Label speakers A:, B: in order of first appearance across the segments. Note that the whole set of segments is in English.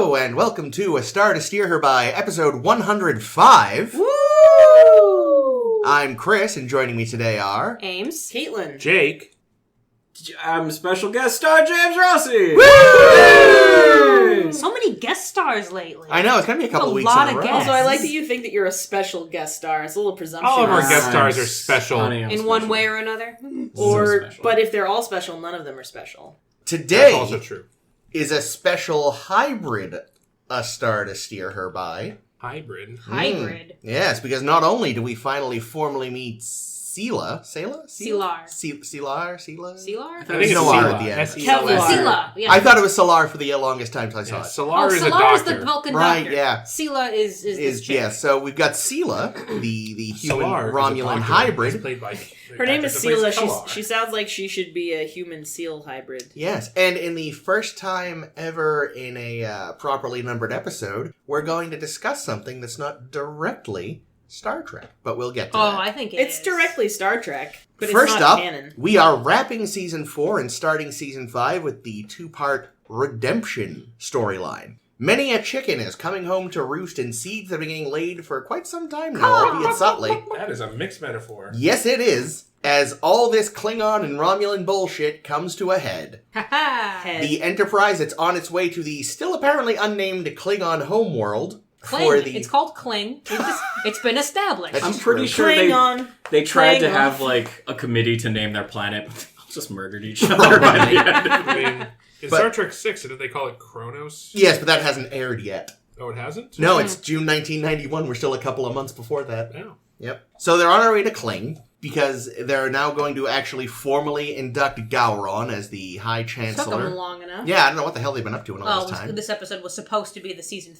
A: Hello, and welcome to A Star to Steer Her By, episode 105.
B: Woo!
A: I'm Chris, and joining me today are...
B: Ames.
C: Caitlin.
D: Jake.
E: I'm special guest star James Rossi.
A: Woo!
B: So many guest stars lately.
A: I know, it's going to be a couple
B: A
A: weeks
B: lot
A: in a
B: of
A: row.
B: guests.
C: Also, I like that you think that you're a special guest star. It's a little presumptuous.
D: All of our guest stars are special.
B: In one way or another.
C: But if they're all special, none of them are special.
A: Today
D: That's also true.
A: is a special hybrid A Star to Steer Her By.
D: Hybrid.
A: Yes, because not only do we finally formally meet Seelar?
B: Seelar.
D: I think it's
A: no
D: Seelar.
A: R at the end.
C: Kevlar.
B: Seelar. Yeah.
A: I thought it was Solar for the longest time until I saw
D: Yeah,
A: it.
D: Solar is a
B: Solar is
D: doctor.
B: the Vulcan
A: Right,
B: doctor.
A: yeah.
B: Seelar is this chick.
A: Yeah, so we've got Seela, the human
D: Solar is a
A: Romulan
D: doctor.
A: hybrid.
D: It's played by
C: Her name is
D: actress that plays
C: Seela.
D: Kevlar.
C: She sounds like she should be a human seal hybrid.
A: Yes, and in the first time ever in a properly numbered episode, we're going to discuss something that's not directly Star Trek, but we'll get to that.
B: I think
C: It's directly Star Trek, but
A: First
C: it's not
A: up,
C: canon.
A: we are wrapping Season 4 and starting Season 5 with the two-part redemption storyline. Many a chicken is coming home to roost and seeds have been getting laid for quite some time now, albeit subtly.
D: That is a mixed metaphor.
A: Yes, it is, as all this Klingon and Romulan bullshit comes to a head.
C: Head.
A: The Enterprise that's on its way to the still apparently unnamed Klingon homeworld.
B: Kling. It's called Kling. It's been established.
A: That's
E: I'm pretty
A: true.
E: sure
C: Klingon.
E: they tried to
C: Klingon.
E: have like a committee to name their planet, but they all just murdered each other by the end.
D: I mean, in
A: But-
D: Star Trek 6, did they call it Kronos?
A: Yes, but that hasn't aired yet.
D: Oh, it hasn't?
A: No, it's June 1991. We're still a couple of months before that.
D: No.
A: Yep. So they're on our way to Kling, because they're now going to actually formally induct Gowron as the High
B: Took them
A: Chancellor.
B: long enough.
A: Yeah, I don't know what the hell they've been up to in all this time.
B: This episode was supposed to be the season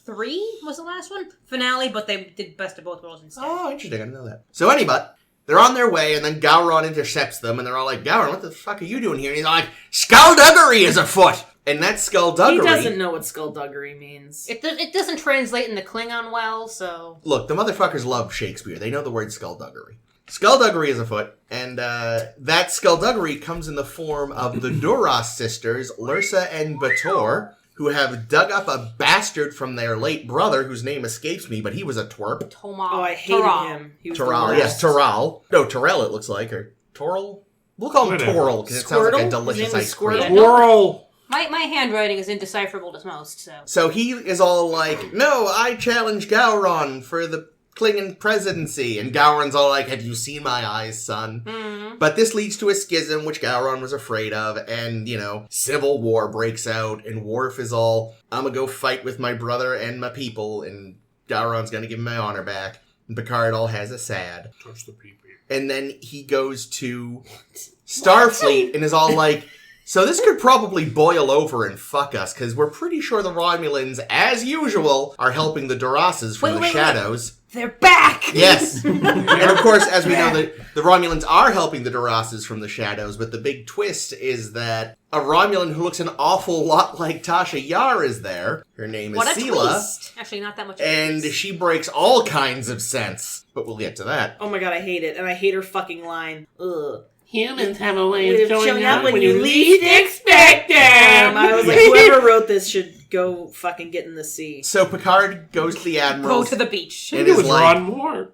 B: 3 was the last one finale, but they did Best of Both Worlds instead.
A: Oh, interesting. I didn't know that. So anyway, they're on their way, and then Gowron intercepts them, and they're all like, Gowron, what the fuck are you doing here? And he's like, skullduggery is afoot! And that skullduggery...
C: He doesn't know what skullduggery means.
B: It doesn't translate in the Klingon well, so...
A: Look, the motherfuckers love Shakespeare. They know the word skullduggery. Skullduggery is afoot, and that skullduggery comes in the form of the Duras sisters, Lursa and Bator, who have dug up a bastard from their late brother, whose name escapes me, but he was a twerp.
C: Oh, I hated him. He was the
A: Toral,
C: worst.
A: yes, Toral. No, Torel it looks like, or Toral? We'll call him
D: Whatever.
A: Toral, because it sounds like a
C: Squirtle?
A: delicious
C: His name was
A: ice cream.
C: Squirtle?
D: Whirl!
B: My handwriting is indecipherable to most, so...
A: So he is all like, no, I challenge Gowron for the Klingon presidency. And Gowron's all like, have you seen my eyes, son?
B: Mm-hmm.
A: But this leads to a schism, which Gowron was afraid of, and, civil war breaks out, and Worf is all, I'm gonna go fight with my brother and my people, and Gowron's gonna give me my honor back. And Picard all has a sad.
D: Touch the pee-pee.
A: And then he goes to Starfleet and is all like, so this could probably boil over and fuck us, because we're pretty sure the Romulans, as usual, are helping the Durases from the shadows.
B: They're back!
A: Yes! And of course, as we know, the Romulans are helping the Durases from the shadows, but the big twist is that a Romulan who looks an awful lot like Tasha Yar is there. Her name is
B: What a
A: Seela.
B: twist! Actually, not that much of a
A: And
B: twist.
A: she breaks all kinds of sense. But we'll get to that.
C: Oh my god, I hate it. And I hate her fucking line. Ugh.
D: Humans have a way
C: Of showing up when you least expect them. I was like, whoever wrote this should go fucking get in the sea.
A: So Picard goes to the Admirals.
B: Go to the beach.
A: And
D: It
A: is
D: was
A: like,
D: Ron Moore.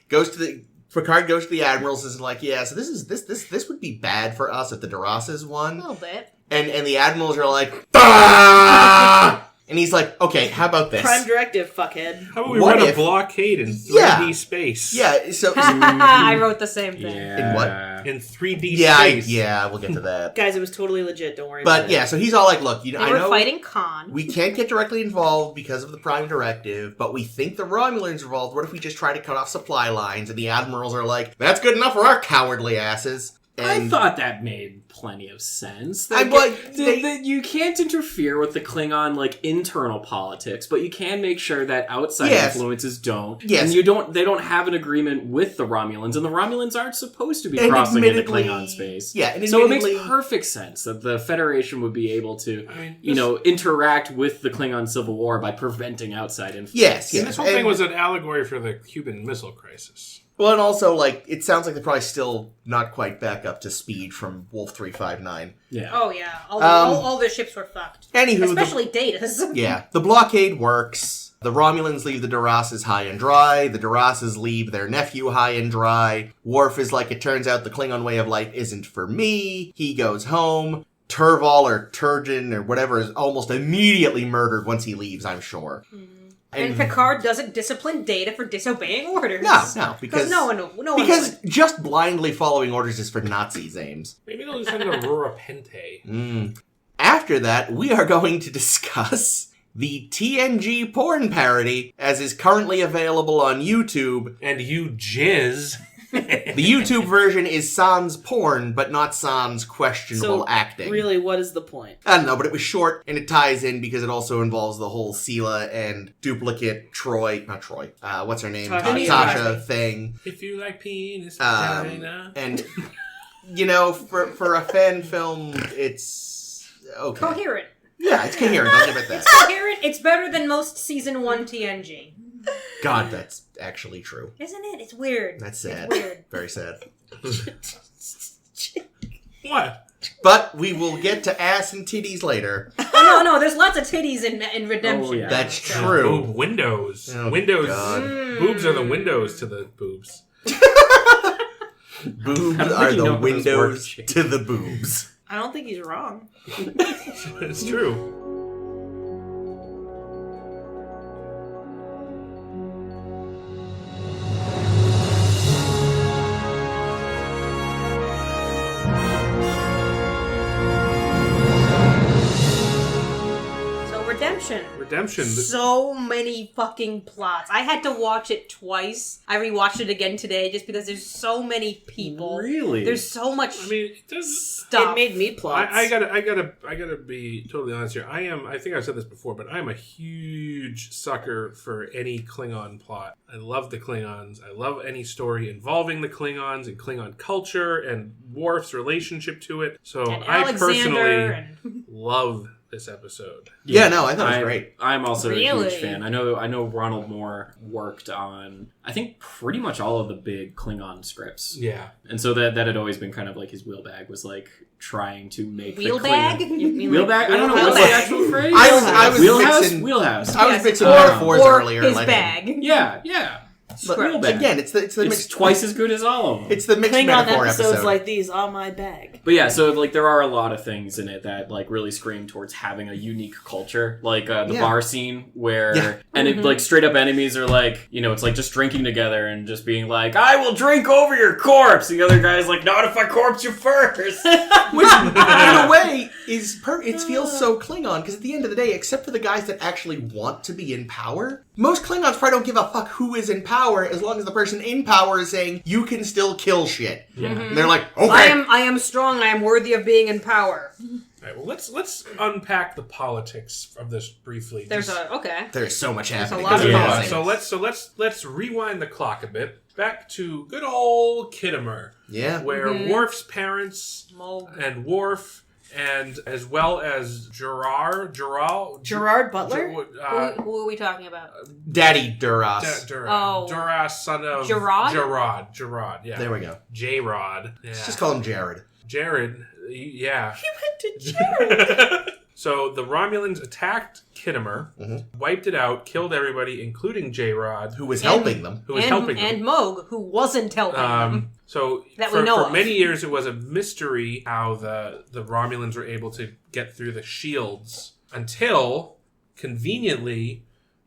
A: Picard goes to the Admirals and is like, yeah, so this would be bad for us if the Durases won.
B: A little bit.
A: And the Admirals are like, bah! And he's like, okay, how about this?
C: Prime directive, fuckhead.
D: How about we
A: What
D: run a
A: if-
D: blockade in 3D
A: Yeah.
D: space?
A: Yeah, so...
B: I wrote the same thing.
E: Yeah.
A: In what?
D: In 3D
A: yeah,
D: space.
A: we'll get to that.
C: Guys, it was totally legit. Don't worry about
A: But
C: it.
A: yeah, so he's all like, look,
B: They
A: I
B: were
A: know
B: fighting Khan.
A: we can't get directly involved because of the Prime Directive, but we think the Romulans are involved. What if we just try to cut off supply lines? And the Admirals are like, that's good enough for our cowardly asses.
E: I
A: And
E: thought that made plenty of sense.
A: I- but they-
E: That you can't interfere with the Klingon internal politics, but you can make sure that outside
A: Yes.
E: influences don't.
A: Yes.
E: And they don't have an agreement with the Romulans, and the Romulans aren't supposed to be
A: And
E: crossing into
A: admittedly-
E: Klingon space.
A: yeah, and
E: So it makes
A: admittedly-
E: perfect sense that the Federation would be able to,
D: I mean,
E: interact with the Klingon Civil War by preventing outside influence.
A: Yes,
D: And
A: yes.
D: this whole thing was an allegory for the Cuban Missile Crisis.
A: Well, and also, like, it sounds like they're probably still not quite back up to speed from Wolf 359.
E: Yeah.
B: Oh yeah, all their ships were fucked.
A: Anywho,
B: Especially Data's.
A: yeah, the blockade works. The Romulans leave the Duras high and dry. The Duras leave their nephew high and dry. Worf is like, it turns out the Klingon way of life isn't for me. He goes home. Turval or Turgeon or whatever is almost immediately murdered once he leaves, I'm sure.
B: And Picard doesn't discipline Data for disobeying orders.
A: No, because
B: no one
A: because
B: would.
A: just blindly following orders is for Nazis, Ames.
D: Maybe they'll just send Aurora Pente.
A: After that, we are going to discuss the TNG porn parody as is currently available on YouTube.
D: And you jizz.
A: The YouTube version is sans porn, but not sans questionable
C: So,
A: acting.
C: really, what is the point?
A: I don't know, but it was short, and it ties in because it also involves the whole Sela and duplicate what's her name?
C: Tasha.
A: Tasha thing.
D: If you like penis,
A: Um,
D: vagina.
A: And, you know, for a fan film, it's okay.
B: Coherent.
A: Yeah, it's coherent, I'll give it that.
B: Coherent. It's better than most season 1 TNG.
A: God, that's actually true.
B: Isn't it? It's weird.
A: That's sad.
B: It's weird.
A: Very sad.
D: What?
A: But we will get to ass and titties later.
B: Oh, no, there's lots of titties in Redemption.
E: Oh, yeah.
A: That's
B: So-
A: true.
D: Boob windows.
A: Oh,
D: windows.
A: God.
D: Boobs are the windows to the boobs.
A: Boobs
E: I don't
A: are
E: think you
A: the
E: know how this
A: windows
E: works.
A: to the boobs.
C: I don't think he's wrong.
D: It's true. Redemption.
B: So many fucking plots. I had to watch it twice. I rewatched it again today just because there's so many people.
E: Really?
B: There's so much
D: I mean, it does.
B: stuff.
C: It made me plots.
D: I gotta be totally honest here. I think I've said this before, but I'm a huge sucker for any Klingon plot. I love the Klingons. I love any story involving the Klingons and Klingon culture and Worf's relationship to it. So
B: And
D: I
B: Alexander
D: personally
B: and...
D: love this episode.
A: Yeah, no, I thought it was great.
E: I'm also a
B: Really?
E: huge fan. I know Ronald Moore worked on, I think, pretty much all of the big Klingon scripts.
D: Yeah.
E: And so that had always been kind of like his wheelbag, was like trying to make
B: Wheelbag?
E: the Klingon...
B: You mean
E: Wheelbag?
B: like
E: I don't know what's
B: wheelbag?
E: the actual phrase.
A: I was
E: Wheelhouse?
A: mixing-
E: Wheelhouse.
A: I was
B: Yes.
A: mixing
E: Or-
A: metaphors
B: or
A: earlier.
B: his
A: like-
B: bag.
E: Yeah.
A: But
E: Wheelbag.
A: again, it's the
E: It's
A: mixed
E: twice as good as all of them.
A: It's the mixed
C: Klingon
A: metaphor
C: episodes
A: episode.
C: like these are my bag.
E: But yeah, so like there are a lot of things in it that like really scream towards having a unique culture, like the
A: Yeah.
E: bar scene where
A: Yeah.
E: and it, like straight up enemies are like, you know, it's like just drinking together and just being like, I will drink over your corpse. The other guy's like, not if I corpse you first.
A: Which, in a way, it feels so Klingon, because at the end of the day, except for the guys that actually want to be in power, most Klingons probably don't give a fuck who is in power, as long as the person in power is saying, you can still kill shit.
D: Yeah.
A: And they're like, okay.
B: I am strong. I am worthy of being in power.
D: All right, well, let's unpack the politics of this briefly.
B: Okay.
A: There's so much
B: There's a
A: happening.
B: lot of
D: Yeah,
B: politics.
D: let's rewind the clock a bit back to good old Kittimer,
A: Yeah.
D: where Worf's parents
B: Moog.
D: and Worf, and as well as Gerard
C: Butler?
B: Who are we talking about?
A: Daddy Duras.
B: Oh.
D: Duras, son of
B: Gerard?
D: Gerard, yeah.
A: There we go.
D: J-Rod. Yeah.
A: Let's just call him Jared.
D: Jared, yeah.
C: He went to Jared.
D: So the Romulans attacked Kittimer, wiped it out, killed everybody, incling J-Rod,
A: Who was helping them.
D: who was helping them.
B: And Moog, who wasn't helping them.
D: So
B: That we
D: for,
B: know
D: for
B: of.
D: many years, it was a mystery how the Romulans were able to get through the shields until, conveniently,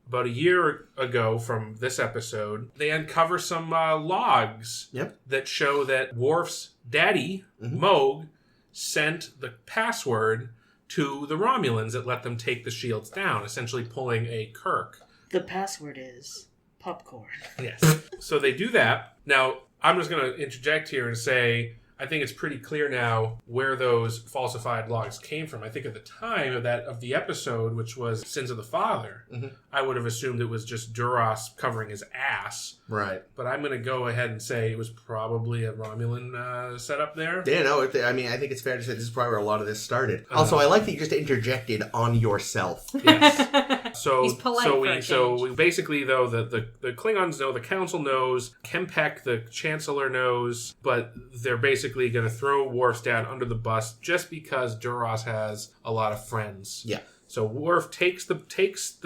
D: about a year ago from this episode, they uncover some logs that show that Worf's daddy, Moog, sent the password to the Romulans that let them take the shields down, essentially pulling a Kirk.
C: The password is popcorn.
D: Yes. So they do that. Now, I'm just going to interject here and say, I think it's pretty clear now where those falsified logs came from. I think at the time of the episode, which was Sins of the Father, I would have assumed it was just Duras covering his ass.
A: Right.
D: But I'm going to go ahead and say it was probably a Romulan setup there.
A: Yeah, no, I mean, I think it's fair to say this is probably where a lot of this started. Also, I like that you just interjected on yourself.
D: Yes. So
B: He's polite
D: so
B: for
D: we
B: a
D: so
B: change.
D: we basically though the Klingons know, the Council knows, Kempek the Chancellor knows, but they're basically going to throw Worf's dad under the bus just because Duras has a lot of friends.
A: Yeah.
D: So Worf takes the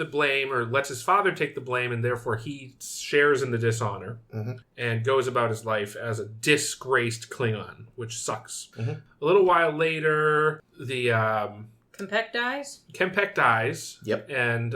D: blame, or lets his father take the blame, and therefore he shares in the dishonor and goes about his life as a disgraced Klingon, which sucks. A little while later, the
B: Kempek dies?
D: Kempek dies.
A: Yep.
D: And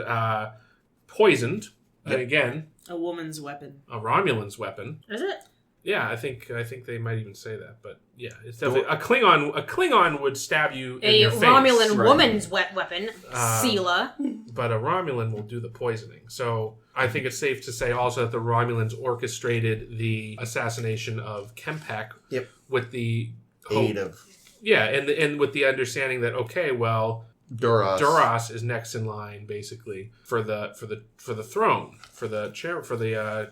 D: poisoned.
A: Yep.
D: And again,
C: A woman's weapon.
D: a Romulan's weapon.
B: Is it?
D: Yeah, I think they might even say that, but yeah, it's definitely a Klingon. A Klingon would stab you in
B: A
D: your face,
B: Romulan
E: right.
B: woman's weapon, Sela.
D: but a Romulan will do the poisoning. So I think it's safe to say also that the Romulans orchestrated the assassination of Kempek.
A: Yep.
D: With the
A: Aid of
D: and with the understanding that Duras is next in line, basically for the throne, for the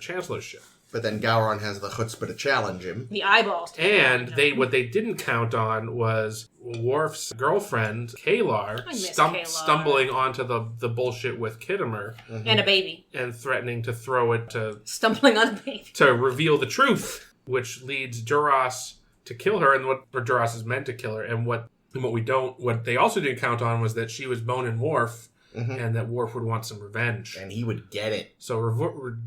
D: chancellorship.
A: But then Gowron has the chutzpah to challenge him.
B: The eyeballs.
D: And what they didn't count on was Worf's girlfriend, Kalar,
B: I miss Kalar.
D: stumbling onto the bullshit with Kittimer
B: And a baby.
D: and threatening to throw it
B: Stumbling on a baby.
D: to reveal the truth, which leads Duras to kill her, and what Duras is meant to kill her. And what they also didn't count on was that she was boning Worf, and that Worf would want some revenge.
A: And he would get it.
D: So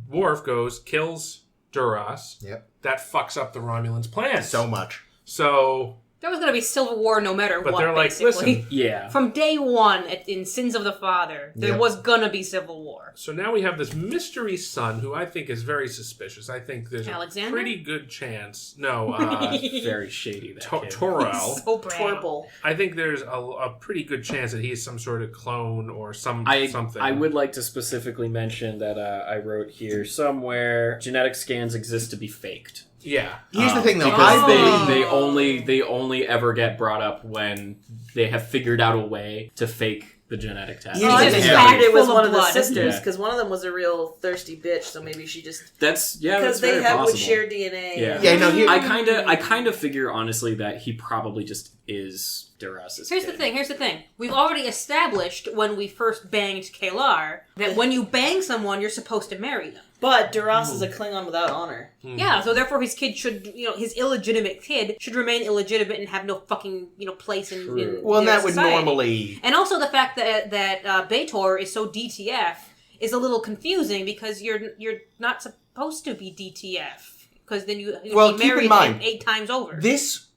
D: Worf kills Duras.
A: Yep.
D: That fucks up the Romulans' plans.
A: So much.
D: So,
B: There was going to be civil war no matter
D: but
B: what,
D: they're like,
B: basically.
D: listen.
E: Yeah.
B: From day one in Sins of the Father, there
A: Yep.
B: was going to be civil war.
D: So now we have this mystery son who I think is very suspicious. I think there's
B: Alexander?
D: a pretty good chance. No,
E: Very shady, that kid.
D: Torel.
B: So brave.
C: Torble.
D: I think there's a pretty good chance that he's some sort of clone or something.
E: I would like to specifically mention that I wrote here somewhere genetic scans exist to be faked.
D: Yeah.
A: Here's the thing, though.
E: Because
B: Oh.
E: they only ever get brought up when they have figured out a way to fake the genetic test.
A: Yeah,
C: I
A: Yeah.
C: just
A: Yeah.
C: figured it was
B: Full of
C: one of the
B: blood.
C: sisters,
E: Yeah.
C: because one of them was a real thirsty bitch, so maybe she just...
E: That's
C: Because
E: very
C: they would
E: possible.
C: share DNA.
E: Yeah.
A: Yeah, no,
E: I kind of figure honestly that he probably just is Duras'
B: Here's the thing. We've already established when we first banged Kalar that when you bang someone, you're supposed to marry them.
C: But Duras is a Klingon without honor.
B: Yeah, so therefore his kid should, his illegitimate kid should remain illegitimate and have no fucking, place in
A: Well, and
B: their
A: that would
B: society.
A: normally...
B: And also the fact that B'Etor is so DTF is a little confusing because you're not supposed to be DTF because then you'd
A: Well,
B: be
A: keep in
B: married
A: mind,
B: like 8 times over.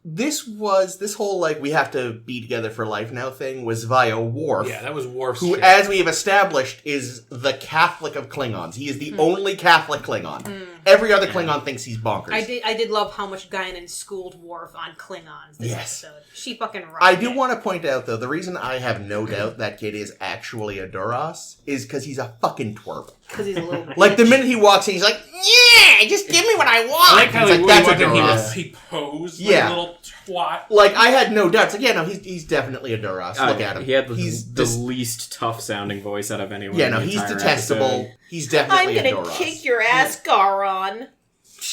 A: This whole, we have to be together for life now thing was via Worf.
D: Yeah, that was Worf's
A: Who,
D: shit.
A: as we have established, is the Catholic of Klingons. He is the only Catholic Klingon. Every other Klingon thinks he's bonkers.
B: I did love how much Guinan schooled Worf on Klingons this
A: Yes.
B: episode. She fucking rocked
A: I do
B: it.
A: want to point out, though, the reason I have no doubt that kid is actually a Duras is because he's a fucking twerp.
C: Because he's a little
A: Like, the
C: bitch.
A: minute he walks in, he's like, yeah, just give me what I want.
D: I like how
A: It's that's a Duras.
D: he posed
A: Yeah.
D: like a little twat.
A: Like, I had no doubts. Like, yeah, no, he's definitely a Duras. Look at him.
E: He had the
A: he's
E: least tough sounding voice out of anyone.
A: Yeah,
E: in
A: no,
E: the
A: he's
E: entire
A: detestable.
E: episode.
A: He's
C: I'm
A: definitely a
C: gonna
A: Duras.
C: kick your ass, Garon.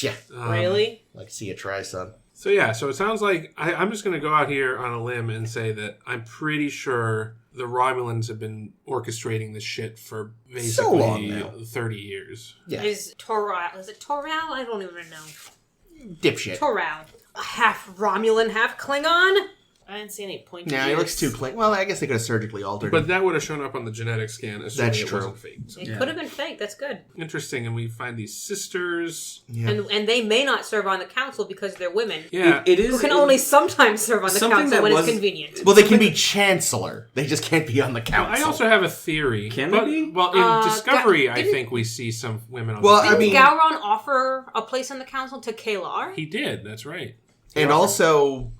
A: Yeah.
C: Really?
A: Like, see you try, son.
D: So yeah, so it sounds like I'm just going to go out here on a limb and say that I'm pretty sure the Romulans have been orchestrating this shit for basically
A: So long now.
D: 30 years.
A: Yeah.
B: Is it Toral? I don't even know.
A: Dipshit.
B: Toral. Half Romulan, half Klingon?
C: I didn't see any pointy
A: Nah, he
C: ears.
A: looks too clean. Well, I guess they could have surgically altered
D: But
A: him.
D: that would have shown up on the genetic scan, assuming
A: That's
D: it
A: true.
D: wasn't fake. So.
B: It
E: Yeah.
B: could have been fake. That's good.
D: Interesting, and we find these sisters.
A: Yeah.
B: And they may not serve on the council because they're women.
D: Yeah,
E: It is
B: Who can only sometimes serve on the
E: something
B: council
E: that
B: when
E: was-
B: it's convenient.
A: Well, they can be chancellor. They just can't be on the council.
D: I also have a theory.
E: Can
D: but,
E: they be?
D: Well, in Discovery, I
B: didn't-
D: think we see some women on
A: Well,
D: the
A: I
B: Didn't
A: mean-
B: Gowron offer a place on the council to Kalar?
D: He did, that's right.
A: And also,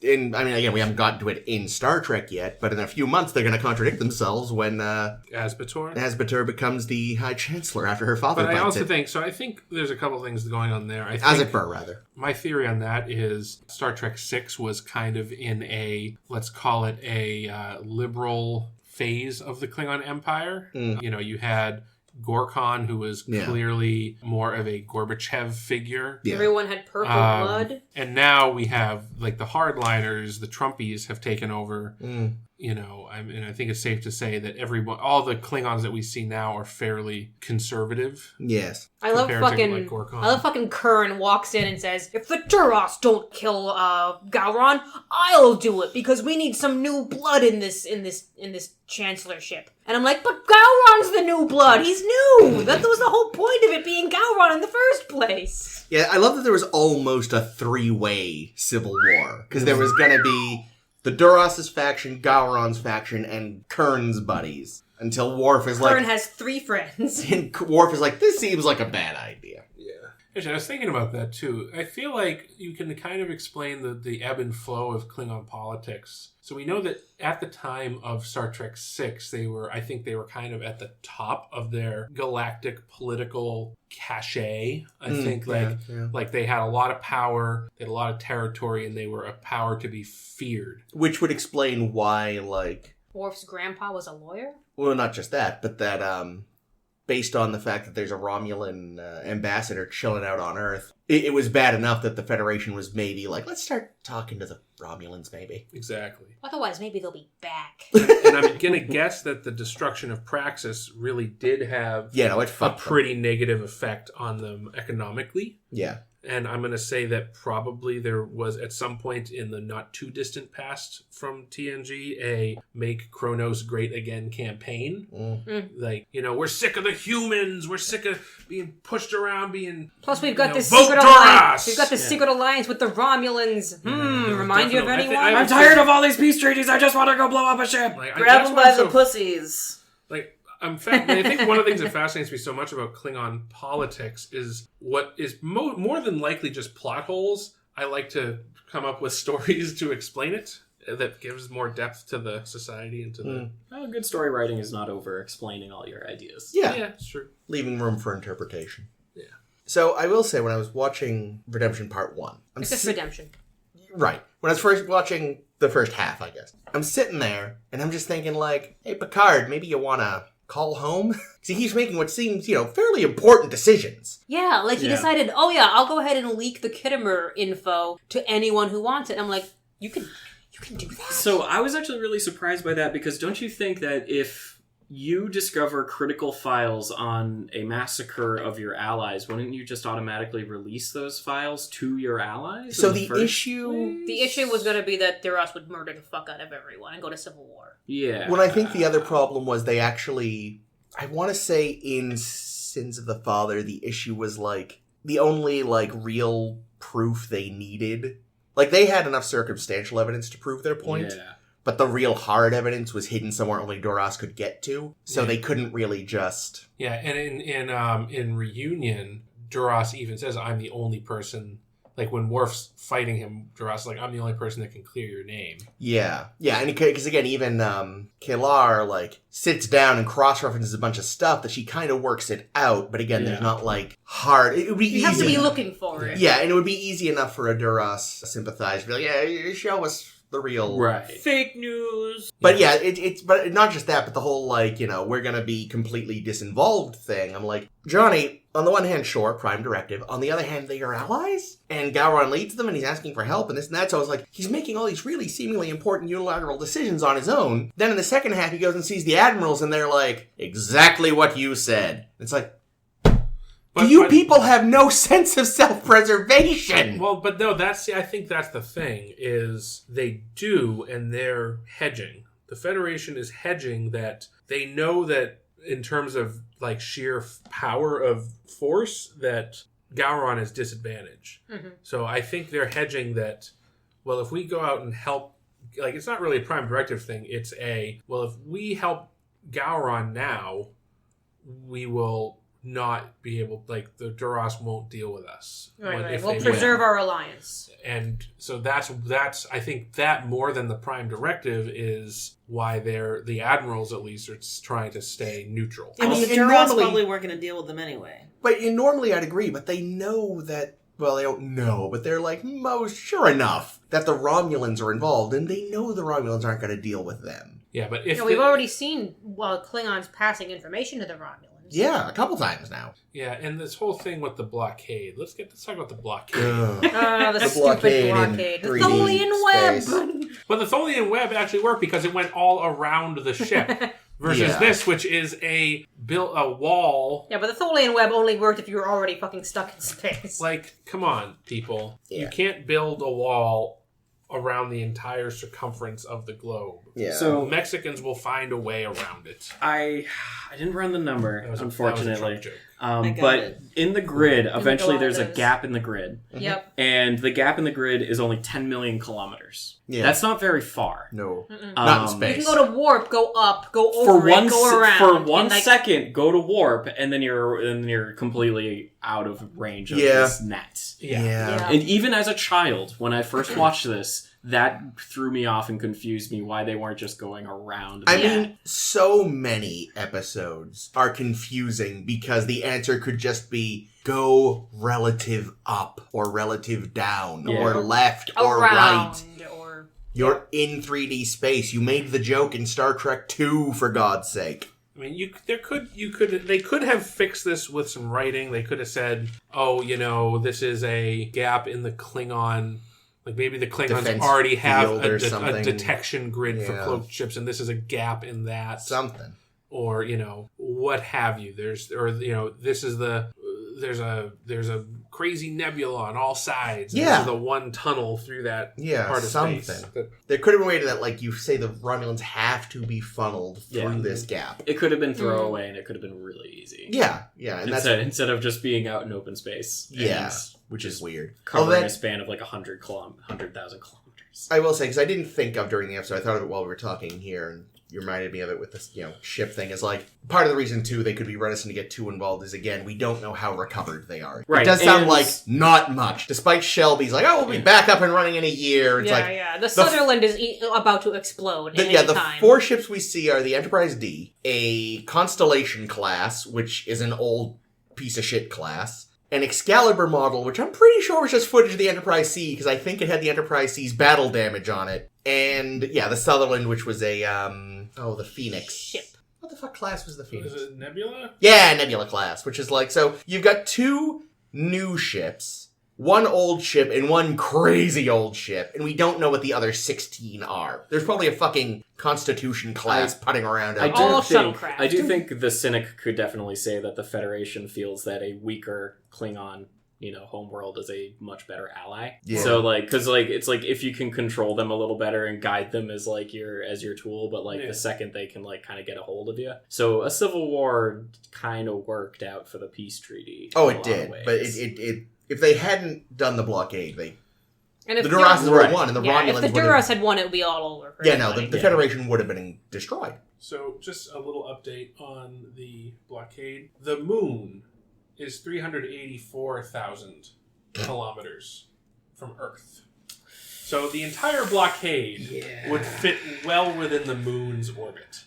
A: again, we haven't gotten to it in Star Trek yet, but in a few months they're going to contradict themselves when
D: Asbator.
A: Asbator becomes the High Chancellor after her father
D: But I
A: bites
D: also
A: it.
D: I think there's a couple things going on there. I think
A: Asbur, rather.
D: my theory on that is Star Trek 6 was kind of in a, let's call it a liberal phase of the Klingon Empire. You had Gorkon, who was
A: Yeah.
D: clearly more of a Gorbachev figure.
A: Yeah.
B: Everyone had purple blood.
D: And now we have, the hardliners, the Trumpies have taken over. I think it's safe to say that all the Klingons that we see now are fairly conservative.
A: Yes.
B: I love fucking Curran walks in and says, if the Duras don't kill Gowron, I'll do it because we need some new blood in this chancellorship. And I'm like, but Gowron's the new blood. He's new. That was the whole point of it being Gowron in the first place.
A: Yeah, I love that there was almost a three-way civil war because there was going to be the Duras' faction, Gowron's faction, and Kern's buddies. Until Worf is
B: Kern has 3 friends.
A: And Worf is like, this seems like a bad idea.
D: Yeah. Actually, I was thinking about that, too. I feel like you can kind of explain the ebb and flow of Klingon politics. So we know that at the time of Star Trek VI, they were kind of at the top of their galactic political cachet. I think like they had a lot of power, they had a lot of territory, and they were a power to be feared.
A: Which would explain why, like...
B: Worf's grandpa was a lawyer?
A: Well, not just that, but that based on the fact that there's a Romulan ambassador chilling out on Earth, it was bad enough that the Federation was maybe like, let's start talking to the Romulans, maybe.
D: Exactly.
B: Otherwise, maybe they'll be back.
D: And I'm going to guess that the destruction of Praxis really did have a pretty negative effect on them economically.
A: Yeah.
D: And I'm going to say that probably there was, at some point in the not too distant past from TNG, a Make Kronos Great Again campaign. Like, we're sick of the humans. We're sick of being pushed around,
B: Plus, we've got this secret alliance. We've got this secret alliance with the Romulans. Remind you of anyone?
C: I'm tired of all these peace treaties. I just want to go blow up a ship. Grab them by the pussies.
D: I think one of the things that fascinates me so much about Klingon politics is what is more than likely just plot holes. I like to come up with stories to explain it that gives more depth to the society and to the...
E: Well, good story writing is not over-explaining all your ideas.
A: Yeah,
D: it's true.
A: Leaving room for interpretation.
D: Yeah.
A: So I will say, when I was watching Redemption Part 1...
B: It's just Redemption.
A: Right. When I was first watching the first half, I guess, I'm sitting there, and I'm just thinking, like, hey, Picard, maybe you want to call home? See, he's making what seems, fairly important decisions.
B: Yeah, like he decided, I'll go ahead and leak the Kittimer info to anyone who wants it. I'm like, you can do that?
E: So I was actually really surprised by that, because don't you think that if you discover critical files on a massacre of your allies, wouldn't you just automatically release those files to your allies?
A: So the issue
B: was going to be that Duras would murder the fuck out of everyone and go to civil war.
E: Yeah.
A: Well, I think the other problem was they actually, I want to say in Sins of the Father, the issue was like the only like real proof they needed. Like they had enough circumstantial evidence to prove their point.
E: Yeah.
A: But the real hard evidence was hidden somewhere only Duras could get to, so they couldn't really just...
D: Yeah, and in Reunion, Duras even says, I'm the only person... Like, when Worf's fighting him, Duras is like, I'm the only person that can clear your name.
A: Yeah, and because again, even Kalar, like, sits down and cross-references a bunch of stuff that she kind of works it out, but again, there's not, like, hard... It would be easy.
B: You have to be looking for it.
A: Yeah, and it would be easy enough for a Duras sympathizer to be like, yeah, show us... the real
C: fake news.
A: But yeah, it's but not just that, but the whole like, we're gonna be completely disinvolved thing. I'm like, Johnny, on the one hand, sure, prime directive. On the other hand, they are allies, and Gowron leads them, and he's asking for help, and this and that. So I was like, he's making all these really seemingly important unilateral decisions on his own. Then in the second half, he goes and sees the admirals, and they're like, exactly what you said. It's like, people have no sense of self-preservation.
D: Well, but no, I think that's the thing, is they do, and they're hedging. The Federation is hedging that they know that in terms of like sheer power of force, that Gowron is disadvantaged. Mm-hmm. So I think they're hedging that, well, if we go out and help, like it's not really a prime directive thing, it's if we help Gowron now, we will not be able, like, the Duras won't deal with us.
B: Right. We'll preserve our alliance.
D: And so that's I think that more than the prime directive is why the admirals at least are trying to stay neutral.
C: I mean, the Duras probably weren't going to deal with them anyway.
A: But normally I'd agree, but they know that, well, they don't know, but they're like, sure enough that the Romulans are involved, and they know the Romulans aren't going to deal with them.
D: Yeah, but
B: we've already seen Klingons passing information to the Romulans.
A: Yeah, a couple times now.
D: Yeah, and this whole thing with the blockade. Let's talk about the blockade.
B: The stupid blockade. The Tholian web.
D: But the Tholian web actually worked because it went all around the ship. Versus this, which is a wall.
B: Yeah, but the Tholian web only worked if you were already fucking stuck in space.
D: Like, come on, people.
A: Yeah.
D: You can't build a wall around the entire circumference of the globe.
A: Yeah.
E: So
D: Mexicans will find a way around it.
E: I didn't run the number,
D: That was
E: unfortunately.
D: a Trump joke.
E: But
C: it.
E: in the grid, eventually there's a
B: those.
E: gap in the grid.
B: Yep.
E: And the gap in the grid is only 10 million kilometers.
A: Yeah.
E: That's not very far.
A: No.
B: Mm-mm.
A: Not in
B: You
A: space.
B: can go to warp, go up, go
E: For
B: over
E: one
B: it, go around.
E: for one
B: and, like,
E: second, go to warp, and then you're completely out of range of this net.
A: Yeah.
E: And even as a child, when I first watched this, that threw me off and confused me why they weren't just going around.
A: I
E: the
A: mean, so many episodes are confusing because the answer could just be go relative up or relative down or left or
B: around,
A: right.
B: or
A: You're in 3D space. You made the joke in Star Trek 2, for God's sake.
D: I mean, they could have fixed this with some writing. They could have said, "Oh, this is a gap in the Klingon." Like maybe the Klingons
A: Defense
D: already have
A: field or
D: a
A: something.
D: detection grid for
A: Yeah.
D: cloaked ships, and this is a gap in that.
A: Something.
D: Or what have you. This is there's a crazy nebula on all sides. And
A: Yeah.
D: this is the one tunnel through that part of
A: something.
D: space.
A: There could have been a way to that, like you say, the Romulans have to be funneled through this gap.
E: It could have been throwaway, and it could have been really easy.
A: Yeah, and that's
E: Instead of just being out in open space.
A: yeah,
E: and
A: which is weird.
E: covering a span of like 100,000 kilometers.
A: I will say, because I didn't think of during the episode, I thought of it while we were talking here, and you reminded me of it with this, ship thing. Is like part of the reason too they could be reticent to get too involved is again we don't know how recovered they are.
E: Right,
A: It does sound
E: and-
A: like not much, despite Shelby's like, oh, we'll be back up and running in a year. It's
B: The Sutherland is about to explode.
A: The 4 ships we see are the Enterprise D, a Constellation class, which is an old piece of shit class, an Excalibur model, which I'm pretty sure was just footage of the Enterprise C, because I think it had the Enterprise C's battle damage on it, and the Sutherland, which was a the Phoenix
B: ship.
A: What the fuck class was the Phoenix?
D: Is it Nebula?
A: Yeah, Nebula class, which is like, so you've got 2 new ships, 1 old ship, and 1 crazy old ship, and we don't know what the other 16 are. There's probably a fucking Constitution class putting around out there.
B: All shuttlecraft.
E: I do think the cynic could definitely say that the Federation feels that a weaker Klingon, homeworld is a much better ally.
A: Yeah.
E: So because it's like if you can control them a little better and guide them as your tool, but the second they can kind of get a hold of you. So a civil war kind of worked out for the peace treaty.
A: Oh,
E: in a
A: it
E: lot of
A: did,
E: ways.
A: but it if they hadn't done the blockade,
B: And if
A: the Duras would have
E: Right.
A: won, and the
B: if
A: Romulans
B: the
A: would
B: Duras
A: have...
B: had won, it would be all over. For
A: Yeah, no,
B: everybody.
A: the Federation would have been destroyed.
D: So, just a little update on the blockade. The moon is 384,000 kilometers from Earth. So, the entire blockade would fit well within the moon's orbit.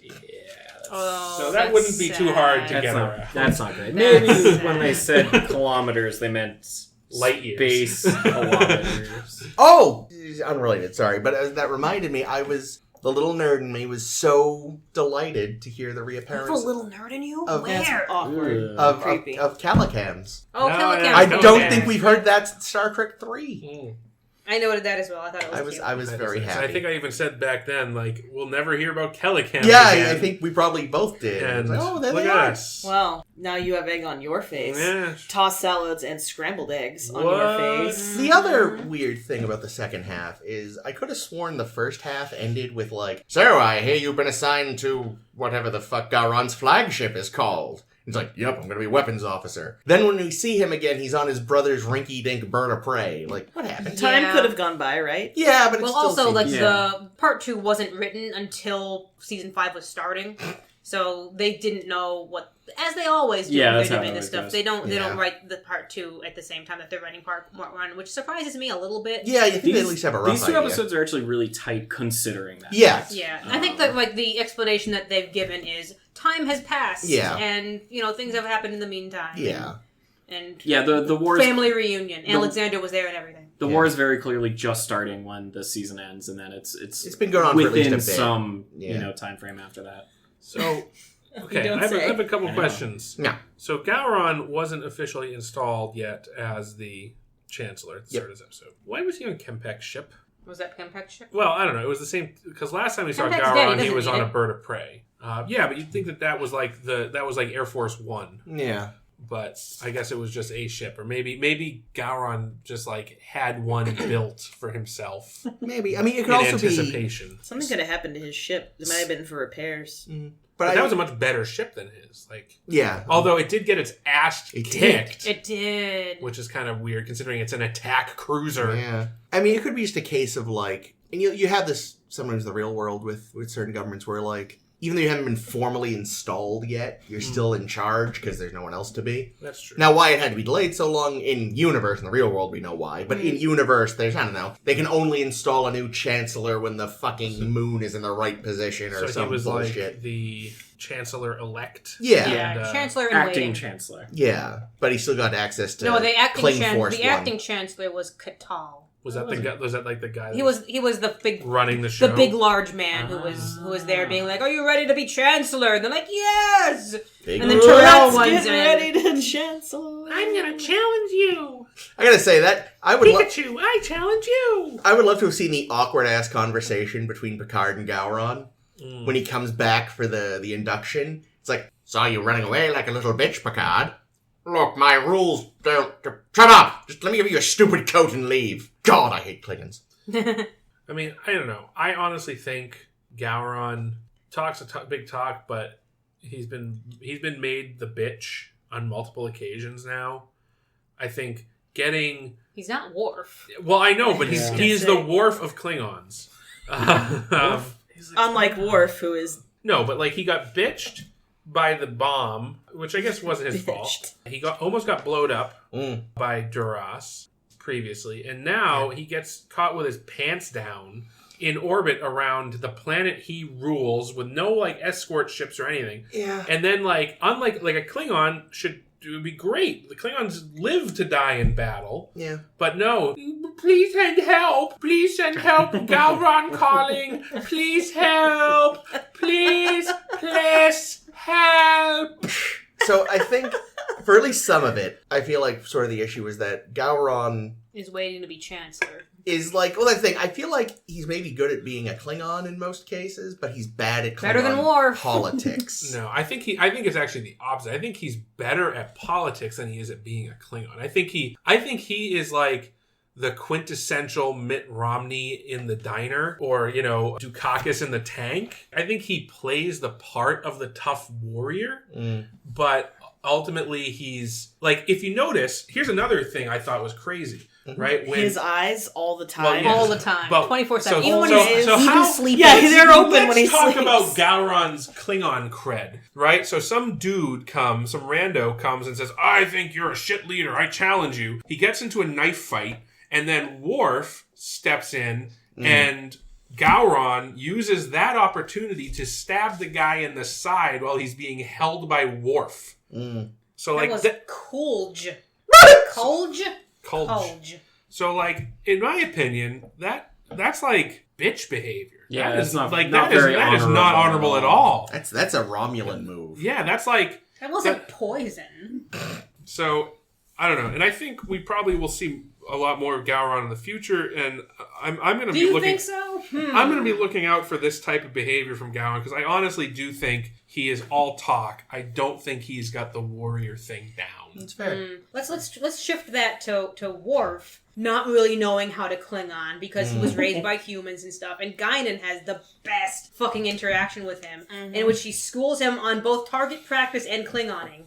B: Oh,
D: So that
B: that's
D: wouldn't be too hard to
B: sad.
D: get around.
E: That's not great.
B: That's
E: Maybe
B: sad.
E: when they said kilometers, they meant
D: Light years.
E: space kilometers.
A: Oh! Unrelated, sorry, but that reminded me, the little nerd in me was so delighted to hear the
B: You have a
A: reappearance
B: little nerd in you?
A: Of-
C: That's
B: Where?
C: awkward.
E: Ugh.
C: Creepy.
A: of Calicans.
B: Oh,
D: No,
B: Calican.
D: yeah,
A: I
D: Calicans.
A: don't think we've heard that since Star Trek 3.
B: I noted that as well. I thought it was cute.
A: I was very happy.
D: I think I even said back then, we'll never hear about Calican.
A: Yeah,
D: again.
A: I think we probably both did.
D: And
A: It's like, oh, there
D: look
A: they
D: at
A: are.
D: us.
C: Well, now you have egg on your face.
D: Yeah.
C: Tossed salads and scrambled eggs on
D: What?
C: your face.
A: The other weird thing about the second half is I could have sworn the first half ended with so I hear you've been assigned to whatever the fuck Garon's flagship is called. He's like, yep, I'm going to be weapons officer. Then when we see him again, he's on his brother's rinky-dink bird of prey. What happened?
C: Time
B: Yeah.
C: could have gone by, right?
A: Yeah, but it
B: Well,
A: still
B: also,
A: seems...
B: the part 2 wasn't written until season 5 was starting, so they didn't know what, as they always do
E: Yeah,
B: when
E: that's
B: they're
E: how
B: doing
E: it
B: this
E: always
B: stuff.
E: goes.
B: They
A: Yeah.
B: don't write the part 2 at the same time that they're writing part 1, which surprises me a little bit.
A: Yeah, you think they at least have a rough
E: These two
A: idea.
E: episodes are actually really tight considering that.
A: Yeah.
B: Yeah, I think that the explanation that they've given is time has passed,
A: Yeah.
B: and things have happened in the meantime.
A: Yeah.
B: and
E: Yeah, the war is,
B: family reunion. Alexander was there and everything.
E: the war is very clearly just starting when the season ends, and then it's
A: It's been going on for at least
E: within
A: a bit.
E: some
A: Yeah.
E: time frame after that.
D: So, okay,
C: don't
D: I
C: say.
D: have a couple
E: I know.
D: questions.
A: Yeah.
D: So, Gowron wasn't officially installed yet as the Chancellor at the start of this episode. Why was he on Kempek's ship?
B: Was that Kempek's ship?
D: Well, I don't know. It was the same because last time we saw
B: Kempek's dead,
D: Gowron, he
B: doesn't
D: was
B: need
D: on
B: it.
D: a bird of prey. Yeah, but you'd think that was like Air Force One.
A: Yeah.
D: But I guess it was just a ship, or maybe Gowron just like had one built for himself
A: Maybe. I mean, it could
D: in
A: also be...
D: anticipation.
C: Something could have happened to his ship. It might have been for repairs.
D: But that was a much better ship than his. Like,
A: yeah.
D: although it did get its ass kicked.
B: It did.
D: Which is kind of weird considering it's an attack cruiser.
A: Yeah. I mean, it could be just a case of like, and you have this sometimes in the real world with certain governments where like, even though you haven't been formally installed yet, you're still in charge because there's no one else to be.
D: That's true.
A: Now, why it had to be delayed so long in universe, in the real world, we know why. But in universe, there's, I don't know, they can only install a new chancellor when the fucking moon is in the right position or
D: so
A: some
D: he was
A: bullshit.
D: like the chancellor-elect.
A: Yeah.
D: And,
B: Chancellor in
E: Acting
B: waiting.
E: chancellor.
A: Yeah. But he still got access to
B: No, the
A: Cling
B: acting chancellor was Catal.
D: Was that like the guy?
B: He was the big
D: running the show.
B: the big large man who was there being like, "Are you ready to be chancellor?" And they're like, "Yes."
A: Big
B: And then
A: Let's
B: Terrell runs
C: Get
B: in.
C: ready to chancellor.
D: I'm gonna challenge you,
A: I gotta say that I would
D: Pikachu. I challenge you.
A: I would love to have seen the awkward ass conversation between Picard and Gowron when he comes back for the induction. It's like, saw you running away like a little bitch, Picard. Look, my rules don't... Shut up! Just let me give you your stupid coat and leave. God, I hate Klingons.
D: I mean, I don't know. I honestly think Gowron talks big talk, but he's been made the bitch on multiple occasions now. I think getting...
B: He's not Worf.
D: Well, I know, but he's the Worf of Klingons.
C: Unlike Worf, who is
D: No, but like he got bitched by the bomb, which I guess wasn't his fault. He almost got blowed up by Duras previously, and now he gets caught with his pants down in orbit around the planet he rules with no like escort ships or anything.
A: Yeah.
D: And then like unlike like a Klingon it would be great. The Klingons live to die in battle.
A: Yeah.
D: But no. Please send help. Please send help. Gowron calling. Please help. Please help.
A: So I think, for at least some of it, I feel like sort of the issue is that Gowron
B: Is waiting to be chancellor.
A: is like, well, that's the thing. I feel like he's maybe good at being a Klingon in most cases, but he's bad at Klingon
B: Better than Worf.
A: politics.
D: No, I think it's actually the opposite. I think he's better at politics than he is at being a Klingon. I think he is like the quintessential Mitt Romney in the diner, or, you know, Dukakis in the tank. I think he plays the part of the tough warrior, but ultimately he's like, if you notice, here's another thing I thought was crazy, right? When
C: his eyes all the time.
D: Well, yeah.
B: All the time.
D: But-
B: 24/7.
D: so-
B: Even when
D: so-
B: he's
D: so
B: even
D: how-
B: sleeping.
C: Yeah, they're open when he
D: Let's talk
C: sleeps.
D: about Gowron's Klingon cred, right? So some rando comes and says, I think you're a shit leader, I challenge you. He gets into a knife fight, and then Worf steps in, and Gowron uses that opportunity to stab the guy in the side while he's being held by Worf. So like
B: that was Coolge. Coolge.
D: So like, in my opinion, that's like bitch behavior.
E: Yeah,
D: that
E: it's
D: is
E: not-
D: like
E: not
D: that is
E: very
D: not honorable at all.
A: That's a Romulan move.
D: Yeah, that's like...
B: That wasn't poison.
D: So, I don't know. And I think we probably will see a lot more of Gowron in the future, and I'm going to
B: Do
D: be
B: you
D: looking...
B: think so?
D: I'm going to be looking out for this type of behavior from Gowron, because I honestly do think he is all talk. I don't think he's got the warrior thing down.
A: That's fair.
B: Let's shift that to Worf not really knowing how to Klingon because he was raised by humans and stuff. And Guinan has the best fucking interaction with him, in which she schools him on both target practice and Klingoning.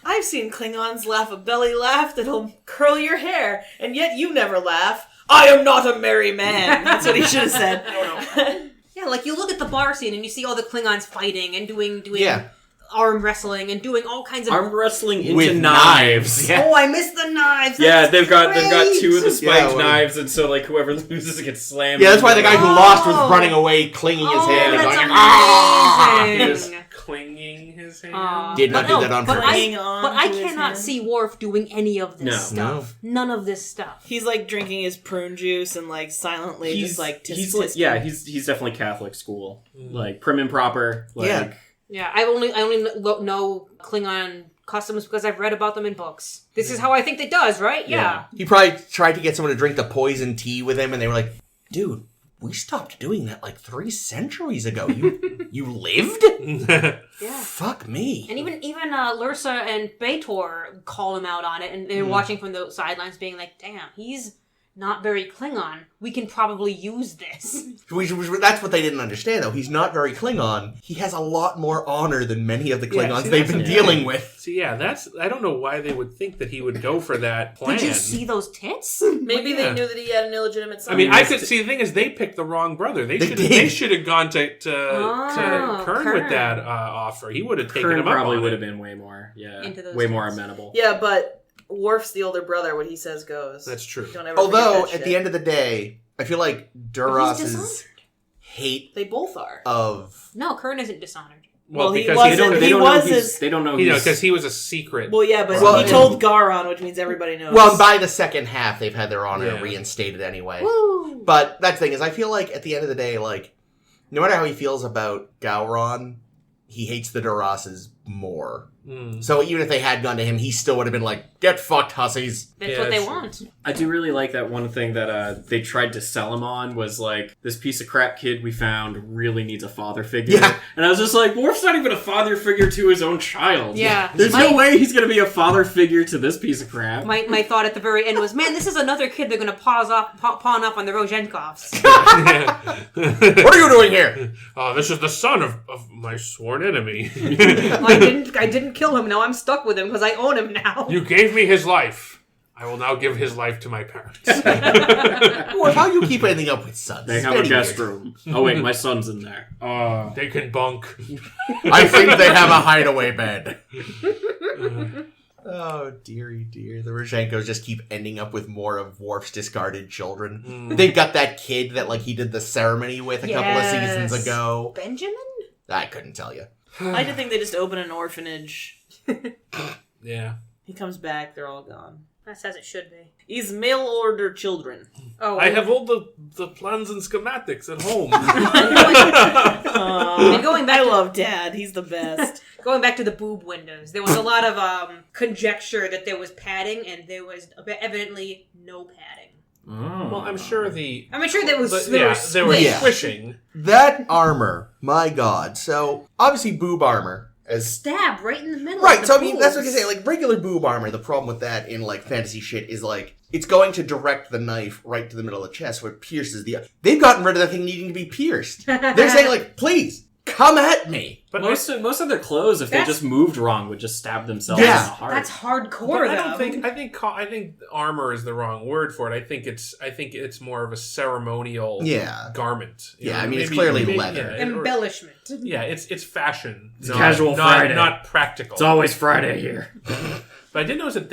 C: I've seen Klingons laugh a belly laugh that'll curl your hair, and yet you never laugh. I am not a merry man. That's what he should have said.
B: Yeah, like you look at the bar scene and you see all the Klingons fighting and doing
A: Yeah.
B: arm wrestling and doing all kinds of
E: Arm wrestling into
A: With
E: knives.
A: Yeah.
B: Oh, I missed the knives.
E: Yeah,
B: That's
E: they've got
B: great.
E: two of the spiked
A: well-
E: knives, and so like whoever loses gets slammed.
A: Yeah, that's why the guy who
B: Oh.
A: lost was running away, clinging his hand, and
B: that's
A: going, "Ah!"
D: He was
B: amazing.
D: clinging his hand.
A: Did not
B: But
A: do
B: no,
A: that on
B: but
A: purpose.
C: Hanging on
B: But I
C: to his
B: cannot
C: hand.
B: see Worf doing any of this
E: No.
B: stuff. None of this stuff.
C: He's like drinking his prune juice and like silently just like
E: he's
C: tisk-tisk.
E: he's definitely Catholic school, like prim and proper. Like,
A: Yeah.
B: Yeah, I only know Klingon customs because I've read about them in books. This is how I think it does, right? Yeah.
A: He probably tried to get someone to drink the poison tea with him, and they were like, dude, we stopped doing that like 3 centuries ago. You lived?
B: Yeah.
A: Fuck me.
B: And even Lursa and Beator call him out on it, and they're watching from the sidelines, being like, "Damn, he's not very Klingon. We can probably use this."
A: That's what they didn't understand, though. He's not very Klingon. He has a lot more honor than many of the Klingons they've been dealing with.
D: So I don't know why they would think that he would go for that plan.
B: Did you see those tits?
C: Maybe they knew that he had an illegitimate son.
D: I mean, I could see. The thing is, they picked the wrong brother. They should have gone to Kern with that offer. He would have taken
E: Kern
D: him up.
E: Probably
D: on
E: would
D: it.
E: have been way more
B: Way
E: more amenable.
C: Yeah, but Worf's the older brother. What he says goes.
D: That's true.
C: Don't ever
A: Although,
C: forget that
A: at the
C: shit.
A: end of the day, I feel like Duras's hate
C: They both are.
A: of...
B: No, Kern isn't dishonored.
C: Well, he
D: because
C: wasn't.
E: They don't
C: was
E: know
C: his-
E: they don't know
D: because he was a secret.
C: Well, yeah, but
A: Well,
C: he told Garon, which means everybody knows.
A: Well, by the second half, they've had their honor
D: Yeah.
A: reinstated anyway.
B: Woo!
A: But that thing is, I feel like at the end of the day, like, no matter how he feels about Gowron, he hates the Durases more. So even if they had gone to him, he still would have been like, "Get fucked, hussies."
B: That's what they want.
E: I do really like that one thing that they tried to sell him on was like, this piece of crap kid we found really needs a father figure.
A: Yeah.
E: And I was just like, Worf's not even a father figure to his own child.
B: Yeah.
E: There's no way he's going to be a father figure to this piece of crap.
B: My thought at the very end was, man, this is another kid they're going to pawn off on the Rozhenkovs.
A: What are you doing here?
D: This is the son of my sworn enemy.
B: I didn't kill him. Now I'm stuck with him because I own him now.
D: You gave me his life. I will now give his life to my parents.
A: Or how you keep ending up with sons?
E: They have a guest room. Oh wait, my son's in there.
D: They can bunk.
A: I think they have a hideaway bed. Oh, dearie dear. The Rozhenkos just keep ending up with more of Worf's discarded children. They've got that kid that like he did the ceremony with a couple of seasons ago.
B: Benjamin?
A: I couldn't tell you.
C: I like to think they just open an orphanage.
D: Yeah.
C: He comes back, they're all gone.
B: That's as it should be.
C: He's mail order children.
B: Oh,
D: I have all the plans and schematics at home.
B: And going back
C: I
B: to,
C: love Dad. He's the best.
B: going back to the boob windows, there was a lot of conjecture that there was padding, and there was evidently no padding.
D: Well, I'm sure
B: I'm sure there was.
D: they were
B: split.
D: squishing.
A: That armor, my god. So, obviously boob armor.
B: Stab right in the middle.
A: Right,
B: of the
A: so I mean, that's what I
B: boobs.
A: can say. Like, regular boob armor, the problem with that in, like, fantasy shit is, like, it's going to direct the knife right to the middle of the chest where it pierces the... They've gotten rid of that thing needing to be pierced. They're saying, like, please, come at me.
D: But
E: most of their clothes, if they
B: That's-
E: just moved wrong, would just stab themselves
A: Yeah.
E: in the heart.
B: That's hardcore.
D: But I
B: though.
D: don't think. I think armor is the wrong word for it. I think it's more of a ceremonial garment. You know,
A: Yeah, I mean, it's clearly
D: maybe,
A: leather.
B: Embellishment.
D: Yeah, it's fashion.
E: It's casual Friday.
D: not practical.
E: It's always Friday here.
D: But I did notice that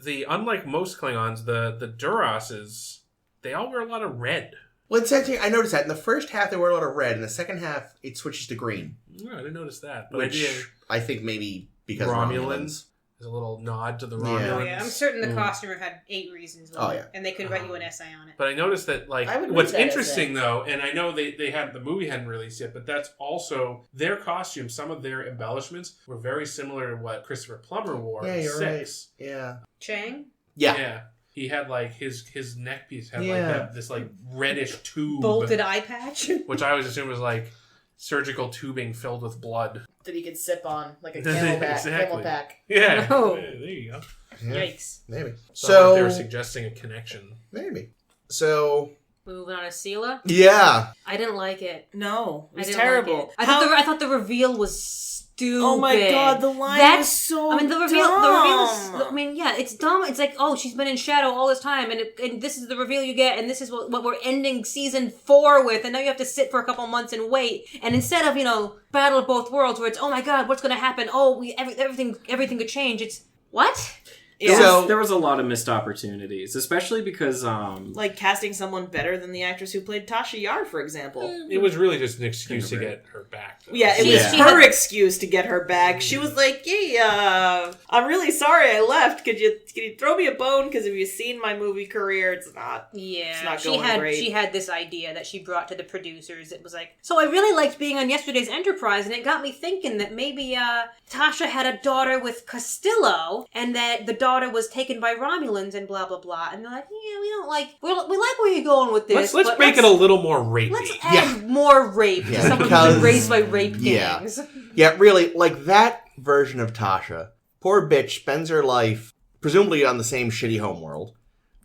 D: the unlike most Klingons, the Durases, they all wear a lot of red.
A: Well, it's actually, I noticed that. In the first half, they wear a lot of red. In the second half, it switches to green.
D: Yeah, I didn't notice that. But
A: Which I think maybe because
D: Romulans. There's a little nod to the Romulans.
B: Oh, yeah, I'm certain the costumer had 8 reasons.
A: Oh, yeah.
B: And they could write you an essay on it.
D: But I noticed that, like,
C: I would read
D: what's
C: that
D: interesting, though, and I know the movie hadn't released yet, but that's also their costumes, some of their embellishments were very similar to what Christopher Plummer wore in 6.
A: Right. Yeah.
B: Chang?
A: Yeah.
D: He had, like, his neck piece had,
A: Yeah.
D: like, this, like, reddish tube.
B: Bolted eye patch?
D: Which I always assumed was, like, surgical tubing filled with blood.
C: That he could sip on, like a camel pack.
D: Exactly.
C: Camel pack.
D: Yeah.
B: No.
D: There you go.
A: Yeah.
B: Yikes.
A: Maybe.
D: So they were suggesting a connection.
A: Maybe. So,
B: Moving on to Sela.
A: yeah.
B: I didn't like it.
C: No, it was
B: I didn't
C: terrible.
B: Like it. I thought the reveal was stupid.
C: Oh my god, the line was so
B: I mean, the reveal
C: dumb.
B: is, I mean, yeah, it's dumb. It's like, oh, she's been in shadow all this time, and this is the reveal you get, and this is what we're ending season 4 with, and now you have to sit for a couple months and wait. And instead of, Battle of Both Worlds, where it's, oh my god, what's going to happen? Oh, everything could change. It's, what?
E: There was a lot of missed opportunities, especially because
C: like casting someone better than the actress who played Tasha Yar, for example.
D: It was really just an excuse to get her back. Though.
C: Yeah, it was her excuse to get her back. She was like, "Hey, I'm really sorry I left. Could you throw me a bone? Because if you've seen my movie career, it's not.
B: Yeah,
C: it's not going great."
B: She had this idea that she brought to the producers. It was like, so I really liked being on yesterday's Enterprise, and it got me thinking that maybe Tasha had a daughter with Castillo, and that the daughter was taken by Romulans and blah, blah, blah. And they're like, yeah, we don't like... We like where you're going with this.
D: Let's make it a little more rapey.
B: Let's add more rape to someone who's been raised by rape gangs.
A: Yeah, really, like, that version of Tasha, poor bitch spends her life, presumably on the same shitty homeworld,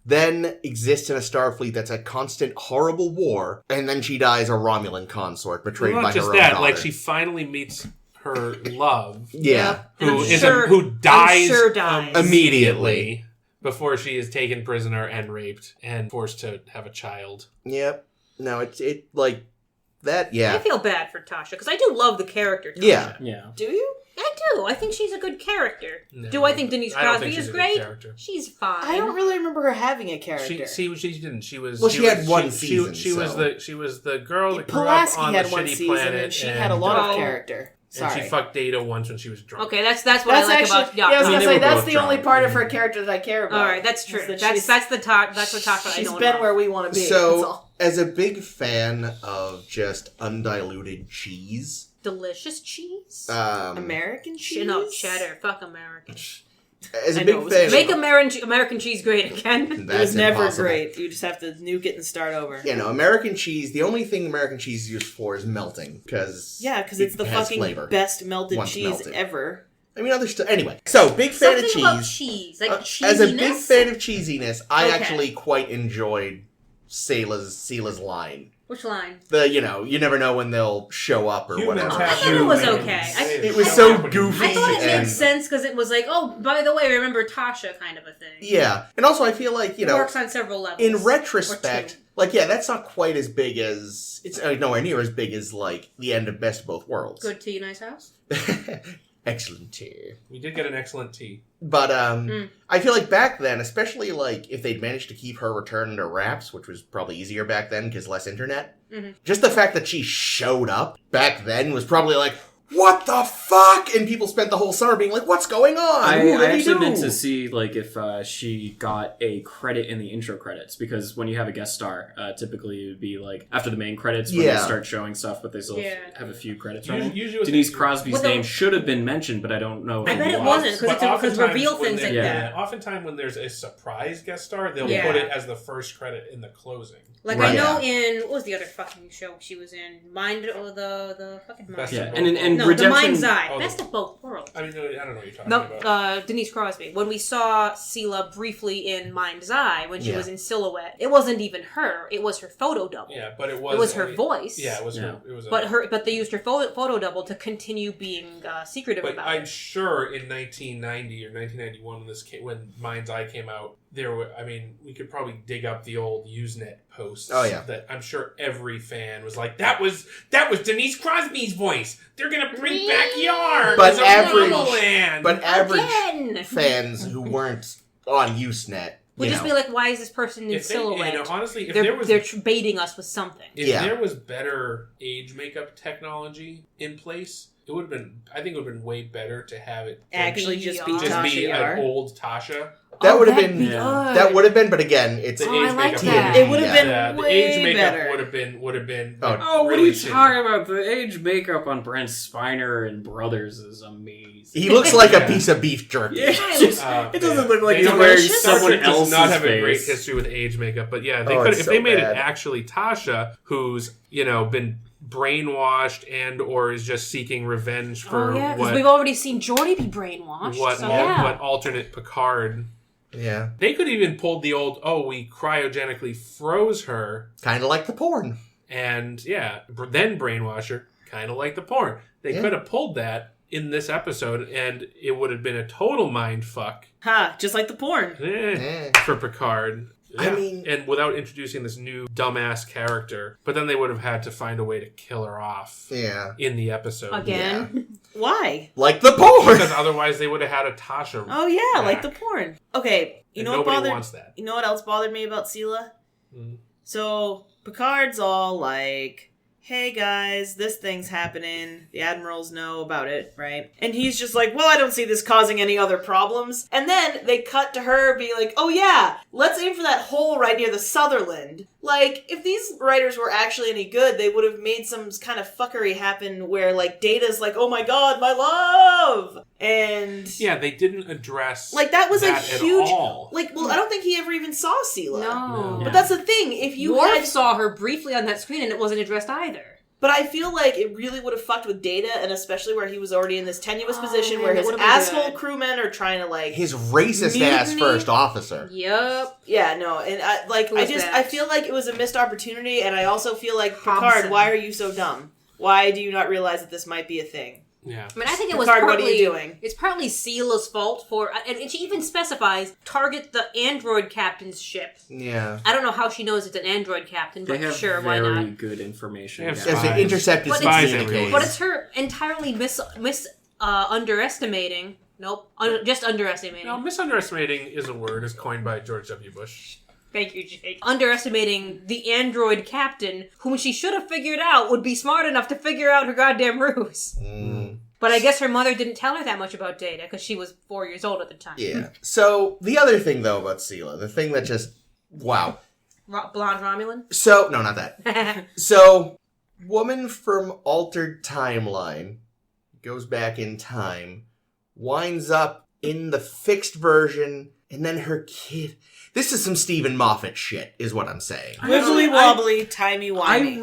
A: then exists in a Starfleet that's at constant horrible war, and then she dies a Romulan consort betrayed by her own daughter.
D: Like, she finally meets her love.
A: Yeah.
D: Who dies,
A: immediately
D: before she is taken prisoner and raped and forced to have a child.
A: Yep. No, it's like that. Yeah.
B: I feel bad for Tasha because I do love the character. Tasha.
E: Yeah.
C: Do you?
B: I do. I think she's a good character.
D: No,
B: do I think Denise Crosby is great? She's fine.
C: I don't really remember her having a character.
D: She didn't. She was.
A: Well, she had one season.
D: She was the girl that grew
C: Pulaski
D: up on the
C: had one
D: shitty
C: season,
D: planet,
C: and she had a lot of character. Sorry.
D: And she fucked Data once when she was drunk.
B: Okay, that's what I like about.
C: Yeah, I was gonna say that's the
D: drunk.
C: only part of her character that I care about.
B: All right, that's true. That's what Tasha I
C: She's
B: don't
C: been
B: know.
C: where we want to be.
A: So,
C: that's all.
A: as a big fan of just undiluted cheese,
B: Delicious cheese.
C: American cheese?
B: No, cheddar. Fuck American.
A: As a big fan,
B: Make American cheese great again.
C: It was never
A: impossible.
C: great. You just have to nuke it and start over.
A: You know, American cheese, the only thing American cheese is used for is melting. Because
C: it's the fucking
A: flavor
C: best melted
A: once
C: cheese
A: melted.
C: ever.
A: I mean, others still. Anyway, so big fan of cheese.
B: Something about cheese, like cheesiness.
A: As a big fan of cheesiness, I
B: Okay.
A: actually quite enjoyed Sela's line.
B: Which line?
A: You never know when they'll show up or
D: Humans
A: whatever.
B: I
D: have
B: thought it was
D: humans.
B: okay.
A: It was so goofy.
B: I thought it
A: and-
B: made sense because it was like, oh, by the way, remember Tasha kind of a thing.
A: Yeah, and also I feel like
B: It works on several levels.
A: in retrospect, that's not quite as big as it's nowhere near as big as like the end of Best of Both Worlds.
B: Good tea, nice house.
A: Excellent tea.
D: We did get an excellent tea.
A: But I feel like back then, especially like if they'd managed to keep her return under wraps, which was probably easier back then because less internet, just the fact that she showed up back then was probably like, what the fuck? And people spent the whole summer being like, what's going on?
E: I actually meant to see like if she got a credit in the intro credits, because when you have a guest star, typically it would be like after the main credits when they start showing stuff, but they still have a few credits running. Denise Crosby's name should have been mentioned, but I don't know.
B: I bet it wasn't because reveal things like that.
D: Oftentimes when there's a surprise guest star, they'll put it as the first credit in the closing.
B: Like I know in what was the other fucking show she was in? The fucking Mind.
D: Yeah,
E: and
B: no,
E: Redemption.
B: The Mind's Eye. Best of Both Worlds.
D: I mean, I don't know what you're talking about.
B: Denise Crosby. When we saw Sela briefly in Mind's Eye, when she was in silhouette, it wasn't even her. It was her photo double.
D: Yeah, but it was.
B: It was her voice.
D: Yeah, it was her. It was.
B: But they used her photo double to continue being secretive
D: but
B: about
D: I'm
B: it.
D: sure in 1990 or 1991 when Mind's Eye came out, we could probably dig up the old Usenet posts.
A: Oh yeah.
D: That I'm sure every fan was like, that was Denise Crosby's voice. They're gonna bring back Yarn.
A: But
D: Romulan.
A: average fans who weren't on Usenet
B: Would just be like, why is this person in silhouette?
D: Honestly, if
B: they're baiting us with something.
D: If there was better age makeup technology in place, it would have been. I think it would have been way better to have it
C: Actually just be
D: an old Tasha.
A: That would have been. That would have been. But again, it's
D: the
A: age
B: I like
A: makeup.
B: that.
C: It would have been
D: the
C: way
D: age makeup
C: better.
D: would have been.
E: Oh, what are
D: really
E: you
D: shitty.
E: talking about? The age makeup on Brent Spiner and Brothers is amazing.
A: He looks like a piece of beef jerky.
E: Yeah, it doesn't look like
D: They
E: he's wearing
D: Star
E: someone
D: Trek does
E: else's
D: not have a great
E: face.
D: history with age makeup, but yeah, they
A: Oh,
D: could
A: it's
D: if
A: so
D: they made
A: bad.
D: it actually Tasha, who's been brainwashed and or is just seeking revenge for
B: because we've already seen Geordi be brainwashed.
D: what alternate Picard.
A: Yeah.
D: They could even pulled the old we cryogenically froze her
A: Kind of like the porn.
D: and then brainwash her, kind of like the porn. They could have pulled that in this episode and it would have been a total mind fuck.
C: Just like the porn.
D: For Picard.
A: I mean...
D: And without introducing this new dumbass character. But then they would have had to find a way to kill her off in the episode.
B: Again?
C: Why?
A: Like the porn!
D: Because otherwise they would have had a Tasha.
C: Oh yeah,
D: back.
C: like the porn. Okay, you know what
D: nobody
C: bothered?
D: wants that.
C: You know what else bothered me about Sela? So Picard's all like, hey guys, this thing's happening. The admirals know about it, right? And he's just like, well, I don't see this causing any other problems. And then they cut to her being like, oh yeah, let's aim for that hole right near the Sutherland. Like, if these writers were actually any good, they would have made some kind of fuckery happen where, like, Data's like, oh my god, my love! And...
D: yeah, they didn't address
C: like, that was a huge...
D: at all.
C: like, well, I don't think he ever even saw Sela.
B: No.
C: But that's the thing, if you
B: Worf saw her briefly on that screen and it wasn't addressed either.
C: But I feel like it really would have fucked with Data, and especially where he was already in this tenuous position
B: man,
C: where
B: that
C: his
B: would've been
C: asshole
B: good.
C: crewmen are trying to, like...
A: His racist-ass
C: Mutiny?
A: first officer.
B: Yep.
C: Yeah, no, and
B: Who was that?
C: I feel like it was a missed opportunity, and I also feel like, Picard,
B: Hobson.
C: why are you so dumb? Why do you not realize that this might be a thing?
D: Yeah.
B: I mean, I think it was
C: Picard,
B: partly...
C: what are you doing?
B: It's partly Sela's fault for... and she even specifies, target the android captain's ship.
A: Yeah.
B: I don't know how she knows it's an android captain,
E: They
B: but
E: have
B: sure, why
E: very
B: not?
E: good information.
D: They have
A: As
D: Spies.
A: they intercepted
B: But
D: it's-
A: communications.
B: But it's her entirely underestimating... Nope. Just underestimating.
D: No, misunderestimating is a word. It's coined by George W. Bush.
B: Thank you, Jake. Underestimating the android captain, whom she should have figured out would be smart enough to figure out her goddamn ruse. But I guess her mother didn't tell her that much about Data, because she was 4 years old at the time.
A: Yeah. So, the other thing, though, about Sela, the thing that just... wow.
B: Blonde Romulan?
A: So, no, not that. So, woman from altered timeline goes back in time, winds up in the fixed version, and then her kid... This is some Stephen Moffat shit, is what I'm saying.
C: Wibbly wobbly, timey-wimey.
E: I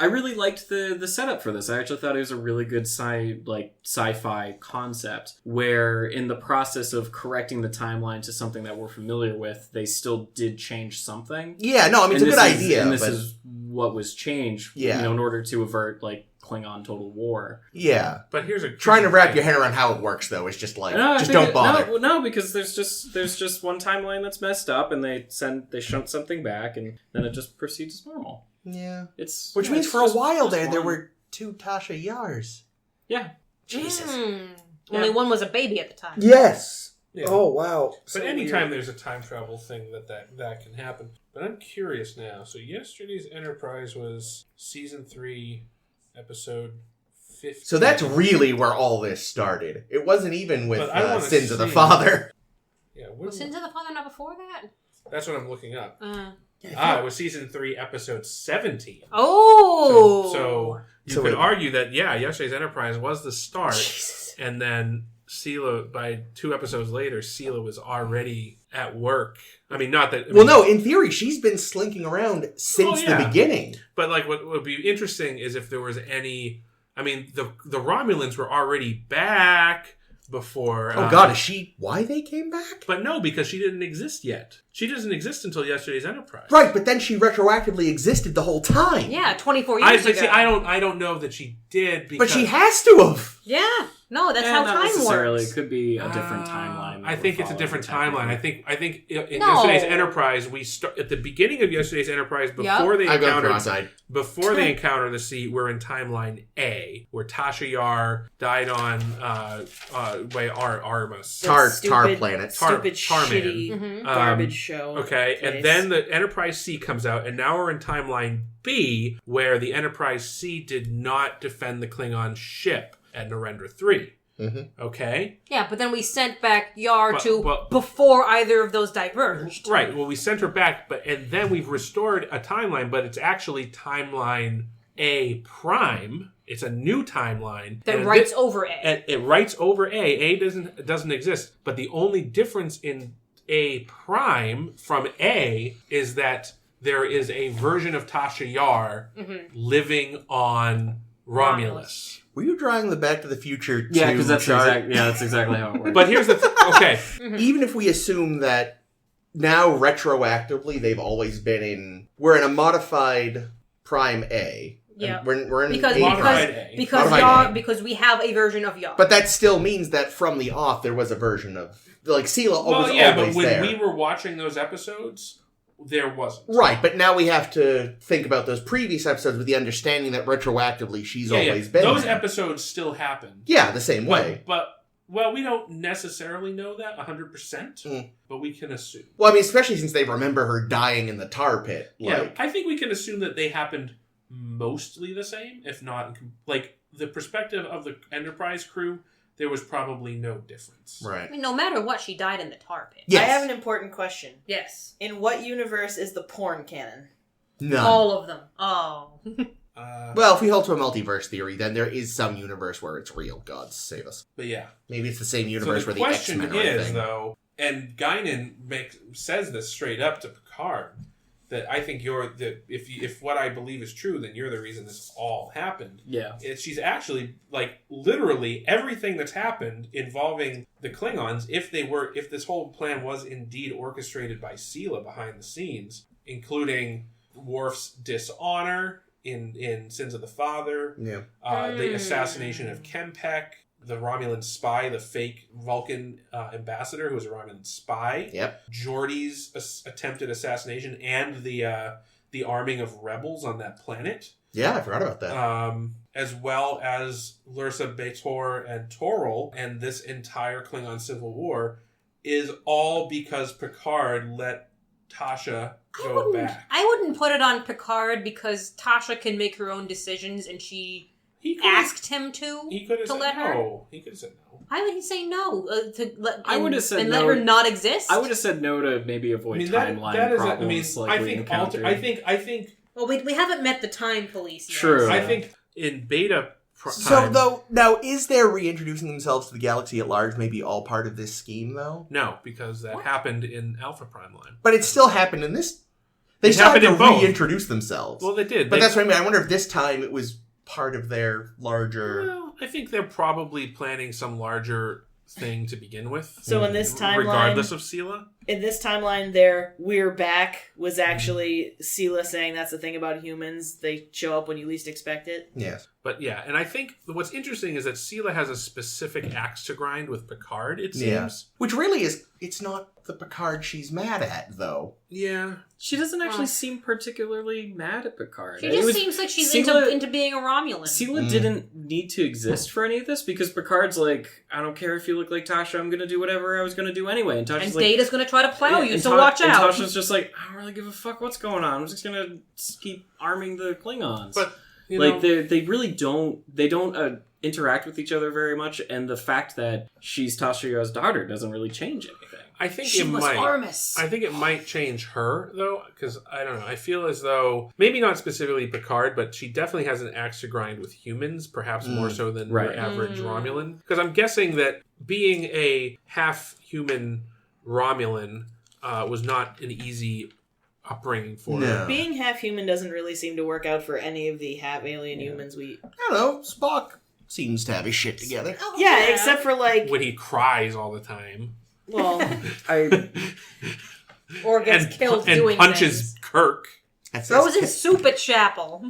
E: really liked the setup for this. I actually thought it was a really good sci-fi concept where in the process of correcting the timeline to something that we're familiar with, they still did change something.
A: Yeah, no, I mean, it's a good idea.
E: And this
A: but...
E: is what was changed,
A: Yeah.
E: in order to avert, Klingon total war.
A: Yeah.
D: But here's
A: Trying to wrap your head around how it works, though, is just like, just don't bother.
E: No, because there's just one timeline that's messed up, and they shunt something back, and then it just proceeds as normal.
A: Yeah.
E: Which
A: means for a while there were 2 Tasha Yars.
E: Yeah.
A: Jesus.
B: Only one was a baby at the time.
A: Yes.
D: Yeah.
A: Oh, wow.
D: But anytime there's a time travel thing that can happen. But I'm curious now. So yesterday's Enterprise was season 3, episode 15.
A: So that's really where all this started. It wasn't even with
D: But I wanna
A: Sins of the
D: see-
A: Father.
D: Yeah,
B: Was Sins of the Father not before that?
D: that's what I'm looking up. It
B: Uh,
D: was season 3, episode 17.
B: oh!
D: So you
A: So
D: could
A: wait.
D: argue that, yesterday's Enterprise was the start,
B: Jesus.
D: and then Sela, by 2 episodes later, Sela was already at work. I mean, not that...
A: Well, no, in theory, she's been slinking around since
D: Oh, yeah.
A: the beginning.
D: But, what would be interesting is if there was any... I mean, the Romulans were already back before...
A: Oh, God, is she... Why they came back?
D: But no, because she didn't exist yet. She doesn't exist until yesterday's Enterprise.
A: Right, but then she retroactively existed the whole time.
B: Yeah, 24 years ago.
D: I don't know that she did because...
A: But she has to have.
B: Yeah. No, that's how
E: not
B: time
E: necessarily.
B: works.
E: It could be a different timeline.
D: I think it's a different timeline. I think in
B: No.
D: yesterday's Enterprise, we start at the beginning of yesterday's Enterprise before they
A: I go
D: encounter
A: cross-eyed.
D: the sea. We're in timeline A, where Tasha Yar died on Artemis.
A: Tar
C: Stupid-
A: planet.
C: Stupid,
D: Tar Man.
C: shitty garbage show.
D: Okay,
C: place.
D: and then the Enterprise C comes out, and now we're in timeline B, where the Enterprise C did not defend the Klingon ship at Narendra 3.
A: Mm-hmm.
D: Okay?
B: Yeah, but then we sent back Yar
D: But-
B: before either of those diverged.
D: Right, well, we sent her back, and then we've restored a timeline, but it's actually timeline A prime. It's a new timeline.
B: That
D: And
B: writes over A.
D: And it writes over A. A doesn't exist. But the only difference in A prime from A is that there is a version of Tasha Yar living on Romulus.
A: Were you drawing the Back to the Future 2
E: Yeah, because that's
A: chart?
E: that's exactly how it works.
D: But here's the okay.
A: Even if we assume that now retroactively they've always been we're in a modified prime A.
B: Yeah.
A: And we're in
B: Because
A: A
D: Modified
A: prime.
D: A.
B: because
A: Modified
B: Yar
A: A.
B: because we have a version of Yar.
A: But that still means that from the off there was a version of Sela was
D: Well, yeah, but
A: always
D: when
A: there.
D: we were watching those episodes, there wasn't.
A: Right, but now we have to think about those previous episodes with the understanding that retroactively she's always been
D: Those
A: there.
D: episodes still happen.
A: Yeah, the same way.
D: But we don't necessarily know that 100%, but we can assume.
A: Well, I mean, especially since they remember her dying in the tar pit.
D: Yeah, I think we can assume that they happened mostly the same, if not like the perspective of the Enterprise crew. There was probably no difference.
A: Right.
B: I mean, no matter what, she died in the tar pit.
A: Yes.
C: I have an important question.
B: Yes.
C: In what universe is the porn canon?
A: None.
B: All of them. Oh.
A: Well, if we hold to a multiverse theory, then there is some universe where it's real. God save us.
D: But yeah.
A: Maybe it's the same universe
D: So
A: where the X-Men are a
D: question is,
A: thing.
D: though, and Guinan says this straight up to Picard, that I think if what I believe is true, then you're the reason this all happened.
E: Yeah.
D: She's actually, like, literally everything that's happened involving the Klingons, if this whole plan was indeed orchestrated by Sela behind the scenes, including Worf's dishonor in Sins of the Father, the assassination of Kempek, the Romulan spy, the fake Vulcan ambassador who was a Romulan spy.
A: Yep.
D: Geordi's attempted assassination and the arming of rebels on that planet.
A: Yeah, I forgot about that.
D: As well as Lursa Bator and Toril, and this entire Klingon Civil War is all because Picard let Tasha go back.
B: I wouldn't put it on Picard because Tasha can make her own decisions and she
D: He could've-
B: asked him to
D: He could have said
B: let her.
D: no. He could have said no.
B: Why would he say no?
E: I would have said
B: and
E: no.
B: let her not exist.
E: I would have said no to maybe avoid timeline
D: that is
E: problems.
D: I think
B: Well, we haven't met the time police yet.
E: True.
D: I think in beta
A: So,
D: time,
A: though, now, is there reintroducing themselves to the galaxy at large maybe all part of this scheme, though?
D: no, because that happened in Alpha Prime Line.
A: But it still happened in this... They
D: It
A: still had to
D: happened in both.
A: reintroduce themselves.
D: Well, they did.
A: But that's what I mean. I wonder if this time it was part of their larger...
D: Well, I think they're probably planning some larger thing to begin with.
C: So in this timeline,
D: regardless of Sela.
C: in this timeline, their "we're back" was actually Sela saying that's the thing about humans. They show up when you least expect it.
A: Yes.
D: But yeah, and I think what's interesting is that Sela has a specific axe to grind with Picard, it seems.
A: Yeah. Which really is... It's not the Picard she's mad at, though.
D: Yeah.
E: She doesn't actually seem particularly mad at Picard.
B: She
E: It
B: just
E: was-
B: seems like she's
E: Sela-
B: into being a Romulan.
E: Sela didn't need to exist for any of this because Picard's like, I don't care if you look like Tasha, I'm going to do whatever I was going to do anyway. And Tasha's
B: and
E: like,
B: Data's going to try to plow you,
E: and
B: so watch
E: and
B: out.
E: Tasha's just like, I don't really give a fuck what's going on. I'm just going to keep arming the Klingons.
D: But, you
E: like,
D: know,
E: they really don't, interact with each other very much, and the fact that she's Tasha Yar's daughter doesn't really change anything.
D: I think
B: She
D: it
B: was
D: might.
B: Armus.
D: I think it might change her, though, because, I don't know, I feel as though, maybe not specifically Picard, but she definitely has an axe to grind with humans, perhaps more so than
E: Right.
D: your average Romulan. Because I'm guessing that being a half-human Romulan was not an easy upbringing for her.
C: Being half human doesn't really seem to work out for any of the half alien humans we.
A: I don't know. Spock seems to have his shit together.
C: Yeah, except for like,
D: When he cries all the time.
C: well,
B: Or gets killed
D: and
B: doing
D: punches
B: things.
D: Kirk.
A: That's
B: Frozen soup at Chapel.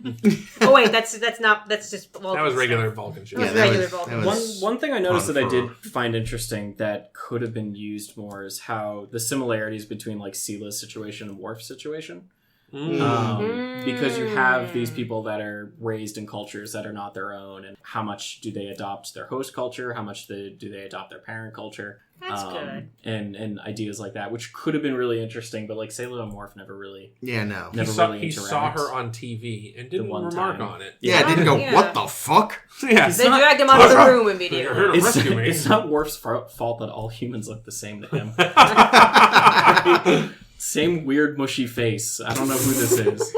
B: Oh wait, that's just Vulcan
D: That was regular
B: stuff.
D: Vulcan shit.
B: That was regular Vulcan.
E: One thing I noticed that I
A: Confirm.
E: did find interesting that could have been used more is how the similarities between like Sela's situation and Worf's situation. Because you have these people that are raised in cultures that are not their own, and how much do they adopt their host culture, how much do they adopt their parent culture.
B: That's good.
E: And ideas like that, which could have been really interesting, but like Sela and Worf never really
A: no.
E: never
D: He
E: really
D: saw
E: interact.
D: her on TV and didn't
E: one
D: remark
E: time.
D: on it.
A: Yeah, I didn't go,
B: Yeah.
A: what the fuck?
D: Yeah.
B: They dragged him out of the room immediately.
D: Her to
E: It's,
D: rescue me.
E: it's not Worf's fault that all humans look the same to him. Same weird mushy face. I don't know who this is.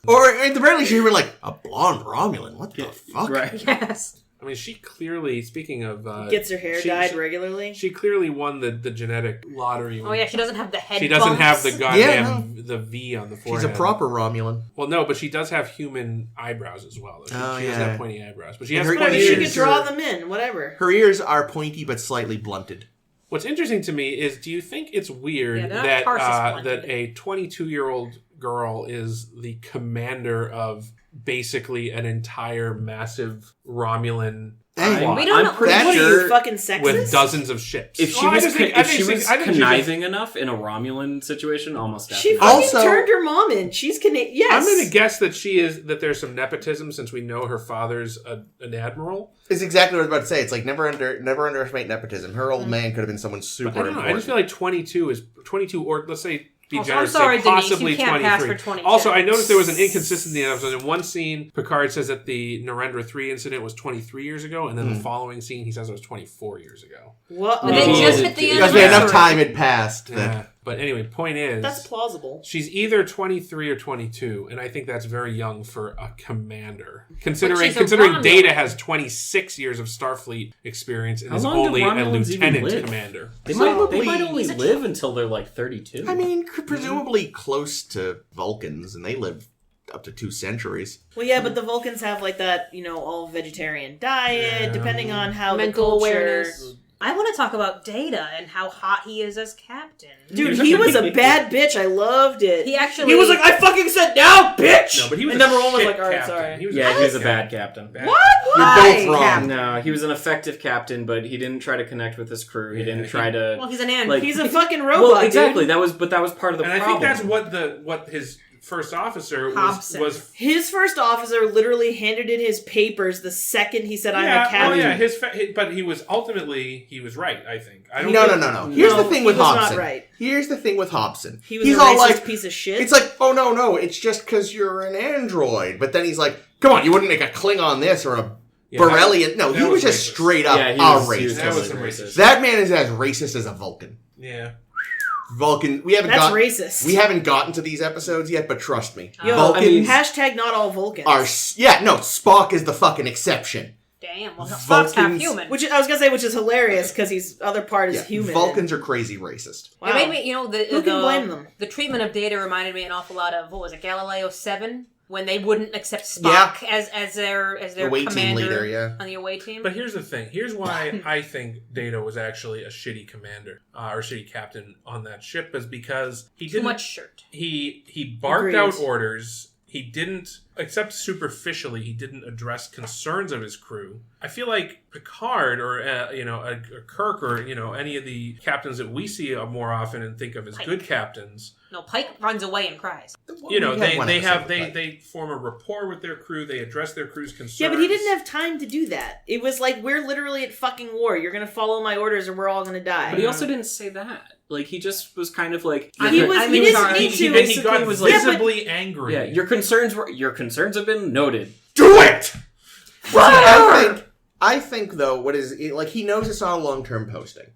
A: Or at the very least, you were like, a blonde Romulan? What the fuck?
E: Right.
B: Yes.
D: I mean, she clearly, speaking of...
C: gets her hair dyed regularly.
D: She clearly won the genetic lottery.
B: Oh yeah, she doesn't have the head.
D: She doesn't
B: bumps.
D: have the goddamn
A: Yeah,
D: the V on the
A: She's
D: forehead.
A: a proper Romulan.
D: Well, no, but she does have human eyebrows as well. She doesn't have pointy eyebrows. But she has
A: her
D: pointy
C: Whatever, she
A: ears
C: could draw them in, whatever.
A: Her ears are pointy but slightly blunted.
D: What's interesting to me is, do you think it's weird
B: Yeah, they're not
D: that
B: Tarsus
D: that
B: blunted.
D: a 22-year-old girl is the commander of basically an entire massive Romulan
A: Hey,
D: plot
B: We don't know.
E: I'm pretty
C: What are
E: sure
C: you, fucking sexist?
D: with dozens of ships?
E: if she
D: Well, I
E: was,
D: just think-
E: if
D: I
E: she
D: think
E: was
D: she's-
E: conniving enough in a Romulan situation, almost
C: She
E: definitely.
C: fucking
A: Also-
C: turned her mom in. She's Canadian. Yes.
D: I'm going to guess that there's some nepotism since we know her father's an admiral.
A: It's exactly what I was about to say. It's like never underestimate nepotism. Her old man could have been someone super
D: But I don't know. I
A: important.
D: just feel like 22 is 22, or let's say be
B: Also,
D: generous,
B: I'm sorry,
D: say
B: Denise,
D: possibly
B: you can't
D: 23.
B: pass for 22.
D: Also, I noticed there was an inconsistency in the episode. In one scene, Picard says that the Narendra 3 incident was 23 years ago, and then the following scene, he says it was 24 years ago.
C: What?
B: But they just hit the
A: Because
B: anniversary.
A: enough time had passed.
D: Yeah. But anyway, point is...
C: That's plausible.
D: She's either 23 or 22, and I think that's very young for a commander. Considering
B: Romulan.
D: Data has 26 years of Starfleet experience and
E: How
D: is
E: long do
D: only a
E: Romulans even
D: lieutenant
E: live?
D: commander.
E: They
A: Probably-
E: might only live until they're like 32.
A: I mean, presumably close to Vulcans, and they live up to 2 centuries.
C: Well, yeah, but the Vulcans have like that, all vegetarian diet,
D: Yeah.
C: depending on how
B: Mental
C: the culture...
B: awareness. I want to talk about Data and how hot he is as captain.
C: Dude, he was a bad bitch. I loved it.
B: He actually...
C: He was like, I fucking said down, bitch!
D: No, but he was
C: and
D: a
C: number one was
D: shit
C: like, alright,
D: captain.
C: sorry.
D: He was
E: yeah, he was a
D: shit
E: bad captain.
D: Bad-
C: What?
A: You're both wrong.
E: No, he was an effective captain, but he didn't try to connect with his crew. He didn't try to.
B: Well, he's an android.
E: like-
C: He's a fucking robot,
E: Well, exactly.
C: dude.
E: That was part of the
D: And I
E: problem.
D: think that's what his first officer
B: Hobson.
D: was
C: His first officer literally handed in his papers the second he said, I'm
D: yeah,
C: a captain.
D: but he was ultimately right. I think. I don't
A: No.
D: think-
A: Here's
C: No,
A: the thing
C: he
A: with
C: was not
A: Hobson.
C: right.
A: Here's the thing with Hobson.
C: He was
A: He's
C: a
A: all
C: racist
A: like,
C: piece of shit.
A: it's like, oh no, it's just because you're an android. But then he's like, come on, you wouldn't make a Klingon this or a
D: Yeah,
A: Borellian. No,
D: that
A: he was just
D: racist.
A: straight up
E: Yeah, he
A: a
E: was
A: racist.
D: That was
E: totally
D: some racist.
A: That man is as racist as a Vulcan.
D: Yeah.
A: Vulcan. We haven't
C: That's
A: got.
C: racist.
A: We haven't gotten to these episodes yet, but trust me,
C: Yo,
A: Vulcans
E: I mean,
C: hashtag not all Vulcans.
A: are. Yeah, no, Spock is the fucking exception.
B: Damn, well, Spock's half
A: Vulcans-
B: human.
C: Which I was gonna say, which is hilarious because his other part is
A: Yeah,
C: human.
A: Vulcans are crazy racist.
C: Wow.
B: It made me,
C: Who can blame them?
B: The treatment of Data reminded me an awful lot of, what was it, Galileo 7? When they wouldn't accept Spock as their
A: Away team
B: commander
A: leader, yeah.
B: on the away team.
D: But here's the thing. Here's why I think Data was actually a shitty commander or shitty captain on that ship, is because he
B: Too
D: didn't.
B: much shirt.
D: He barked
C: Agreed.
D: out orders. He didn't, except superficially, he didn't address concerns of his crew. I feel like Picard or a Kirk or any of the captains that we see more often and think of as
B: Pike.
D: good captains.
B: No, Pike runs away and cries.
A: We had one episode, but-
D: They form a rapport with their crew. They address their crew's concerns.
C: Yeah, but he didn't have time to do that. It was like, we're literally at fucking war. You're gonna follow my orders or we're all gonna die.
E: But he also didn't say that. Like, he just was kind of like...
C: He didn't need to.
D: And he got
E: was like,
D: visibly angry.
E: yeah, your concerns have been noted.
A: Do it! I think though, he knows it's not a long-term posting.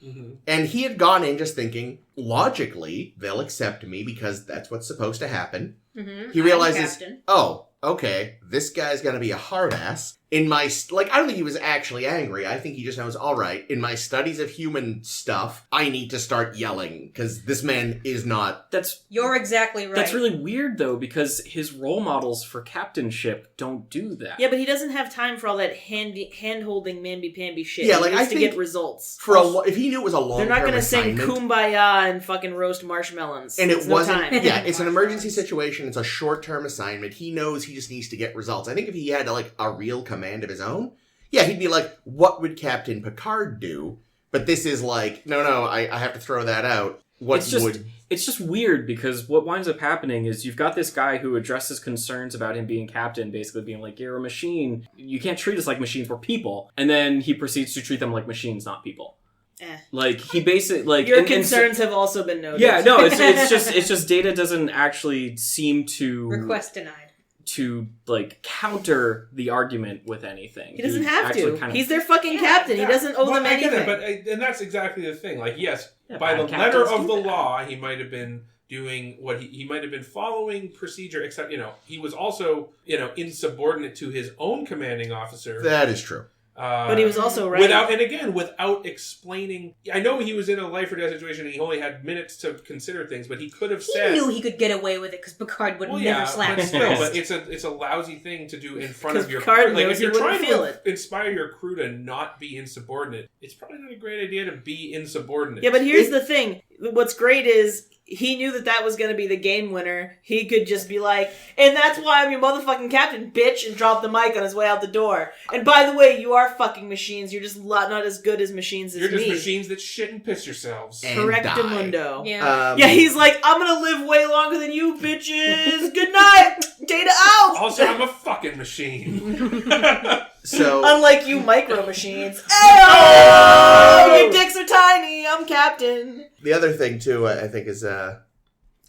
D: Mm-hmm.
A: And he had gone in just thinking, logically, they'll accept me because that's what's supposed to happen.
B: Mm-hmm.
A: He realizes, oh, okay, this guy's gonna be a hard ass. I don't think he was actually angry. I think he just knows, all right, in my studies of human stuff, I need to start yelling because this man is not.
B: You're exactly right.
E: That's really weird, though, because his role models for captainship don't do that.
C: Yeah, but he doesn't have time for all that hand-holding, mamby-pamby shit.
A: Yeah,
C: he
A: like,
C: needs
A: I
C: to
A: think
C: get results.
A: If he knew it was a long-term
C: They're not gonna sing
A: assignment,
C: Kumbaya and fucking roast marshmallows.
A: and
C: There's
A: it
C: no
A: wasn't.
C: time.
A: Yeah, it's an emergency situation. It's a short-term assignment. He knows he just needs to get results. I think if he had a real command of his own, yeah, he'd be like, what would Captain Picard do? But this is like, no, I have to throw that out. It's
E: just weird because what winds up happening is you've got this guy who addresses concerns about him being captain, basically being like, you're a machine. You can't treat us like machines, we're people. And then he proceeds to treat them like machines, not people. Like, he basically, like...
C: Your concerns have also been noted.
E: Yeah, no, it's just Data doesn't actually seem to...
B: Request denied.
E: To, like, counter the argument with anything.
C: He doesn't have
E: actually
C: to. He's their fucking captain. He doesn't owe them anything.
D: And that's exactly the thing. Like, yes,
E: Yeah,
D: by the
E: bad
D: letter
E: captains
D: of
E: do
D: the
E: that.
D: law, he might have been doing what he might have been following procedure, except, he was also, insubordinate to his own commanding officer.
A: That is true.
C: But he was also right.
D: Without explaining. I know he was in a life or death situation and he only had minutes to consider things, but he could have said.
B: He knew he could get away with it because Picard would never slap
D: but
B: his
D: still,
B: wrist.
D: but it's a lousy thing to do in front of your
C: Picard
D: crew. Like,
C: knows
D: if you're
C: he wouldn't
D: trying
C: feel
D: to
C: it.
D: inspire your crew to not be insubordinate, it's probably not a great idea to be insubordinate.
C: Yeah, but here's the thing. What's great is he knew that was going to be the game winner. He could just be like, and that's why I'm your motherfucking captain, bitch, and drop the mic on his way out the door. And by the way, you are fucking machines. You're just not as good as machines as
D: You're just
C: me.
D: machines that shit and piss yourselves.
A: And
C: Correctamundo.
B: Yeah.
C: Yeah, he's like, I'm gonna live way longer than you, bitches. Good night. Data out.
D: Also, I'm a fucking machine.
A: So
C: Unlike you micro machines. Ayo! Your dicks are tiny. I'm captain.
A: the other thing too, I think, is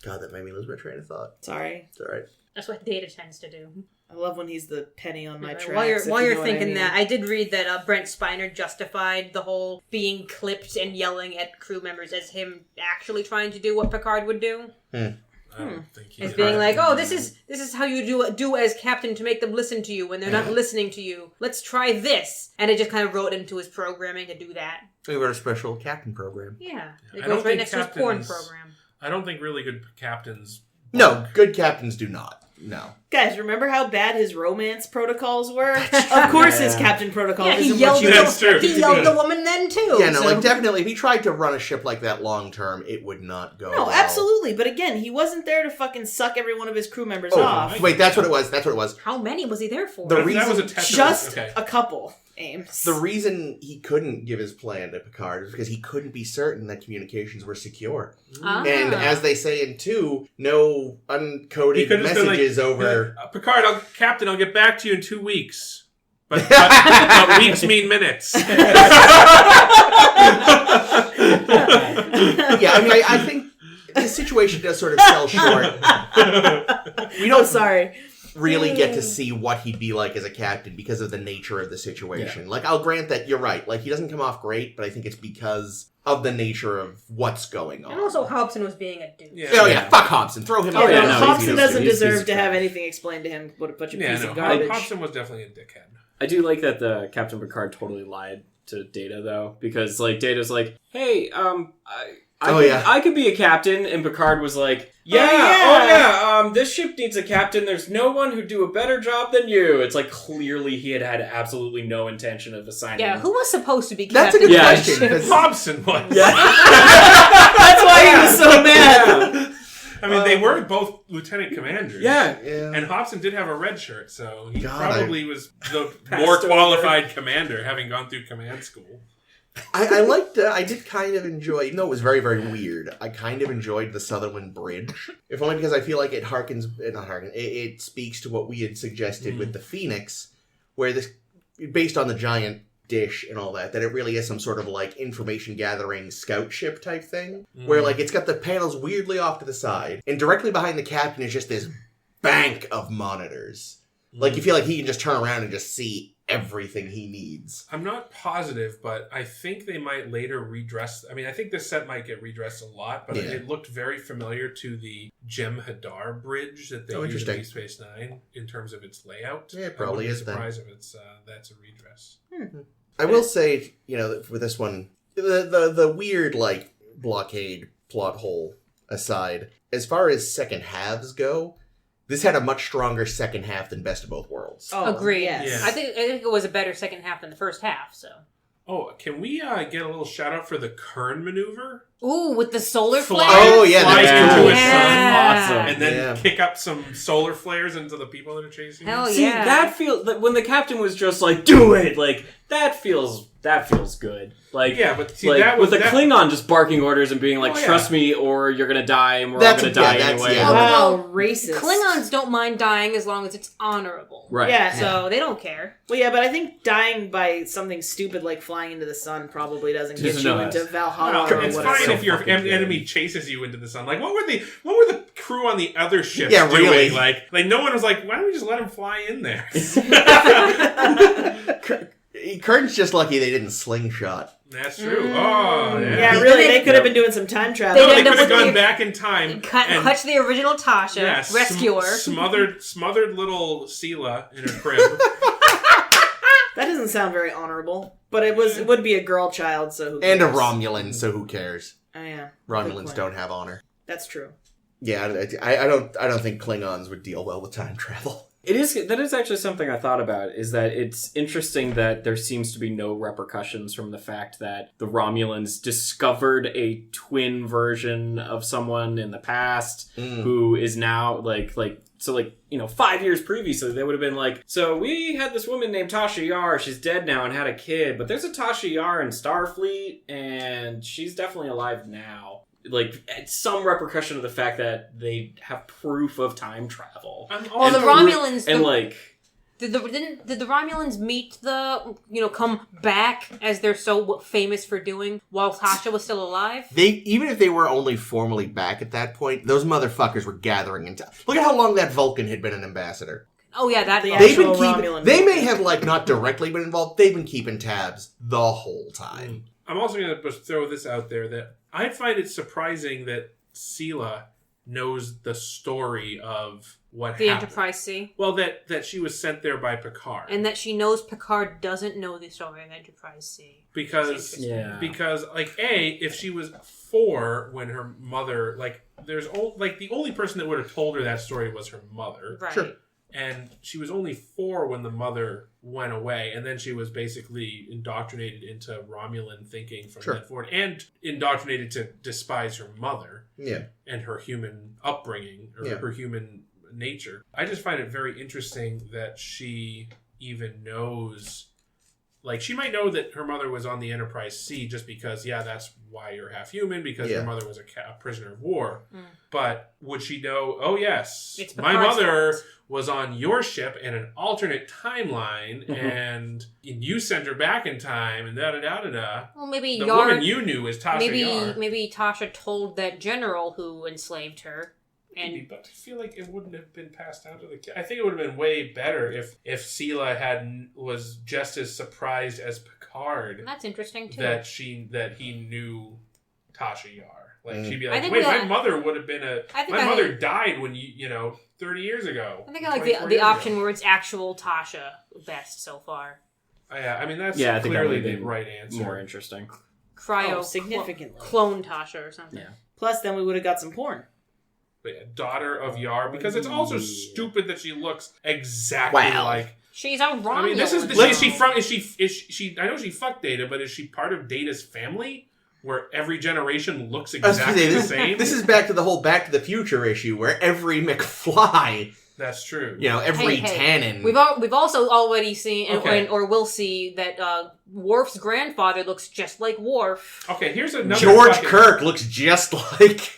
A: God, that made me lose my train of thought.
C: Sorry.
A: It's all right.
B: That's what Data tends to do.
C: I love when he's the penny on my tracks.
B: While you're
C: know what
B: thinking
C: I mean.
B: that, I did read that Brent Spiner justified the whole being clipped and yelling at crew members as him actually trying to do what Picard would do.
D: I don't think he
B: As
D: did.
B: being like, oh, this is how you do as captain to make them listen to you when they're not listening to you. Let's try this. And it just kind of wrote into his programming to do that.
A: We got a special captain program.
B: Yeah. It
D: I don't
B: goes right
D: think
B: next to his porn
D: captains-
B: program.
D: I don't think really good captains.
A: No, good captains do not. No.
C: Guys, remember how bad his romance protocols were? Of course his captain protocol
B: Yeah, he
C: isn't
B: yelled,
C: what you
D: That's true.
B: he yelled the woman then too.
A: Yeah, no,
B: so.
A: like definitely, if he tried to run a ship like that long term, it would not go.
C: No,
A: well.
C: absolutely. But again, he wasn't there to fucking suck every one of his crew members
A: Oh,
C: off.
A: wait, that's what it was. That's what it was.
B: How many was he there for?
A: The
D: That
A: reason-
D: was a test.
C: Just
D: okay.
C: a couple, Ames.
A: The reason he couldn't give his plan to Picard is because he couldn't be certain that communications were secure.
B: Ah.
A: And as they say in 2, no
D: He
A: uncoded
D: could have been like,
A: messages over.
D: Picard, Captain, I'll get back to you in 2 weeks. But weeks mean minutes.
A: Yeah, I mean, I think the situation does sort of sell short. We don't
C: sorry.
A: really get to see what he'd be like as a captain because of the nature of the situation.
E: Yeah.
A: Like, I'll grant that you're right. Like, he doesn't come off great, but I think it's because of the nature of what's going on.
B: And also Hobson was being a dude.
D: Yeah.
A: Oh, yeah, fuck Hobson. Throw him
E: Oh,
A: out.
E: yeah,
C: no,
E: no,
C: Hobson
E: he's-
C: doesn't
E: he's
C: deserve to have
E: trash.
C: anything explained to him. What a bunch of
D: Yeah,
C: piece
D: no,
C: of garbage.
D: Hobson was definitely a dickhead.
E: I do like that the Captain Picard totally lied to Data though, because like Data's like, "Hey, I could be a captain," and Picard was like, this ship needs a captain. There's no one who'd do a better job than you." It's like clearly he had absolutely no intention of assigning.
B: Yeah, who was supposed to be
A: That's a
B: captain?
A: good
E: Yeah.
A: question. 'cause-
D: Hobson was.
E: Yeah.
C: That's why he was so mad.
D: I mean, they were both lieutenant commanders.
E: Yeah.
A: Yeah.
D: And Hobson did have a red shirt, so he
A: God,
D: probably was the
E: Passed
D: more
E: over.
D: qualified commander, having gone through command school.
A: I liked, I did kind of enjoy, even though it was very, very weird, I kind of enjoyed the Sutherland Bridge. If only because I feel like it it speaks to what we had suggested with the Phoenix, where this, based on the giant dish and all that it really is some sort of like information gathering scout ship type thing, where like it's got the panels weirdly off to the side, and directly behind the captain is just this bank of monitors. Like you feel like he can just turn around and just see everything he needs.
D: I'm not positive, but I think they might later redress. I mean, I think this set might get redressed a lot, but
A: Yeah.
D: it looked very familiar to the Jem'Hadar bridge that they use in
A: interesting.
D: Deep Space Nine in terms of its layout.
A: Yeah, it probably
D: I
A: is
D: wouldn't be
A: then.
D: surprised if it's that's a redress.
A: I will say, for this one, the weird like blockade plot hole aside, as far as second halves go, this had a much stronger second half than Best of Both Worlds.
C: Oh,
B: Agreed.
C: Yes.
D: Yeah.
B: I think it was a better second half than the first half. So,
D: Oh, can we get a little shout out for the Kern maneuver?
B: ooh, with the solar
D: Fly-
B: flares.
A: Oh, yeah,
D: fly
A: that's
D: into
A: cool.
D: a sun,
E: Awesome.
D: and then
A: Yeah.
D: kick up some solar flares into the people that are chasing.
B: Hell
D: you.
E: See,
B: yeah.
E: that feels like when the captain was just like, "Do it!" Like that feels good. Like
D: Yeah, but see,
E: like
D: that was
E: with the Klingon just barking orders and being like,
D: Oh, yeah.
E: "Trust me, or you're gonna die, and we're
A: That's-
E: all gonna die
A: yeah, that's-
E: anyway."
A: yeah.
C: Wow,
B: Well,
C: racist.
B: Klingons don't mind dying as long as it's honorable.
E: Right.
C: Yeah.
B: So they don't care.
C: Well, yeah, but I think dying by something stupid like flying into the sun probably doesn't get
E: Just
C: you
E: no,
C: into
E: it's-
C: Valhalla
D: No,
C: or
D: it's
C: whatever.
D: fine if your
E: fucking good.
D: enemy chases you into the sun. Like, what were the crew on the other ships
A: Yeah,
D: doing?
A: really.
D: Like no one was like, why don't we just let him fly in there?
A: Kern's just lucky they didn't slingshot.
D: That's true. Oh, yeah.
C: Yeah,
B: And
C: really,
B: then-
C: they could have been doing some time travel.
D: No, they
B: end up
D: could have
B: with
D: gone
B: the-
D: back in time and
B: Catch the original Tasha,
D: yeah,
B: rescue her.
D: smothered little Sela in her crib.
C: That doesn't sound very honorable, but it would be a girl child, so who
A: And a
C: cares?
A: Romulan, so who cares?
C: Oh yeah,
A: Romulans
C: Good point.
A: don't have honor.
C: That's true.
A: Yeah, I don't think Klingons would deal well with time travel.
E: That is actually something I thought about, is that it's interesting that there seems to be no repercussions from the fact that the Romulans discovered a twin version of someone in the past who is now like 5 years previously they would have been like, so we had this woman named Tasha Yar, she's dead now and had a kid, but there's a Tasha Yar in Starfleet and she's definitely alive now. Like, it's some repercussion of the fact that they have proof of time travel.
D: I'm
B: Well,
D: also,
B: the Romulans.
E: And
B: the-
E: like,
B: Did the Romulans meet come back as they're so famous for doing while Tasha was still alive?
A: Even if they were only formally back at that point, those motherfuckers were gathering into. Look at how long that Vulcan had been an ambassador.
B: Oh yeah, that
A: They've been
C: Romulan
A: They may
C: Vulcan.
A: have not directly been involved. They've been keeping tabs the whole time.
D: I'm also going to throw this out there that I find it surprising that Sela knows the story of what
B: the
D: happened.
B: Enterprise C.
D: Well, that she was sent there by Picard.
B: And that she knows Picard doesn't know the story of Enterprise C.
D: Because, if she was 4 when her mother, the only person that would have told her that story was her mother.
B: Right.
A: Sure.
D: And she was only 4 when the mother went away, and then she was basically indoctrinated into Romulan thinking from then forward, and indoctrinated to despise her mother and her human upbringing, or her human nature. I just find it very interesting that she even knows... Like, she might know that her mother was on the Enterprise C just because, that's why you're half human, because your mother was a prisoner of war. Mm. But would she know, oh, yes, my mother was on your ship in an alternate timeline, and you sent her back in time, and da-da-da-da-da.
B: Well, maybe
D: the woman you knew is Tasha Yar.
B: Maybe Tasha told that general who enslaved her.
D: But I feel like it wouldn't have been passed down to the kid. I think it would have been way better if Sela was just as surprised as Picard.
B: That's interesting too.
D: That he knew Tasha Yar. Like she'd be like, my mother would have been my mother died when 30 years ago.
B: I think I like the option where it's actual Tasha best so far.
D: Yeah, I mean that's clearly the right answer.
E: More interesting.
C: Significantly
B: clone Tasha or something.
E: Yeah.
C: Plus, then we would have got some porn.
D: Daughter of Yar, because it's also stupid that she looks exactly like.
B: She's a Romulan. I mean,
D: this is is she? I know she fucked Data, but is she part of Data's family, where every generation looks exactly the same?
A: This is back to the whole Back to the Future issue, where every McFly.
D: That's true.
A: Every Tannen.
B: We've also already seen, or will see, that Worf's grandfather looks just like Worf.
D: Okay, here's another.
A: George Kirk looks just like.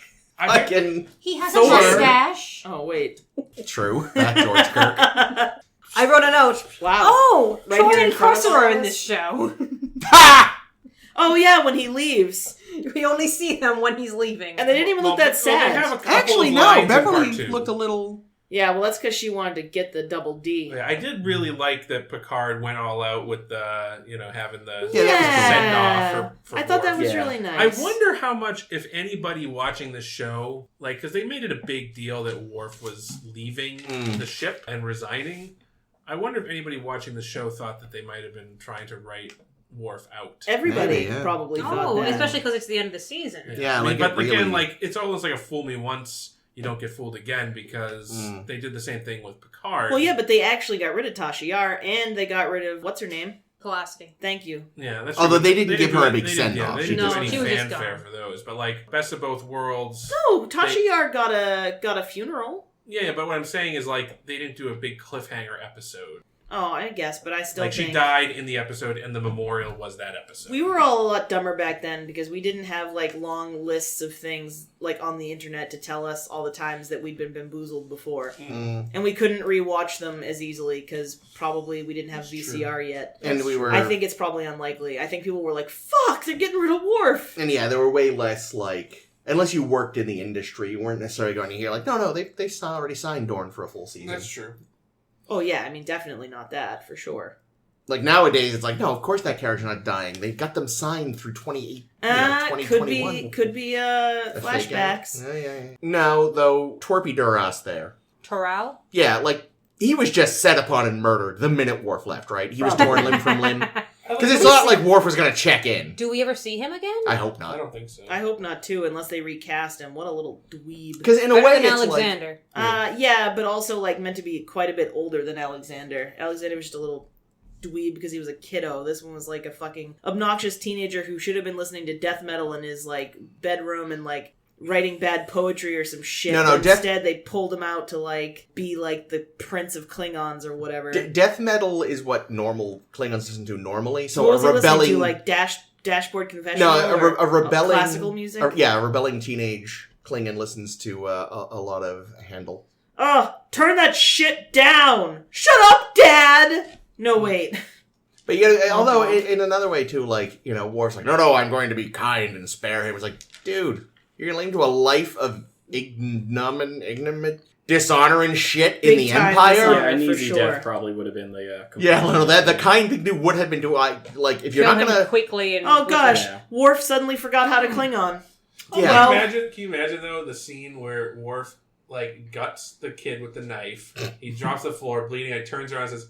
B: He has a mustache.
C: Oh, wait.
A: True. Not George Kirk.
B: I wrote a note.
C: Wow.
B: Oh,
C: right
B: Troy
C: here
B: and Crusher are in this show.
C: Oh, yeah, when he leaves.
B: We only see them when he's leaving.
C: And they didn't even look that sad.
A: Actually, no. Beverly looked a little...
C: Yeah, well, that's because she wanted to get the double D.
D: Yeah, I did really like that Picard went all out with the, having the
C: send-off
D: for
C: I thought that was
D: Worf.
C: really nice.
D: I wonder how much, if anybody watching the show, because they made it a big deal that Worf was leaving the ship and resigning. I wonder if anybody watching the show thought that they might have been trying to write Worf out.
C: Everybody probably thought that.
B: Especially because it's the end of the season.
A: Yeah,
D: but again, it's almost like a fool me once, you don't get fooled again, because they did the same thing with Picard.
C: Well, yeah, but they actually got rid of Tasha Yar, and they got rid of, what's her name?
B: Pulaski.
C: Thank you.
D: Yeah, that's
A: although they didn't give her a big send-off.
D: They didn't do any fanfare for those. But, Best of Both Worlds...
C: No, Tasha Yar got a funeral.
D: Yeah, but what I'm saying is, they didn't do a big cliffhanger episode.
C: Oh, I guess, but I still think...
D: she died in the episode, and the memorial was that episode.
C: We were all a lot dumber back then, because we didn't have, long lists of things, on the internet to tell us all the times that we'd been bamboozled before. And we couldn't rewatch them as easily, because probably we didn't have VCR yet.
A: And we were...
C: I think it's probably unlikely. I think people were like, fuck, they're getting rid of Worf!
A: And yeah, there were way less, unless you worked in the industry, you weren't necessarily going to hear, no, they already signed Dorn for a full season.
D: That's true.
C: Oh, yeah, I mean, definitely not that, for sure.
A: Nowadays, it's no, of course that character's not dying. They got them signed through 2021.
C: Could be flashbacks.
A: Yeah. No, though, Twerpy Duras there.
B: Toral?
A: Yeah, he was just set upon and murdered the minute Worf left, right? He was torn limb from limb. Because it's not like Worf was going to check in.
B: Do we ever see him again?
A: I hope not.
D: I don't think so.
C: I hope not, too, unless they recast him. What a little dweeb.
A: Because in a way, it's
B: Alexander.
C: Yeah, but also, meant to be quite a bit older than Alexander. Alexander was just a little dweeb because he was a kiddo. This one was, a fucking obnoxious teenager who should have been listening to death metal in his, bedroom and, writing bad poetry or some shit.
A: No,
C: instead, they pulled him out to, be, the prince of Klingons or whatever.
A: Death metal is what normal Klingons listen to normally. So
C: what was
A: a rebelling...
C: he listening to, Dashboard Confessional?
A: No, a rebelling...
C: Classical music?
A: A rebelling teenage Klingon listens to a lot of Handel.
C: turn that shit down. Shut up, Dad. No, wait.
A: But yeah, although in another way too, like, you know, Worf's like, no, I'm going to be kind and spare him. It's like, dude, you're gonna lead him to a life of ignominy, dishonor and shit in the Empire.
E: Yeah, an
C: for
E: easy
C: sure.
E: death probably would have been the.
A: The kind thing to do would have been to like if you're
B: Kill
A: not
B: him
A: gonna.
B: quickly and
C: Oh gosh,
E: Yeah.
C: Worf suddenly forgot how to Klingon. Oh,
A: Yeah.
C: well.
D: Can you imagine though the scene where Worf like guts the kid with the knife? He drops the floor, bleeding. And turns around and says,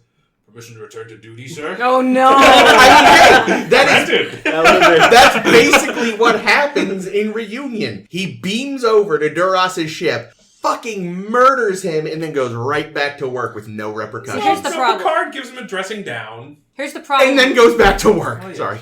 D: "Permission to return to duty, sir."
B: Oh no!
A: Hey,
D: Granted.
A: that's basically what happens in Reunion. He beams over to Duras' ship, fucking murders him, and then goes right back to work with no repercussions.
B: Here's the problem.
D: Picard gives him a dressing down.
B: Here's the problem.
A: And then goes back to work.
D: Oh, yeah.
A: Sorry.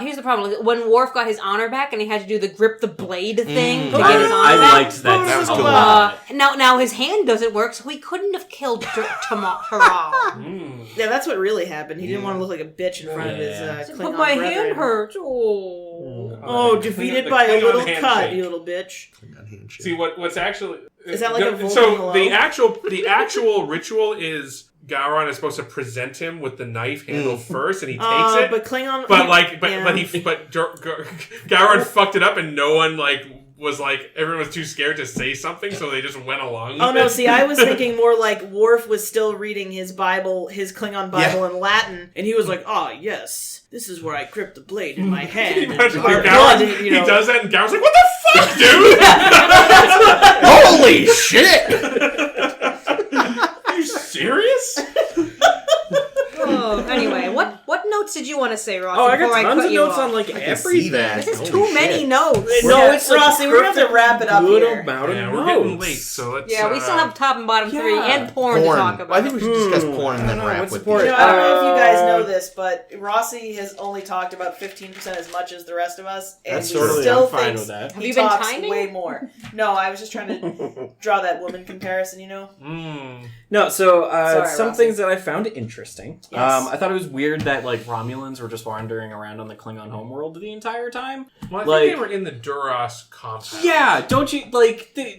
B: Here's the problem. When Worf got his honor back and he had to do the grip the blade thing to
A: I-
B: get his honor
E: I
B: back.
E: liked that.
A: That was
E: a
A: cool.
E: lot.
B: Now his hand doesn't work, so he couldn't have killed Taral.
C: Yeah, that's what really happened. He didn't want to look like a bitch in front of his Klingon
B: But my
C: brethren.
B: hand hurts. Oh.
C: Oh, defeated
D: The
C: by a
D: Klingon
C: little
D: handshake.
C: cut, you little bitch.
D: See what's actually
C: Is that like a Vulcan
D: so
C: hello?
D: the actual ritual is Gowron is supposed to present him with the knife handle first, and he takes it.
C: But Klingon...
D: Gowron fucked it up, and no one was everyone was too scared to say something, so they just went along.
C: Oh no, see, I was thinking more like Worf was still reading his Bible, his Klingon Bible in Latin, and he was like, yes, this is where I grip the blade in my hand.
D: Can you imagine
C: and our
D: Gowron,
C: blood,
D: he does that, and Gowron's like, "What the fuck, dude?
A: Holy shit!
D: Are you serious?"
B: Oh, anyway, what notes did you want to say, Ross?
E: Oh, I
B: before
E: got tons
B: cut
E: of
B: you
E: notes
B: off?
E: on like
A: I can
E: everything.
A: see that.
B: This is
A: Holy
B: too many
A: shit.
B: notes.
C: No,
E: it's a
C: Rossi, we're gonna have to
E: perfect
C: wrap it up
E: good
C: here.
E: amount of
D: Yeah,
E: notes.
D: we're getting late, so let's.
B: Yeah, we still have top and bottom three and porn to talk about.
A: I think we should discuss porn and then
E: I don't know,
A: wrap
E: what's
A: with
E: the porn?
C: You know, I don't know if you guys know this, but Rossi has only talked about 15% as much as the rest of us, and
E: That's
C: he
E: totally
C: still
E: I'm fine
C: thinks
E: with that.
B: Have
C: he
B: you been
C: talks
B: timing?
C: way more. No, I was just trying to draw that woman comparison, you know?
E: No, so
C: Sorry,
E: some
C: Rossi.
E: things that I found interesting.
C: Yes.
E: I thought it was weird that Romulans were just wandering around on the Klingon homeworld the entire time.
D: Well, I think
E: Like-
D: they were in the Duras compound.
E: Yeah, don't you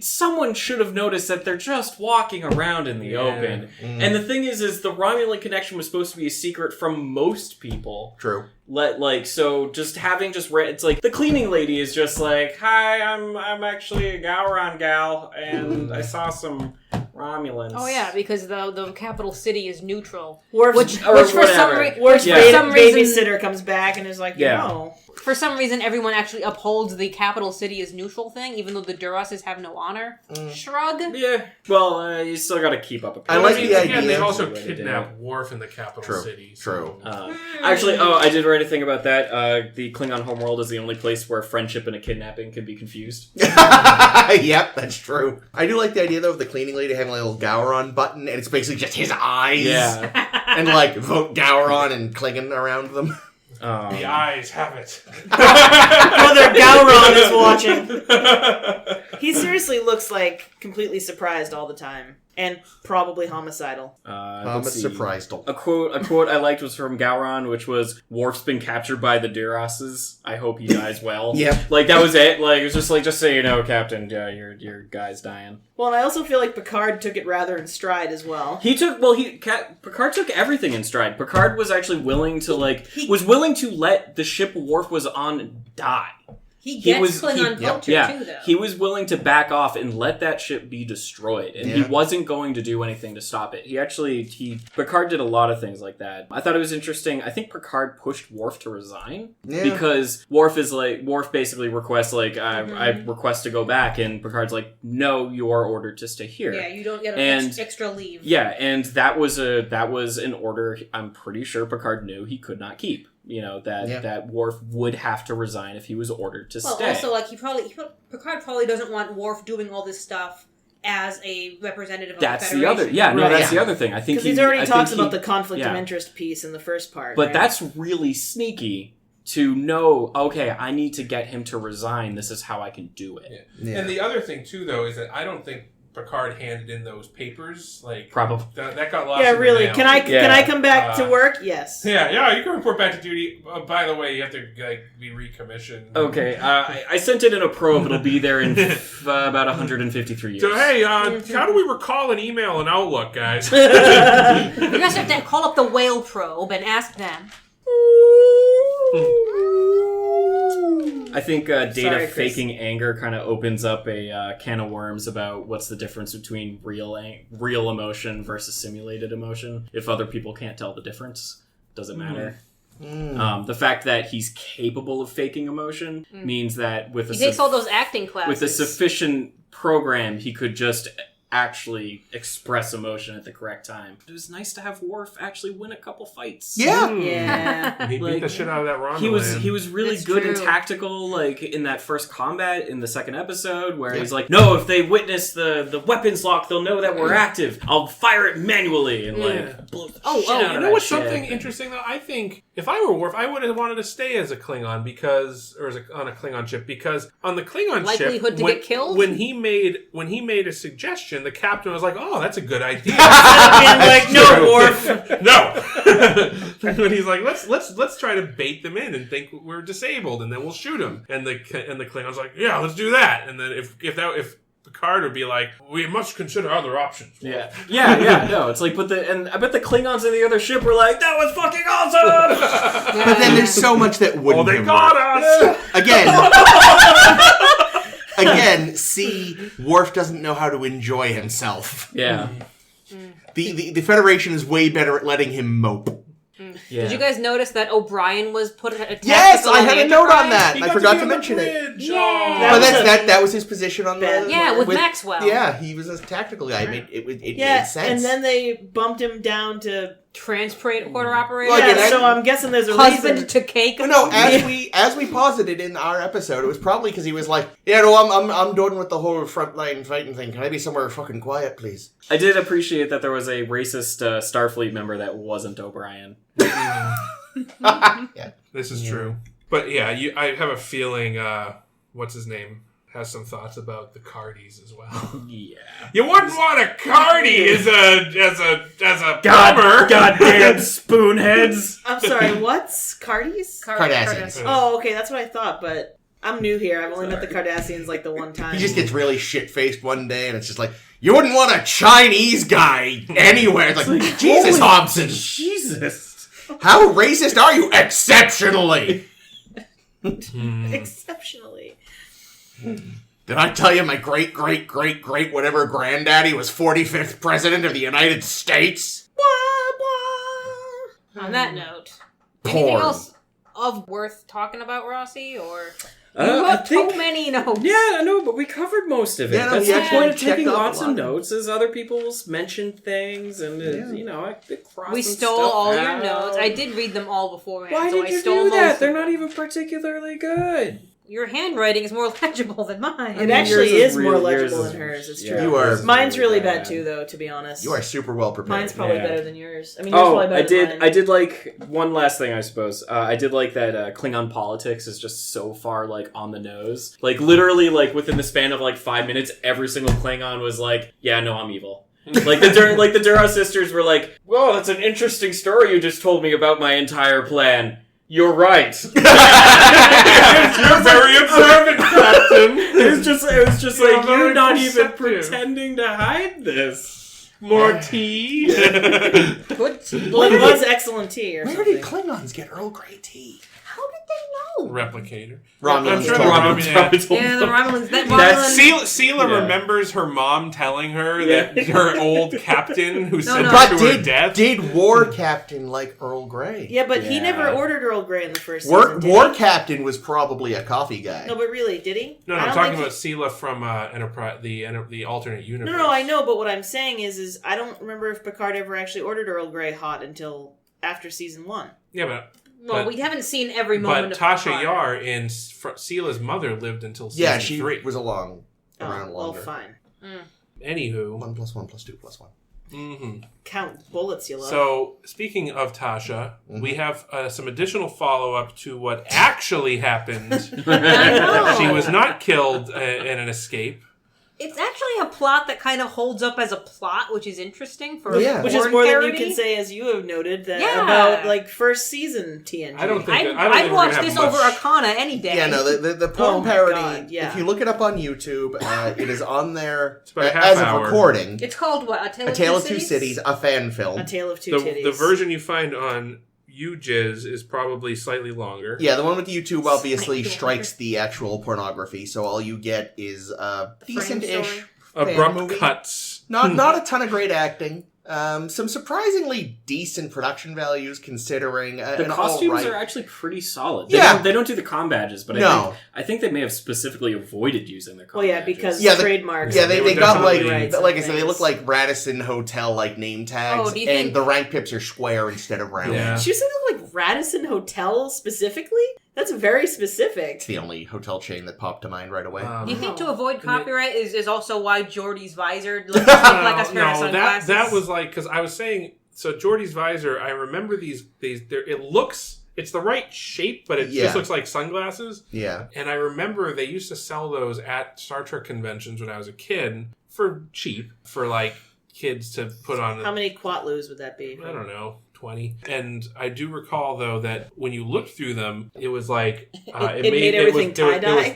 E: someone should have noticed that they're just walking around in the open. And the thing is the Romulan connection was supposed to be a secret from most people.
A: True.
E: So just having it's like the cleaning lady is just like, "Hi, I'm actually a Gowron gal, and I saw some Romulans."
B: Oh yeah, because the capital city is neutral.
C: Worf's
B: Which for some reason,
C: babysitter comes back and is like,
E: Yeah.
C: no.
B: for some reason, everyone actually upholds the capital city is neutral thing, even though the Durases have no honor. Shrug.
E: Yeah. Well, you still got to keep up.
A: I like
D: mean,
A: the
D: again,
A: idea.
D: they also
E: Way to do it.
D: kidnapped Worf in the capital city.
A: True.
E: Actually, I did write a thing about that. The Klingon homeworld is the only place where friendship and a kidnapping can be confused.
A: Yep, that's true. I do like the idea though of the cleaning lady having a little Gowron button, and it's basically just his eyes.
E: Yeah.
A: And vote Gowron and Klingon around them.
D: The eyes have it.
C: Brother Gowron is watching. He seriously looks like completely surprised all the time. And probably homicidal.
A: I'm
E: Let's see.
A: surprised.
E: A quote I liked was from Gowron, which was, "Worf's been captured by the Durases. I hope he dies well."
A: Yep.
E: That was it. It was just so you know, Captain, your guy's dying.
C: Well, and I also feel like Picard took it rather in stride as well.
E: Picard took everything in stride. Picard was actually willing to willing to let the ship Worf was on die.
B: He gets Klingon
A: yep.
B: culture
E: Yeah,
B: too, though.
E: he was willing to back off and let that ship be destroyed, and he
A: Yeah.
E: wasn't going to do anything to stop it. Picard did a lot of things like that. I thought it was interesting. I think Picard pushed Worf to resign because Worf basically requests I request to go back, and Picard's like, "No, you are ordered to stay here."
B: Yeah, you don't get extra leave.
E: Yeah, and that was an order I'm pretty sure Picard knew he could not keep. That Worf would have to resign if he was ordered to stay.
B: Also, Picard probably doesn't want Worf doing all this stuff as a representative of
E: That's
B: the
E: the other.
B: Federation.
E: Yeah, no,
C: Right.
E: that's the other thing. I think
C: Because he's already talks about
E: the
C: the conflict of
E: yeah.
C: interest piece in the first part.
E: But
C: right?
E: that's really sneaky to know, okay, I need to get him to resign. This is how I can do it.
D: And the other thing, too, though, is that I don't think Picard handed in those papers, like
E: Probably.
D: that got lost.
C: Yeah,
D: in the
C: really.
D: mail.
C: Can I come back to work? Yes.
D: Yeah, you can report back to duty. By the way, you have to be recommissioned.
E: Okay, I sent it in a probe. It'll be there in about 153 years.
D: So hey, how do we recall an email in Outlook, guys?
B: You guys have to call up the whale probe and ask them.
E: I think Data
C: Sorry, Chris.
E: faking anger kind of opens up a can of worms about what's the difference between real emotion versus simulated emotion. If other people can't tell the difference, doesn't matter. The fact that he's capable of faking emotion means that with
B: He takes all those acting classes.
E: with a sufficient program, he could just actually express emotion at the correct time. It was nice to have Worf actually win a couple fights.
A: Yeah.
C: Yeah.
D: He beat the shit out of that Romulan.
E: He was really
B: That's
E: good and
B: true.
E: tactical, like in that first combat in the second episode, where he's like, "No, if they witness the weapons lock, they'll know that we're active. I'll fire it manually," and like blow the shit out
D: you
E: of
D: know
E: that
D: what's
E: shit.
D: something interesting though? I think if I were Worf, I would have wanted to stay as a Klingon on a Klingon ship because on the Klingon
B: Likelihood
D: ship,
B: to get killed?
D: when he made a suggestion, the captain was like, "Oh, that's a good idea."
C: Being like, no, Worf.
D: No. When he's like, let's try to bait them in and think we're disabled, and then we'll shoot them. And the Klingon's like, yeah, let's do that. And then if Picard would be like, we must consider other options.
E: Yeah, no, it's like, and I bet the Klingons in the other ship were like, that was fucking awesome!
A: But then there's so much that wouldn't
D: Oh, they
A: have
D: got
A: worked.
D: us.
A: Again, Worf doesn't know how to enjoy himself.
E: Yeah.
A: The Federation is way better at letting him mope.
E: Yeah.
B: Did you guys notice that O'Brien was put at
A: Yes, I had a note on that.
D: He
A: I
D: got
A: forgot
D: be
A: to
D: on the
A: mention it.
D: bridge.
B: Yeah.
D: Oh.
A: But that was his position on the...
B: Yeah, with Maxwell.
A: Yeah, he was a tactical guy. It made sense.
C: And then they bumped him down to...
B: Transporter operator.
A: Well, again,
C: Yeah, so I'm guessing there's a
B: Husband
C: reason.
B: to cake.
A: No, as we posited in our episode, it was probably because he was like, "Yeah, no, I'm done with the whole frontline fighting thing. Can I be somewhere fucking quiet, please?"
E: I did appreciate that there was a racist Starfleet member that wasn't O'Brien.
A: Yeah.
D: This is true. But yeah, I have a feeling, what's his name, has some thoughts about the Cardis as well.
E: Yeah.
D: You wouldn't want a Cardi as a plumber.
E: Goddamn spoonheads!
C: I'm sorry, what's Cardis?
A: Cardassians.
C: Oh, okay, that's what I thought, but I'm new here. I've only met the Cardassians like the one time.
A: He just gets really shit-faced one day, and it's just like, you wouldn't want a Chinese guy anywhere. It's like Jesus, Hobson.
E: Jesus!
A: How racist are you? Exceptionally.
C: Exceptionally.
A: Did I tell you my great whatever granddaddy was 45th president of the United States?
B: On that note,
A: Porn.
B: anything else of worth talking about, Rossi? Or you
E: I
B: have
E: think-
B: so many notes.
E: Yeah, I know, but we covered most of it.
A: Yeah, no,
E: That's
A: he
E: the
A: actually
E: point of
A: checked
E: taking
A: off a
E: lots of
A: lot.
E: notes, is other people's mentioned things, and I crossed
B: We
E: some
B: stole
E: stuff
B: all your
E: out.
B: notes. I did read them all beforehand.
E: Why
B: so
E: did
B: I
E: you
B: stole
E: do that?
B: most
E: They're
B: of
E: not
B: them.
E: even particularly good.
B: Your handwriting is more legible than mine.
C: It actually
E: yours
C: is
E: is
C: more
E: real-
C: legible
E: yours is-
C: than hers. It's
E: yeah,
C: true.
A: You are-
E: yours is
C: Mine's really
E: bad.
C: bad too, though. To be honest,
A: You are super well prepared.
C: Mine's probably
E: Yeah.
C: better than yours. I mean, yours
E: Oh,
C: probably better than mine.
E: I did like one last thing, I suppose. I did like that Klingon politics is just so far like on the nose. Like literally, like within the span of like 5 minutes, every single Klingon was like, "Yeah, no, I'm evil." like the Duras sisters were like, "Whoa, that's an interesting story you just told me about my entire plan." You're right.
D: You're very observant, Captain.
E: It was just
D: You're
E: like,
D: very
E: you're not even
D: perceptive.
E: pretending to hide this.
D: More tea.
B: Good tea.
C: Well, it was excellent tea or
A: Where
C: something.
A: did Klingons get Earl Grey tea?
B: How did they know?
D: Replicator.
A: Romulans
D: I'm sure
A: told
D: the
A: me.
D: Romulans.
B: Yeah, the Romulans. That
E: That's-
B: Romulan.
D: Sela
E: Yeah.
D: remembers her mom telling her that her old captain who sent
B: no.
D: her
A: But
D: to her death.
A: did War Captain like Earl Grey?
C: Yeah, but he
E: Yeah.
C: never ordered Earl Grey in the first
A: War
C: season. Did
A: War
C: he?
A: Captain was probably a coffee guy.
C: No, but really, did he?
D: No,
C: I
D: I'm
C: don't
D: talking
C: think
D: about Sela from Enterprise, the alternate universe.
C: No, I know, but what I'm saying is I don't remember if Picard ever actually ordered Earl Grey hot until after season 1.
D: Yeah, but
B: Well, we haven't seen every moment
D: but
B: of
D: Tasha
B: Picard.
D: Yar and Sela's mother lived until season
A: Yeah, she
D: 3.
A: was
C: Oh,
A: around
C: well,
A: longer.
C: fine.
D: Anywho,
A: 1 + 1 + 2 + 1.
C: Count bullets, you love.
D: so speaking of Tasha, we have some additional follow up to what actually happened.
B: I know.
D: She was not killed in an escape.
B: It's actually a plot that kind of holds up as a plot, which is interesting for
A: Yeah.
C: Which is
B: porn
C: more
B: parody.
C: than you can say, as you have noted, that
B: Yeah.
C: about like first season TNG.
D: I don't think
B: I'd,
D: that- I don't
B: I'd
D: think we're
B: watch
D: gonna
B: this
D: have
B: over
D: much-
B: Arcana any day.
A: Yeah, no, the porn
C: Oh my
A: parody,
C: God, yeah.
A: if you look it up on YouTube, it is on there
D: It's about a half
A: as of
D: hour.
A: recording.
B: It's called what?
A: A Tale of Two Cities, a fan film.
C: A Tale of Two
D: The
C: Titties.
D: version you find on UJizz is probably slightly longer.
A: Yeah, the one with YouTube obviously
B: Slightly
A: strikes the actual pornography, so all you get is decent-ish
B: story.
A: fan
D: Abrupt
A: movie.
D: cuts.
A: Not a ton of great acting. Some surprisingly decent production values considering
E: The
A: an
E: costumes
A: all-right.
E: are actually pretty solid.
A: Yeah.
E: They don't do the comm badges, but
A: No.
E: I think they may have specifically avoided using the comm
C: Well, yeah,
E: badges.
C: because
A: Yeah,
C: trademarks.
A: Yeah,
D: They
A: they
D: were
A: got like
D: definitely-
A: like I said, they look like Radisson Hotel like name tags,
B: Oh, do you
A: and
B: think-
A: the rank pips are square instead of round.
D: Yeah.
C: Did you say they look like Radisson Hotel specifically? That's very specific.
A: It's the only hotel chain that popped to mind right away.
B: Do you think to
C: Wow.
B: avoid
D: And
B: copyright is also why Jordy's visor looks like a pair of sunglasses?
D: that was like, because I was saying, so Geordie's visor, I remember these it's the right shape, but it
A: Yeah.
D: just looks like sunglasses.
A: Yeah.
D: And I remember they used to sell those at Star Trek conventions when I was a kid for cheap, for like kids to put on.
C: How many Quatloos would that be?
D: I don't know, 20. And I do recall, though, that when you looked through them, it was like...
C: It made everything tie-dye?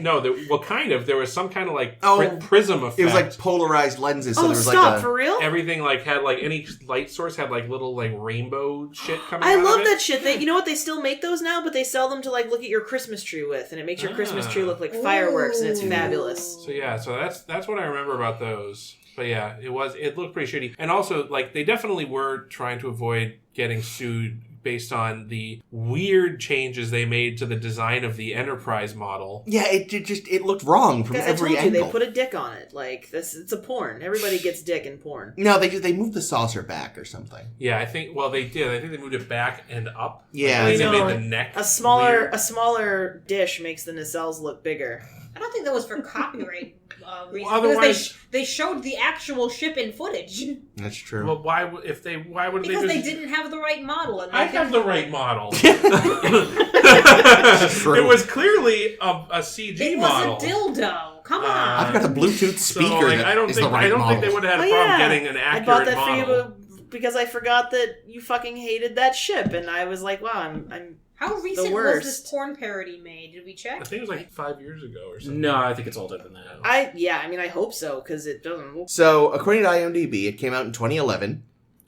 D: There was some kind of like
A: Oh,
D: prism effect.
A: It was like polarized lenses, so
C: Oh,
A: there was
C: stop,
A: like a
C: for real?
D: Everything like had like any light source had like little like rainbow shit coming
C: I
D: out
C: love
D: of
C: that
D: it.
C: shit. You know what? They still make those now, but they sell them to like look at your Christmas tree with, and it makes your Christmas tree look like fireworks, and it's
B: Ooh.
C: fabulous.
D: So yeah, so that's what I remember about those. But yeah, it looked pretty shitty. And also like they definitely were trying to avoid getting sued based on the weird changes they made to the design of the Enterprise model.
A: Yeah, it looked wrong from
C: Guys, I
A: every
C: told you,
A: angle.
C: they put a dick on it. Like, it's a porn. Everybody gets dick in porn.
A: No, they moved the saucer back or something.
D: Yeah, I think they did. I think they moved it back and up.
A: Yeah.
D: I think
C: You
D: they
C: know,
D: made the neck
C: A smaller
D: weird.
C: dish makes the nacelles look bigger.
B: I don't think that was for copyright reasons.
D: Well,
B: because
D: otherwise-
B: they showed the actual ship in footage.
A: That's true.
D: Well, why would
B: Because
D: they
B: they
D: just...
B: didn't have the right model. And
D: I
B: they
D: have the right model.
A: True.
D: It was clearly a CG
B: It
D: model.
B: was a dildo. Come on.
A: I've got a Bluetooth
D: So,
A: speaker
D: like,
A: that
D: I don't
A: is
D: think
A: the right model.
D: they would have had a
C: Oh,
D: problem
C: yeah.
D: getting an
C: I
D: accurate
C: bought that
D: model.
C: for you because I forgot that you fucking hated that ship, and I was like, wow, I'm
B: How recent was
C: worst.
B: this porn parody made? Did we
D: I
B: check?
D: think it was like 5 years ago or something.
E: No, I think it's older than that.
C: I hope so, because it doesn't.
A: So, according to IMDb, it came out in 2011,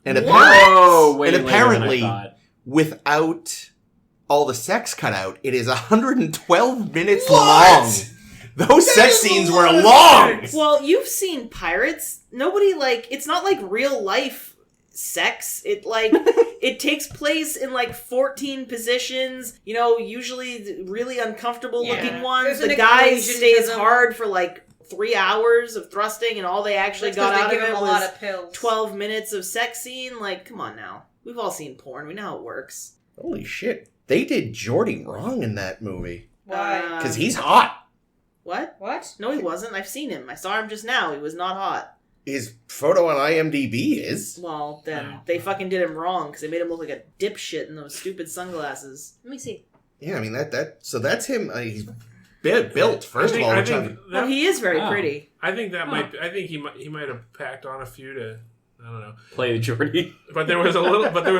A: and
C: What?
E: Whoa, way
A: and
E: later
A: apparently,
E: than I thought.
A: without all the sex cut out, it is 112 minutes
C: What?
A: long. Those
C: That
A: sex
C: is a
A: scenes
C: lot
A: were
C: of
A: long.
C: sex. Well, you've seen Pirates. Nobody, it's not like real life sex. It takes place in 14 positions, usually really uncomfortable looking
B: Yeah.
C: ones.
B: There's
C: The
B: an
C: guy
B: equation to
C: stays
B: them.
C: hard for 3 hours of thrusting, and all they actually
B: That's
C: got
B: 'cause
C: out
B: they
C: of
B: give
C: it
B: him a lot
C: was
B: of pills.
C: 12 minutes of sex scene. Come on now. We've all seen porn. We know how it works.
A: Holy shit. They did Geordie wrong in that movie.
B: Why?
A: Because he's hot.
C: What?
B: What?
C: No, he wasn't. I've seen him. I saw him just now. He was not hot.
A: His photo on IMDb is.
C: Well, then
D: Wow.
C: they fucking did him wrong because they made him look like a dipshit in those stupid sunglasses.
B: Let me see.
A: Yeah, I mean, so that's him. He's built, first of all.
D: I
A: which
D: think,
A: I'm-
C: No, he is very
E: Wow.
C: pretty.
D: I think that I think he might have packed on a few to, I don't know.
E: Play the Geordie.
D: But there was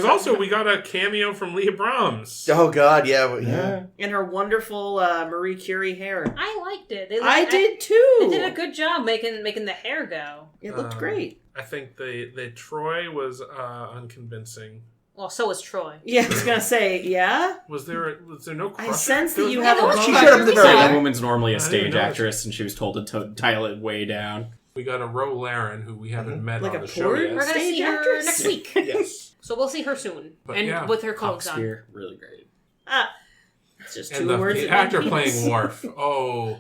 D: also, we got a cameo from Leah Brahms.
A: Oh, God, yeah.
C: And her wonderful Marie Curie hair.
B: I liked it.
C: I did too.
B: They did a good job making the hair go.
C: It looked great.
D: I think the Troy was unconvincing.
B: Well, so was Troy.
C: Yeah, I was gonna say, yeah.
D: Was there no crusher?
C: I sense that
D: There
C: you
D: was-
C: have a
B: Yeah,
C: bone.
A: She showed up at the very
E: That
A: end.
E: woman's normally a
D: I didn't
E: stage
D: know
E: actress, and she was told to dial it way down.
D: We got a Ro Laren, who we haven't met
C: Like
D: on
C: a
D: the show
C: porn?
D: yet.
B: We're gonna
C: Stage
B: see her
C: actress?
B: next week.
D: Yes.
B: So we'll see her soon.
D: But
B: and
D: yeah,
B: with her clothes on.
E: Spear, really great.
C: It's just
D: And
C: two
D: the
C: words. in
D: actor
C: one piece.
D: playing Worf. Oh,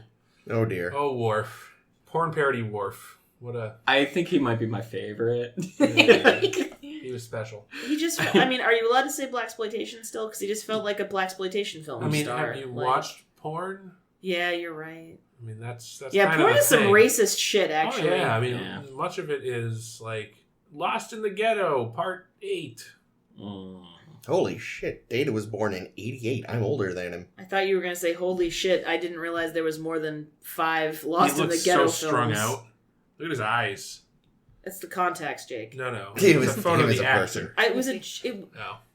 A: Oh, dear.
D: Worf. Porn parody Worf. What a...
E: I think he might be my favorite.
D: He was special.
C: He just. I mean, are you allowed to say blaxploitation still? Because he just felt like a blaxploitation film
D: I mean,
C: star.
D: have you
C: Like-
D: watched porn?
C: Yeah, you're right.
D: I mean, that's
C: Yeah,
D: kind
C: porn
D: of the
C: is some
D: thing.
C: racist shit. Actually,
D: Oh, yeah. I mean,
E: Yeah.
D: much of it is like Lost in the Ghetto, Part 8.
E: Mm.
A: Holy shit. Data was born in 88. I'm older than him.
C: I thought you were gonna say, "Holy shit!" I didn't realize there was more than 5 Lost
D: He
C: in the
D: looks
C: Ghetto
D: so
C: films.
D: strung out. Look at his eyes.
C: It's the contacts, Jake.
D: No.
A: He
D: It's
A: was
D: a photo of the actor.
A: person.
D: Oh.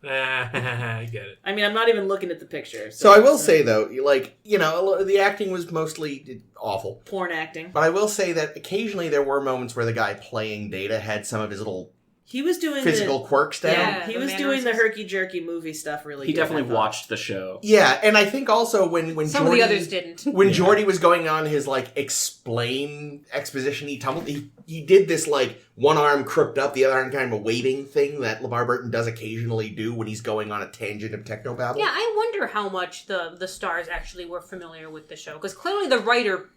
D: I get it.
C: I mean, I'm not even looking at the picture.
A: So I will say, though, like, the acting was mostly awful.
C: Porn acting.
A: But I will say that occasionally there were moments where the guy playing Data had some of his little
C: He was doing
A: physical quirks down.
B: Yeah.
C: He
B: the
C: was doing the
B: mannerisms.
C: herky-jerky movie stuff really
E: He
C: good,
E: definitely
C: I thought.
E: watched the show.
A: Yeah, and I think also when
B: Some
A: Geordi,
B: of the others didn't.
A: when Geordi was going on his exposition, he did this one arm crooked up, the other arm kind of a waving thing that LeVar Burton does occasionally do when he's going on a tangent of technobabble.
B: Yeah, I wonder how much the stars actually were familiar with the show, because clearly the writer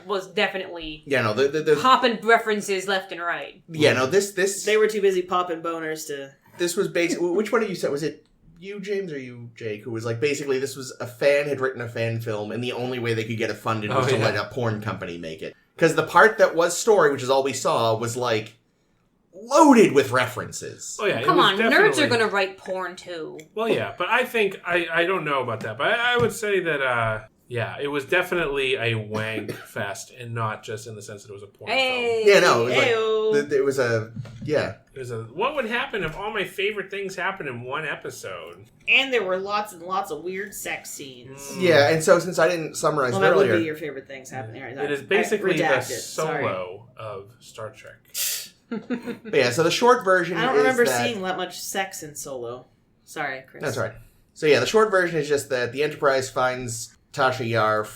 B: was definitely
A: the
B: popping references left and right.
A: this
C: They were too busy popping boners to...
A: This was basically, which one of you said, was it you, James, or you, Jake, who was basically this was a fan had written a fan film, and the only way they could get it funded was to let a porn company make it. Because the part that was story, which is all we saw, was loaded with references.
D: Oh, yeah.
B: Come on, nerds are going to write porn too.
D: Well, yeah, but I think, I don't know about that, but I would say that, it was definitely a wank fest, and not just in the sense that it was a porn film.
A: Yeah, no, it was
D: It was what would happen if all my favorite things happened in one episode?
C: And there were lots and lots of weird sex scenes.
A: Yeah, and so since I didn't summarize
C: Well, that
A: earlier...
C: would be your favorite things happening.
D: It is basically the Solo of Star Trek.
A: But yeah, so the short version
C: I don't
A: is
C: remember
A: that...
C: seeing that much sex in Solo. Sorry, Chris.
A: That's right. So yeah, the short version is just that the Enterprise finds Tasha Yar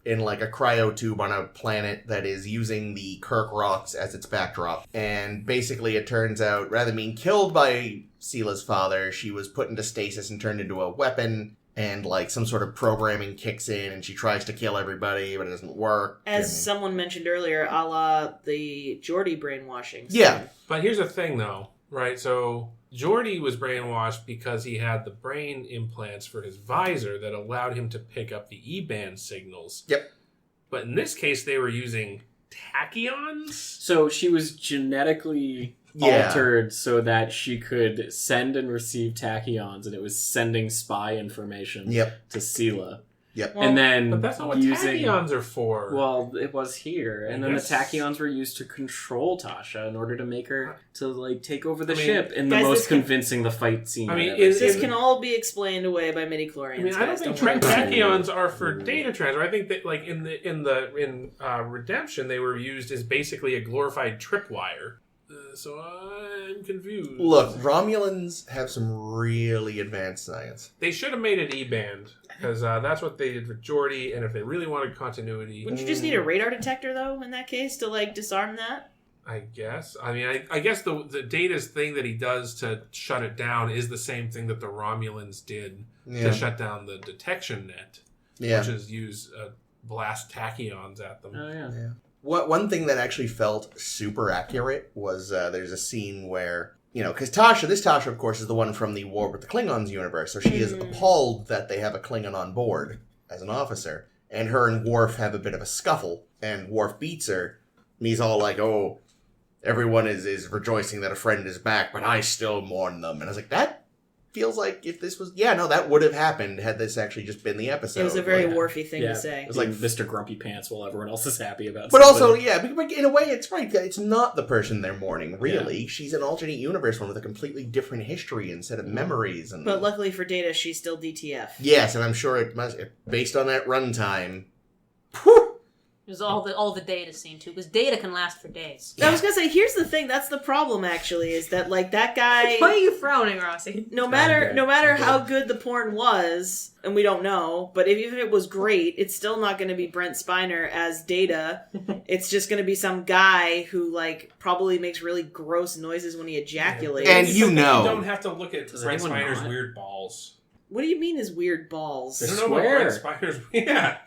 A: in a cryo tube on a planet that is using the Kirk rocks as its backdrop. And basically it turns out, rather than being killed by Seela's father, she was put into stasis and turned into a weapon, and some sort of programming kicks in and she tries to kill everybody, but it doesn't work.
C: As someone mentioned earlier, a la the Geordi brainwashing.
A: Yeah.
D: But here's the thing, though, right? So Geordi was brainwashed because he had the brain implants for his visor that allowed him to pick up the E-band signals.
A: Yep.
D: But in this case, they were using tachyons?
E: So she was genetically altered so that she could send and receive tachyons, and it was sending spy information to Seela.
A: Yep.
D: Well,
E: and then
D: but that's not what tachyons are for.
E: Well, it was here. And then the tachyons were used to control Tasha in order to make her to take over the ship in the most convincing the fight scene.
C: This can all be explained away by midi-chlorians.
D: I don't think tachyons are for data transfer. I think that in Redemption they were used as basically a glorified tripwire. So I'm confused.
A: Look, Romulans have some really advanced science.
D: They should have made it E-band, because that's what they did with Geordi, and if they really wanted continuity...
C: Wouldn't you just need a radar detector, though, in that case, to, disarm that?
D: I guess. I guess the Data's thing that he does to shut it down is the same thing that the Romulans did to shut down the detection net, which is use blast tachyons at them.
E: Oh, yeah.
A: One thing that actually felt super accurate was there's a scene where, because this Tasha, of course, is the one from the War with the Klingons universe, so she is appalled that they have a Klingon on board as an officer, and her and Worf have a bit of a scuffle, and Worf beats her, and he's all like, oh, everyone is rejoicing that a friend is back, but I still mourn them. And I was like, that feels like if this was... Yeah, no, that would have happened had this actually just been the episode.
C: It was a very Worfy thing to say.
E: It was like Mr. Grumpy Pants while everyone else is happy about
A: But
E: something.
A: also, but in a way, it's right. It's not the person they're mourning, really. Yeah. She's an alternate universe one with a completely different history and set of memories.
C: But luckily for Data, she's still DTF.
A: Yes, and I'm sure it must... Based on that runtime...
B: It was all the Data scene, too, because Data can last for days.
C: I was going to say, here's the thing, that's the problem, actually, is that, that guy...
B: Why are you frowning, Rossi?
C: No matter how good the porn was, and we don't know, but even if it was great, it's still not going to be Brent Spiner as Data. It's just going to be some guy who, probably makes really gross noises when he ejaculates.
A: And you
D: don't have to look at Brent Spiner's weird balls.
C: What do you mean his weird balls?
D: I don't know about Brent Spiner's... Yeah.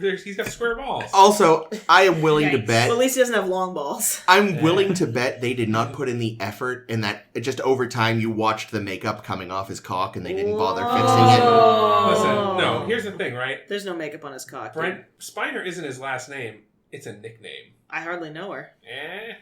D: He's got square balls.
A: Also, I am willing to bet...
C: Well, at least he doesn't have long balls.
A: I'm willing to bet they did not put in the effort in that just over time you watched the makeup coming off his cock and they didn't bother fixing it.
D: Listen, no, here's the thing, right?
C: There's no makeup on his cock.
D: Brent Spiner isn't his last name. It's a nickname.
C: I hardly know her.
B: I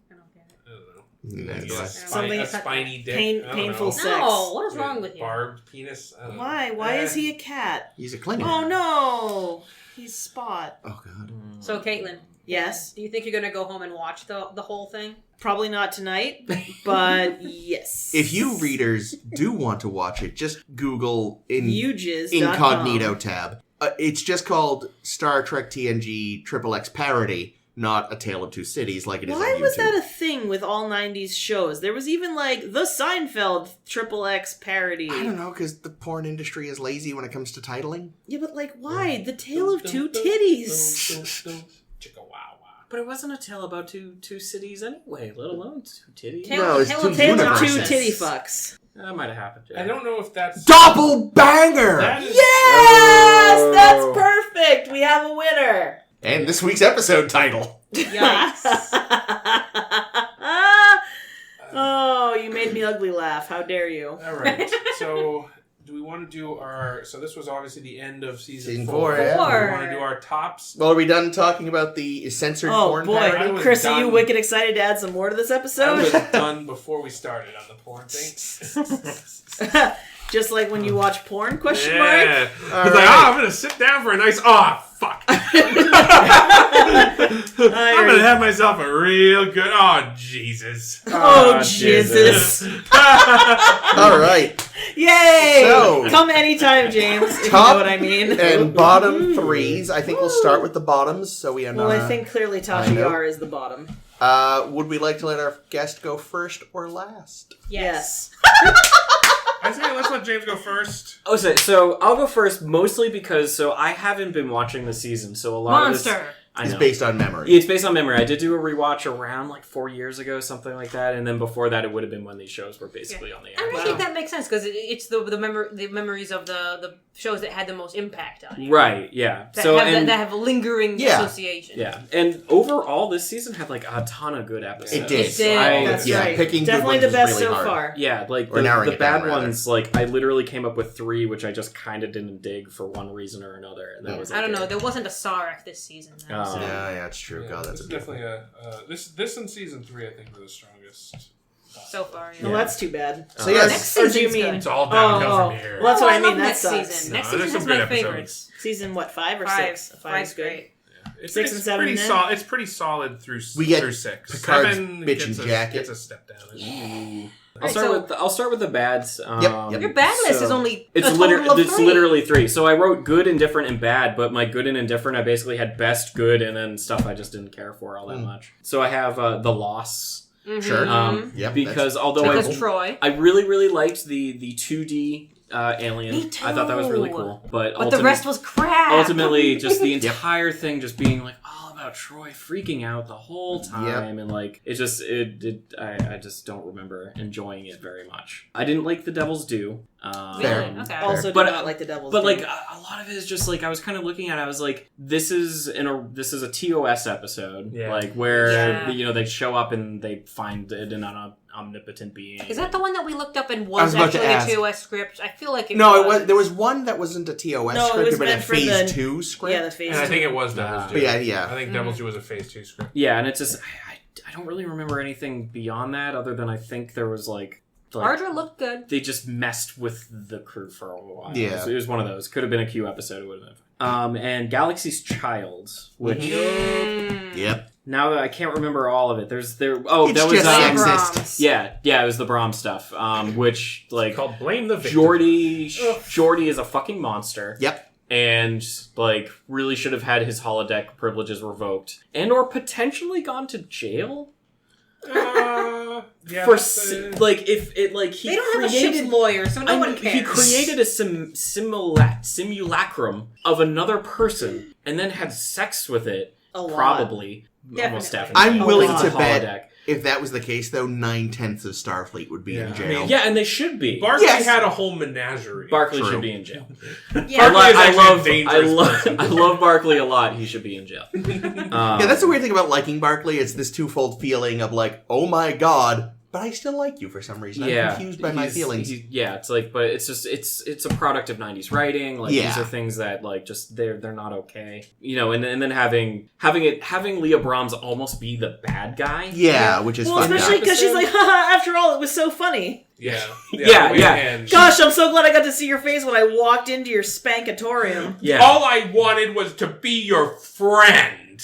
B: don't get it.
D: I don't know.
C: Something-
D: a spiny dick. I don't
C: painful
D: know.
C: sex.
B: No, what is wrong with you?
D: Barbed penis. I don't know.
C: Why? Why is he a cat?
A: He's a Klingon.
C: Oh no! He's Spot.
A: Oh god.
B: So, Caitlin.
C: Yes.
B: Do you think you're gonna go home and watch the whole thing?
C: Probably not tonight, but yes.
A: If you readers do want to watch it, just Google
C: Ujiz.com.
A: incognito tab. It's just called Star Trek TNG XXX parody, not A Tale of Two Cities like it is on YouTube.
C: Why was that a thing with all 90s shows? There was even like the Seinfeld XXX parody.
A: I don't know, because the porn industry is lazy when it comes to titling.
C: Yeah, but like why? The Tale of Two Titties.
D: Chicka wow wow.
E: But it wasn't a tale about two cities anyway, let alone two titties.
B: Tale-
A: No, it's
B: Tale
A: two
B: of
C: Tale of Two
A: universes.
C: Titty Fucks.
E: That might have happened.
D: I don't know if that's
A: Doppelbanger!
D: That is,
C: Yes!
E: Oh.
C: That's perfect! We have a winner!
A: And this week's episode title.
B: Yikes.
C: Oh, you made me ugly laugh. How dare you?
D: All right. So, do we want to do our? So this was obviously the end of season
A: Season
D: 4.
A: four, yeah.
D: Do we want to do our tops?
A: Well, are we done talking about the censored
C: Oh
A: porn
C: boy,
A: parody?
D: I was
C: Chris, are you
D: done.
C: wicked excited to add some more to this
D: I
C: episode?
D: was done before we started on the porn thing.
C: Just like when you watch porn? Question
D: Yeah.
C: mark.
D: I was like, I'm gonna sit down for a nice. Oh fuck! I'm gonna have myself a real good. Oh Jesus!
C: Oh, Jesus.
A: All right.
C: Yay!
A: So-
C: Come anytime, James, if you
A: Top
C: know what I mean.
A: And bottom threes. I think we'll start with the bottoms, so we end
C: Well,
A: on
C: I think clearly
A: I
C: Tasha
A: know.
C: Yar is the bottom.
A: Would we like to let our guest go first or last?
C: Yes.
D: I say let's let James go first.
E: Oh, so I'll go first, mostly because I haven't been watching the season, so a lot of this...
B: Monster.
E: I
A: It's
E: know.
A: based on memory.
E: It's based on memory. I did do a rewatch around like 4 years ago, something like that, and then before that, it would have been when these shows were basically on the air.
B: And I think that makes sense because it's the memories of the shows that had the most impact on you.
E: Right? Yeah.
B: That,
E: So
B: have,
E: and
B: that have a lingering
A: Yeah.
B: association.
E: yeah, and overall, this season had like a ton of good episodes.
A: It did.
B: It did.
C: That's
A: yeah,
C: right.
A: picking good
C: Definitely
A: ones
C: the
A: is
C: best
A: really
C: so
A: hard.
C: far.
E: Yeah, like
A: Or narrowing
E: the
A: it down,
E: bad
A: rather.
E: ones, like I literally came up with 3, which I just kind of didn't dig for one reason or another, and that was. Like,
B: I don't know. There wasn't a Sarek this season. Though, so.
A: Yeah, it's true.
D: Yeah,
A: God, that's
D: this
A: a
D: is
A: big
D: definitely this in season 3. I think were the strongest.
B: So far, yeah.
C: Well, that's too bad.
A: So yes,
B: Next
C: Or do you
B: season's
C: mean-
B: good.
D: It's all downhill
C: Oh,
D: from here.
C: well, that's what I mean.
B: love
C: That
B: next
C: sucks.
B: season.
D: No,
B: Next
D: there's
B: season
D: some
B: has
D: good
B: my
D: episodes.
B: favorites.
C: Season what? 5 or
B: Five.
C: 6?
B: Five's
C: good.
B: great.
D: It's,
C: 6
D: it's
C: and 7
D: pretty
C: and then?
D: solid. It's pretty solid through
A: We get
D: through 6.
A: Picard's
D: 7
A: bitchin' jacket.
D: gets a step down.
E: I'll start with the bads.
A: Yep.
B: Your bad list
E: so-
B: is only
E: It's
B: a total of
E: it's
B: 3.
E: literally 3. So I wrote good, indifferent, and bad, but my good and indifferent, I basically had best, good, and then stuff I just didn't care for all that much. So I have The Loss.
B: Mhm.
A: Sure. Yep,
E: Because although
B: Because Troy.
E: I really, really liked the 2D alien.
B: Me too.
E: I thought that was really cool. But
B: the rest was crap.
E: ultimately, just the entire thing just being like all about Troy freaking out the whole time, and like it just I just don't remember enjoying it very much. I didn't like The Devil's Due.
A: Fair.
B: Really? Okay.
C: Also, did
E: But-
C: not like the Devil's
E: But
C: Due.
E: like a lot of it is just like I was kind of looking at it, I was like, this is a TOS episode,
D: Yeah.
E: like where
B: Yeah.
E: they show up and they find it in an omnipotent being.
B: Is that the one that we looked up and
A: I
B: was
A: was about to
B: actually a
A: ask.
B: TOS script? I feel like it
A: No,
B: was.
A: there was one that wasn't a TOS
C: No, it
A: script,
C: was
A: but a
C: meant for
A: Phase
C: the-
A: 2 script.
C: yeah, the Phase
D: And I
C: 2.
D: think it was Devil's Due.
A: But yeah.
D: I think Devil's Due was a Phase 2 script.
E: Yeah, and it's just I don't really remember anything beyond that other than I think there was like
B: Ardra looked good.
E: they just messed with the crew for a while.
A: Yeah.
E: It was one of those. Could have been a Q episode. It would have been fine. And Galaxy's Child, which
A: Yep.
E: now that I can't remember all of it,
A: It's
E: that was
A: just sexist.
B: Brahms.
E: yeah, it was the Brahm stuff. Which like
D: It's called Blame the Victim.
E: Jordy is a fucking monster.
A: Yep.
E: And like really should have had his holodeck privileges revoked and or potentially gone to jail.
D: Yeah,
E: For
D: that's,
E: like if it like he
B: They don't have a
E: created
B: ship's lawyer, so no one cares.
E: he created a simulacrum of another person and then had sex with it.
C: A lot.
E: Probably, almost definitely.
A: I'm
C: A
A: willing
C: lot.
A: to
E: It's a
A: bet
E: holodeck.
A: if that was the case, though, 9/10 of Starfleet would be in
D: Yeah.
A: jail.
E: Yeah, and they should be.
D: Barkley
A: Yes.
D: had a whole menagerie.
E: Barkley
A: True.
E: should be in jail.
B: Yeah.
D: Barkley is actually a dangerous person.
E: I love Barkley a lot. He should be in jail.
A: Yeah, that's the weird thing about liking Barkley. It's this twofold feeling of like, oh my god, but I still like you for some reason.
E: Yeah,
A: I'm confused by my feelings.
E: It's like, but it's just it's a product of 90s writing. Like
A: Yeah.
E: these are things that like just they're not okay. You know, and then having Leah Brahms almost be the bad guy.
A: Yeah, which is
C: Well,
A: fucked
C: especially
A: up.
C: because she's like, haha, after all, it was so funny.
D: Yeah.
E: Yeah.
C: Gosh, I'm so glad I got to see your face when I walked into your spankatorium.
E: Yeah.
D: All I wanted was to be your friend.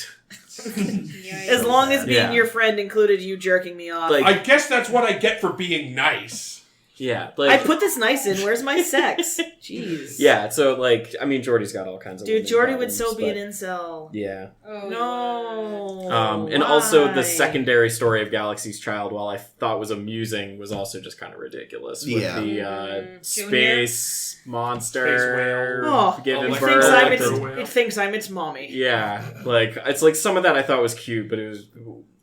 C: As long as being
E: Yeah.
C: your friend included you jerking me off.
E: Like-
D: I guess that's what I get for being nice.
E: Yeah.
C: I
E: Like
C: put this nice in. Where's my sex? Jeez.
E: yeah. So like, I mean, Jordy's got all kinds of
C: Dude,
E: women
C: Jordy would
E: problems,
C: so be
E: but-
C: an incel.
E: Yeah.
B: Oh,
C: No.
E: And also
C: Why?
E: the secondary story of Galaxy's Child, while I thought was amusing, was also just kind of ridiculous. With
A: Yeah.
E: the
B: Junior?
E: space monster
C: Oh,
E: giving
D: like
E: birth.
C: it thinks I'm its mommy.
E: Yeah, like it's like some of that I thought was cute, but it was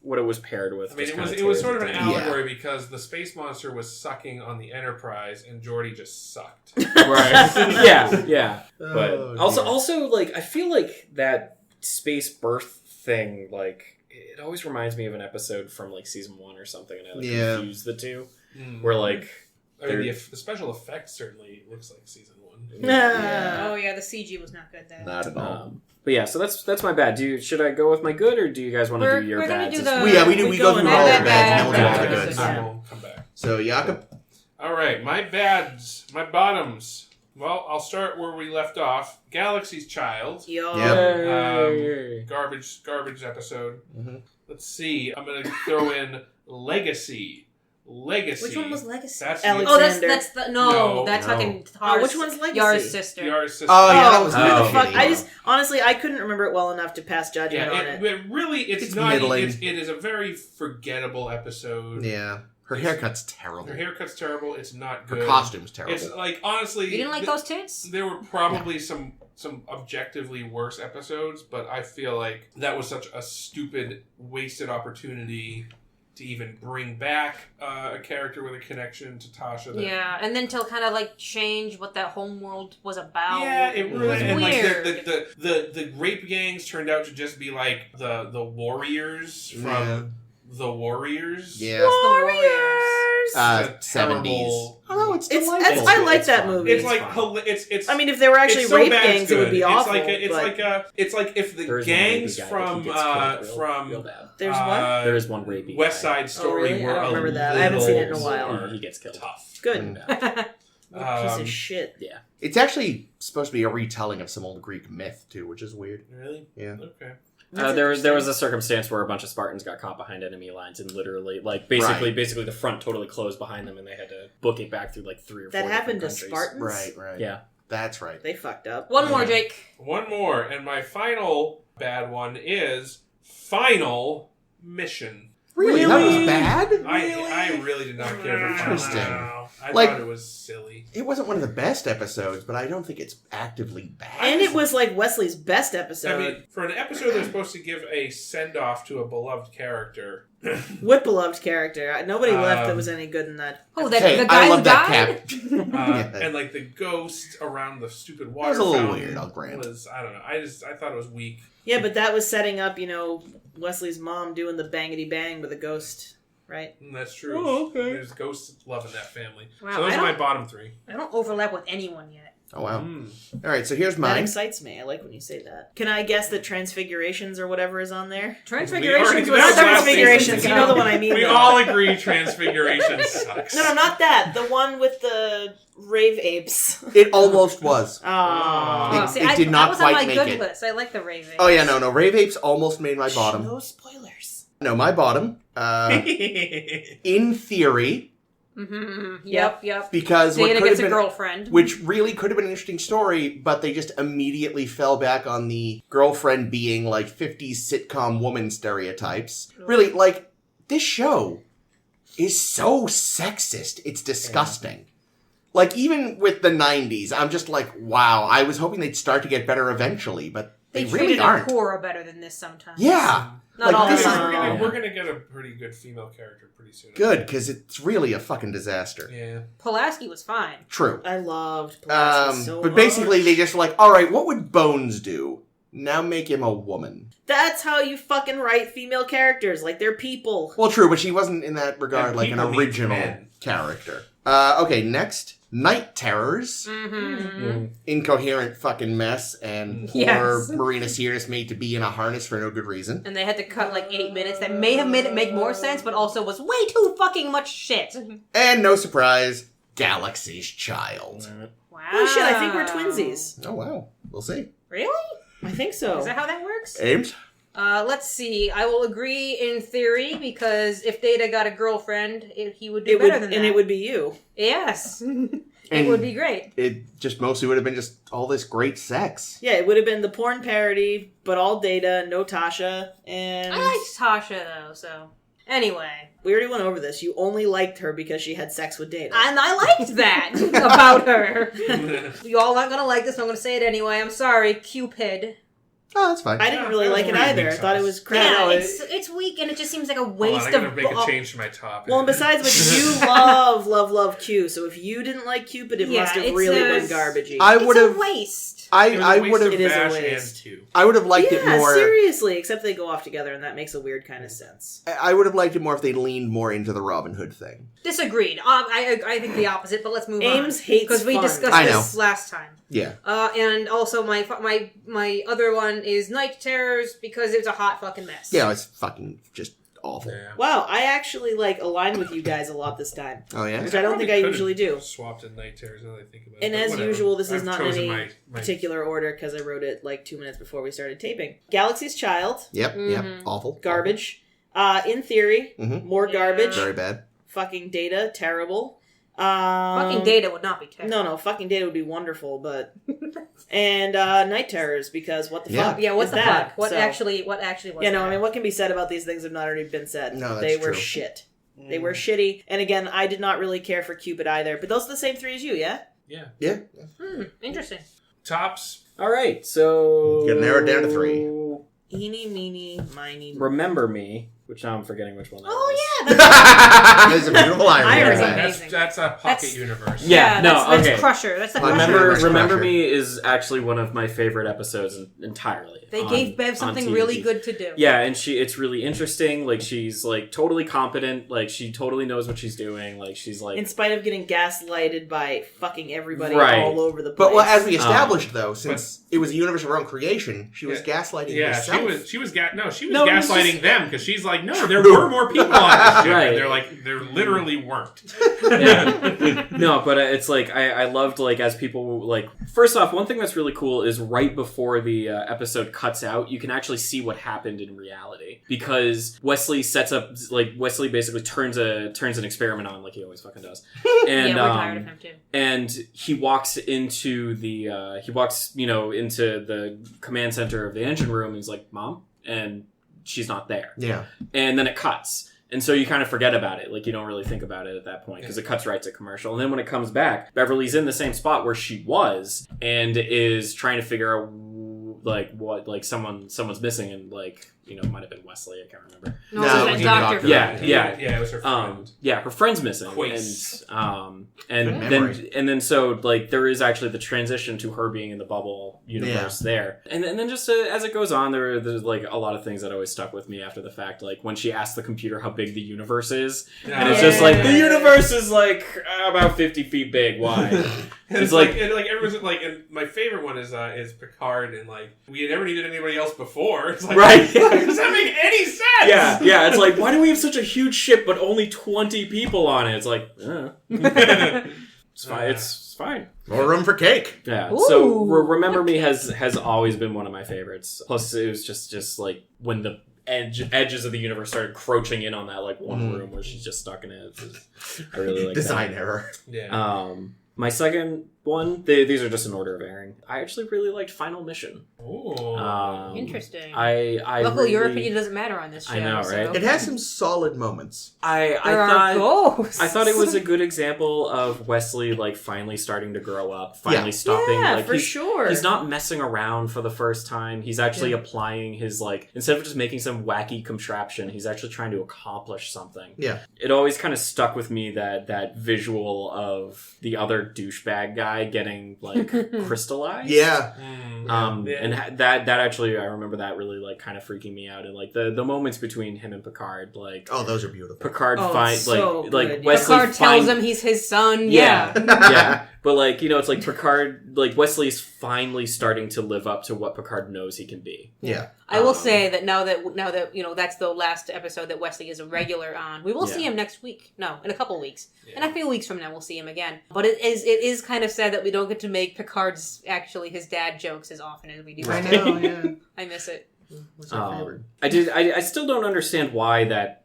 E: what it was paired with.
D: I mean,
E: just
D: it was
E: kinda
D: sort of an
E: tears it down.
D: allegory because the space monster was sucking on the Enterprise and Geordi just sucked.
E: Right? yeah. But
A: Oh,
E: also, like I feel like that space birth thing, like it always reminds me of an episode from like season 1 or something, and I like
A: Yeah.
E: confuse the two.
D: Mm.
E: Where like
D: I mean, the special effects certainly looks like season 1.
E: yeah.
B: Oh yeah, the CG was not good then.
A: Not at all.
E: But yeah, so that's my bad. Should I go with my good, or do you guys want to do your
B: we're gonna
E: bads?
B: do
E: as
B: the-
E: well?
A: We go through
B: bad,
A: all
B: bad,
A: the bads, and then we'll
B: bad,
A: do the
B: bad,
A: goods.
B: bad.
D: We'll come back.
A: So, Jakob?
D: All right, my bads, my bottoms. Well, I'll start where we left off. Galaxy's Child.
C: Yo.
A: Yep.
D: Garbage episode.
A: Mhm.
D: Let's see. I'm gonna throw in Legacy.
B: Which one was Legacy?
D: That's
C: Alex-
B: Oh,
C: Alexander.
B: that's the
D: No.
B: that's
E: No.
B: fucking
C: Which one's Legacy?
B: Yara's sister.
D: Yara's sister.
A: Oh, yeah, that was
C: who
E: really
C: the fuck?
A: shitty.
C: I just honestly I couldn't remember it well enough to pass judgment on
D: Yeah,
C: it.
D: it really it's
A: It's
D: not.
A: middling.
D: It is a very forgettable episode.
A: Yeah. Her haircut's terrible.
D: Her haircut's terrible. It's not
A: Her
D: good.
A: costume's terrible.
D: It's like honestly,
B: You didn't like those tits?
D: There were probably some objectively worse episodes, but I feel like that was such a stupid, wasted opportunity to even bring back a character with a connection to Tasha.
B: Yeah, and then to kind of like change what that homeworld was about.
D: Yeah, it really
B: was
D: and
B: weird.
D: like the rape gangs turned out to just be like the warriors from the Warriors.
A: Yeah.
B: What's the Warriors?
D: It's a
A: 70s.
D: terrible-
A: Oh, no, it's
C: It's
A: delightful.
C: I like
E: It's
C: that
E: fun.
C: movie.
D: It's like
E: fun.
D: it's.
C: I mean, if there were actually
D: it's so
C: rape
D: bad it's
C: gangs, it would be
D: good.
C: awful.
D: It's like if the
E: There is
D: gangs
E: one rapey guy that he gets killed real
D: from
E: bad.
C: There's one.
E: There is one rapey
D: West
E: guy.
D: Side Story
C: really? I
D: were
C: don't
D: a
C: remember that. I haven't seen it in a
D: little
C: while.
D: more
E: He gets killed.
D: tough.
C: Good.
A: Mm.
C: What a piece
D: Um,
C: of shit.
E: Yeah.
A: It's actually supposed to be a retelling of some old Greek myth, too, which is weird.
D: Really?
A: Yeah.
D: Okay.
E: There was a circumstance where a bunch of Spartans got caught behind enemy lines and literally, like, basically the front totally closed behind them and they had to book it back through like 3 or 4
C: That happened to
E: different countries.
C: Spartans.
A: Right.
E: Yeah.
A: That's right.
C: They fucked up.
B: One more, Jake.
D: One more, and my final bad one is Final Mission.
A: Really? That was bad?
D: I really did not care for
A: Interesting.
D: Final. I
A: Like-
D: thought it was silly.
A: It wasn't one of the best episodes, but I don't think it's actively bad.
C: And it was like Wesley's best episode.
D: I mean, for an episode that's supposed to give a send off to a beloved character,
C: What beloved character? Nobody left that
D: Um,
C: was any good in that.
B: Oh, that
A: Hey,
B: the guy
A: I love
B: who
A: that
B: died.
A: cap.
D: and like the ghosts around the stupid
A: That
D: water
A: was a little
D: fountain
A: weird, I'll grant.
D: was, I don't know. I thought it was weak.
C: Yeah, but that was setting up, Wesley's mom doing the bangity bang with a ghost, right?
D: That's true.
A: Oh, okay.
D: There's ghosts love in that family.
B: Wow,
D: So those
B: I
D: are my
B: don't-
D: bottom 3.
B: I don't overlap with anyone yet.
A: Oh, wow.
D: Mm.
A: All right, so here's
C: That
A: mine.
C: excites me. I like when you say that. Can I guess that Transfigurations or whatever is on there?
B: Transfigurations
D: We
B: was
D: already-
C: Not
D: That's
C: Transfigurations. You know the one I mean.
D: We
C: though.
D: all agree Transfiguration sucks.
C: No, not that. The one with the rave apes.
A: It almost was.
C: Oh.
A: It did not
B: that was on
A: quite
B: my
A: make
B: good
A: it.
B: list. I like the Raven.
A: Oh, yeah, no. Rave Apes almost made my bottom.
C: No spoilers.
A: No, my bottom, in theory,
B: Mm-hmm. Yep.
A: because what
B: Dana
A: could
B: gets
A: have
B: a
A: been...
B: girlfriend.
A: Which really could have been an interesting story, but they just immediately fell back on the girlfriend being like 50s sitcom woman stereotypes. Really, like, this show is so sexist. It's disgusting. Like, even with the 90s, I'm just like, wow, I was hoping they'd start to get better eventually, but they really
B: treated
A: aren't.
B: Ahura better than this sometimes.
A: Yeah.
B: Not
A: Like,
B: all
A: this
B: the
A: is-
B: time.
D: We're gonna get a pretty good female character pretty soon.
A: Good, because it's really a fucking disaster.
D: Yeah.
B: Pulaski was fine.
A: True.
C: I loved Pulaski so
A: but
C: much.
A: basically they just were like, all right, what would Bones do? Now make him a woman.
C: That's how you fucking write female characters, like they're people.
A: Well, true, but she wasn't in that regard
D: And
A: like an
D: people mean
A: original
D: men.
A: character. Okay, next. Night Terrors. Incoherent fucking mess, and poor
B: Yes.
A: Marina Sirtis made to be in a harness for no good reason.
B: And they had to cut like 8 minutes. That may have made it make more sense, but also was way too fucking much shit.
A: And no surprise, Galaxy's Child.
B: Wow.
C: Holy shit, I think we're twinsies.
A: Oh, wow. We'll see.
B: Really?
C: I think so.
B: Is that how that works?
A: Ames?
B: Let's see. I will agree in theory, because if Data got a girlfriend, he would do better than that.
C: And it would be you.
B: Yes. It
A: And
B: would be great.
A: It just mostly would have been just all this great sex.
C: Yeah, it would have been the porn parody, but all Data, no Tasha, and...
B: I liked Tasha, though, so... Anyway.
C: We already went over this. You only liked her because she had sex with Data.
B: And I liked that about her. You all aren't gonna like this, so I'm gonna say it anyway. I'm sorry, Cupid.
A: Oh, that's fine.
C: I didn't really like it
D: pretty
C: either. I
D: weak
C: thought it
D: sauce.
C: was crap.
B: Yeah,
C: No,
B: it's weak, and it just seems like a
D: Hold on,
B: waste
D: I gotta
B: of...
D: make a change to my topic.
C: Well, and besides which, you love Q. So if you didn't like Cupid, it
B: Yeah,
C: must have
B: it's
C: really
B: a-
C: been garbagey.
A: I
B: It's
A: would
B: a
A: have.
B: waste.
D: It was a
A: I
D: waste
A: would
D: of
A: have.
C: It is a
D: Bash
C: waste.
D: and Q.
A: I would have liked it more.
C: Seriously, except they go off together, and that makes a weird kind of sense.
A: I would have liked it more if they leaned more into the Robin Hood thing.
B: Disagreed. I think the opposite, but let's move on.
C: Ames hates
B: because we
C: fun.
B: discussed
A: I know.
B: this last time.
A: Yeah.
B: And also my other one is Night Terrors because it's a hot fucking mess.
A: Yeah, it's fucking just awful.
D: Yeah.
C: Wow, I actually aligned with you guys a lot this time,
A: Oh, yeah?
C: which I don't think I usually do.
D: Swapped in Night Terrors now that I think about it.
C: And
D: but
C: as
D: whatever.
C: usual, this is
D: I've
C: not in
D: chosen
C: any
D: my
C: particular order because I wrote it 2 minutes before we started taping. Galaxy's Child,
A: Yep. Awful.
C: garbage. In theory,
A: Mhm.
C: more garbage.
A: Very bad.
C: Fucking Data, terrible.
B: Fucking Data would not be terrible.
C: No, fucking Data would be wonderful, but and Night Terrors because what the
A: Yeah.
C: fuck?
B: Yeah, what
C: is
B: the
C: that?
B: fuck? What
C: So-
B: actually was
C: Yeah, no,
B: that?
C: I mean, what can be said about these things have not already been said?
A: No, that's
C: they were
A: true.
C: shit. They were shitty. And again, I did not really care for Cupid either. But those are the same three as you, yeah?
D: Yeah.
A: Yeah.
B: Interesting.
D: Tops.
E: All right, so
A: You gotta narrow it down to 3.
C: Eeny, meeny, miny,
E: Remember Me, which now I'm forgetting which one that was.
C: Oh, yeah. That's
A: There's a beautiful irony.
B: Irony.
A: in that.
B: Amazing.
D: That's a pocket
B: That's-
D: universe.
E: Yeah, no,
B: that's
E: okay.
B: Crusher. That's the
A: Crusher.
B: Crusher.
E: Remember
A: Crusher.
E: Me is actually one of my favorite episodes entirely.
B: They
E: on-
B: gave Bev
E: on
B: something
E: TNT.
B: really good to do.
E: Yeah, and it's really interesting. Like, she's like totally competent. Like, she totally knows what she's doing. Like, she's like,
C: in spite of getting gaslighted by fucking everybody
E: Right.
C: all over the place.
A: But well, as we established, though, since it was a universe of her own creation, she was gaslighting
D: Yeah,
A: herself.
D: she was
E: No, it was
D: gaslighting
E: just-
D: them because she's like, no, there were more people on this ship.
E: Right.
D: And they're like, there literally weren't.
E: yeah. No, but it's like I loved, like, as people like. First off, one thing that's really cool is right before the episode cuts out, you can actually see what happened in reality because Wesley Wesley basically turns an experiment on like he always fucking does, and
B: Yeah, we're tired of him too.
E: and he walks into the into the command center of the engine room. And he's like, "Mom," and she's not there.
A: Yeah.
E: And then it cuts. And so you kind of forget about it. Like, you don't really think about it at that point because it cuts right to commercial. And then when it comes back, Beverly's in the same spot where she was and is trying to figure out, like, what, like, someone's missing. And, like, it might have been Wesley. I can't remember.
B: No,
A: No,
B: it was
A: it
B: that
A: was a
B: doctor.
A: doctor.
E: Yeah.
D: Yeah, it was her friend.
E: Yeah, her friend's missing.
D: Quace.
E: And
A: Good memory.
E: then so, like, there is actually the transition to her being in the bubble universe there. And then just as it goes on, there's like a lot of things that always stuck with me after the fact. Like when she asked the computer how big the universe is, and it's just like, the universe is like about 50 feet big. Why?
D: It's like everyone's like, and my favorite one is Picard, and like we had never needed anybody else before. It's like,
E: Right.
D: Does that make any sense?
E: Yeah. It's like, why do we have such a huge ship but only 20 people on it? It's like, it's fine. It's fine.
A: More room for cake.
E: Yeah.
B: Ooh.
E: So Remember Me has always been one of my favorites. Plus, it was just like when the edges of the universe started crouching in on that like one room where she's just stuck in it. I really like
A: Design
E: that.
A: error.
D: Yeah.
E: My second one, these are just in order of airing. I actually really liked Final Mission.
D: Ooh.
B: Interesting.
E: I
B: Luckily, your
E: really-
B: opinion doesn't matter on this show.
E: I know, right?
B: So.
A: It has some solid moments.
E: I
B: There are
E: thought
B: ghosts.
E: I thought it was a good example of Wesley like finally starting to grow up, finally stopping.
C: Yeah,
E: like,
C: for sure.
E: He's not messing around for the first time. He's actually applying his like instead of just making some wacky contraption, he's actually trying to accomplish something.
A: Yeah.
E: It always kind of stuck with me that visual of the other douchebag guy guy getting like crystallized.
A: Yeah.
E: And that actually, I remember that really like kind of freaking me out, and like the moments between him and Picard, like
A: Oh, those are beautiful.
E: Picard
C: Oh,
E: finds
C: so
E: like
C: good.
E: Wesley
B: Picard tells him he's his son.
E: Yeah.
B: Yeah.
E: yeah. But like, you know, it's like Picard, like Wesley's finally starting to live up to what Picard knows he can be.
A: Yeah.
B: I will say that now that you know that's the last episode that Wesley is a regular on. We will see him next week. No, in a couple weeks.
D: Yeah.
B: In a few weeks from now, we'll see him again. But it is kind of sad that we don't get to make Picard's actually his dad jokes as often as we do.
A: I know, yeah.
B: I miss it.
A: What's our favorite?
E: I still don't understand why that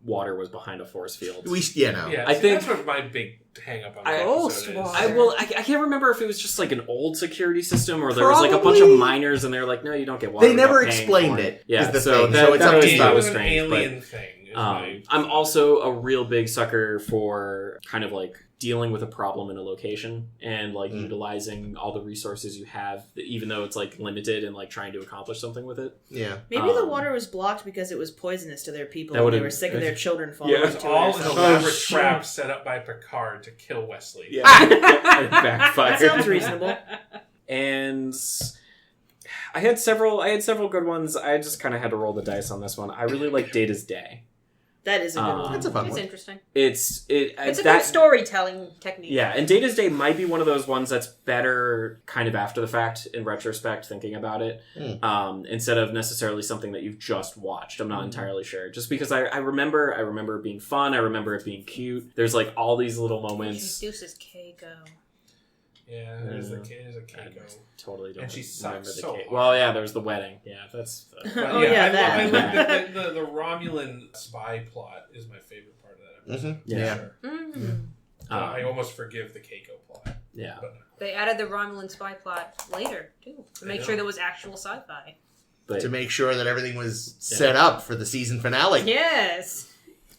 E: water was behind a force field.
A: No.
D: Yeah,
E: I think
D: that's what my big hang up on the
B: Ghost
D: episode is.
B: water.
E: I can't remember if it was just like an old security system or there was like a bunch of
A: Probably.
E: miners and they're like, no, you don't get water.
A: They never
E: without paying
A: explained
E: for
A: it.
E: Yeah,
A: is the
E: so
A: thing.
E: that,
A: So it's
E: that
A: up
E: always
A: to
E: thought
A: you.
E: was
D: An
E: strange. But
D: alien thing. Is my...
E: I'm also a real big sucker for kind of like dealing with a problem in a location and like utilizing all the resources you have, even though it's like limited and like trying to accomplish something with it.
A: Yeah.
C: Maybe the water was blocked because it was poisonous to their people
E: That
C: and they
E: would've-
C: were sick of their children falling
E: Yeah.
D: It was
C: into
D: all
C: it.
D: an
C: or something.
D: elaborate
E: shit.
D: trap set up by Picard to kill Wesley.
E: Yeah. It backfired.
C: That sounds reasonable.
E: And I had several good ones. I just kind of had to roll the dice on this one. I really like Data's Day.
C: That is a good one.
A: That's a fun
B: It's
A: one.
B: interesting.
E: It's
B: It's a
E: that,
B: good storytelling technique.
E: Yeah, and Data's Day might be one of those ones that's better kind of after the fact, in retrospect, thinking about it, instead of necessarily something that you've just watched. I'm not entirely sure. Just because I remember it being fun, I remember it being cute. There's like all these little moments.
B: Introduces Keiko.
D: Yeah, there's a Keiko.
E: Totally don't
D: And she
E: remember
D: sucks
E: the
D: so
E: cake.
D: hard.
E: Well, yeah, there's the wedding. Yeah, that's...
D: But
C: Oh, yeah,
D: I
C: that.
D: love the Romulan spy plot is my favorite part of that episode.
A: Mhm.
E: Yeah.
D: For sure.
B: Mm.
D: I almost forgive the Keiko plot.
E: Yeah.
D: But
B: They added the Romulan spy plot later, too. To make sure there was actual sci-fi.
E: But,
A: To make sure that everything was set up for the season finale.
B: Yes!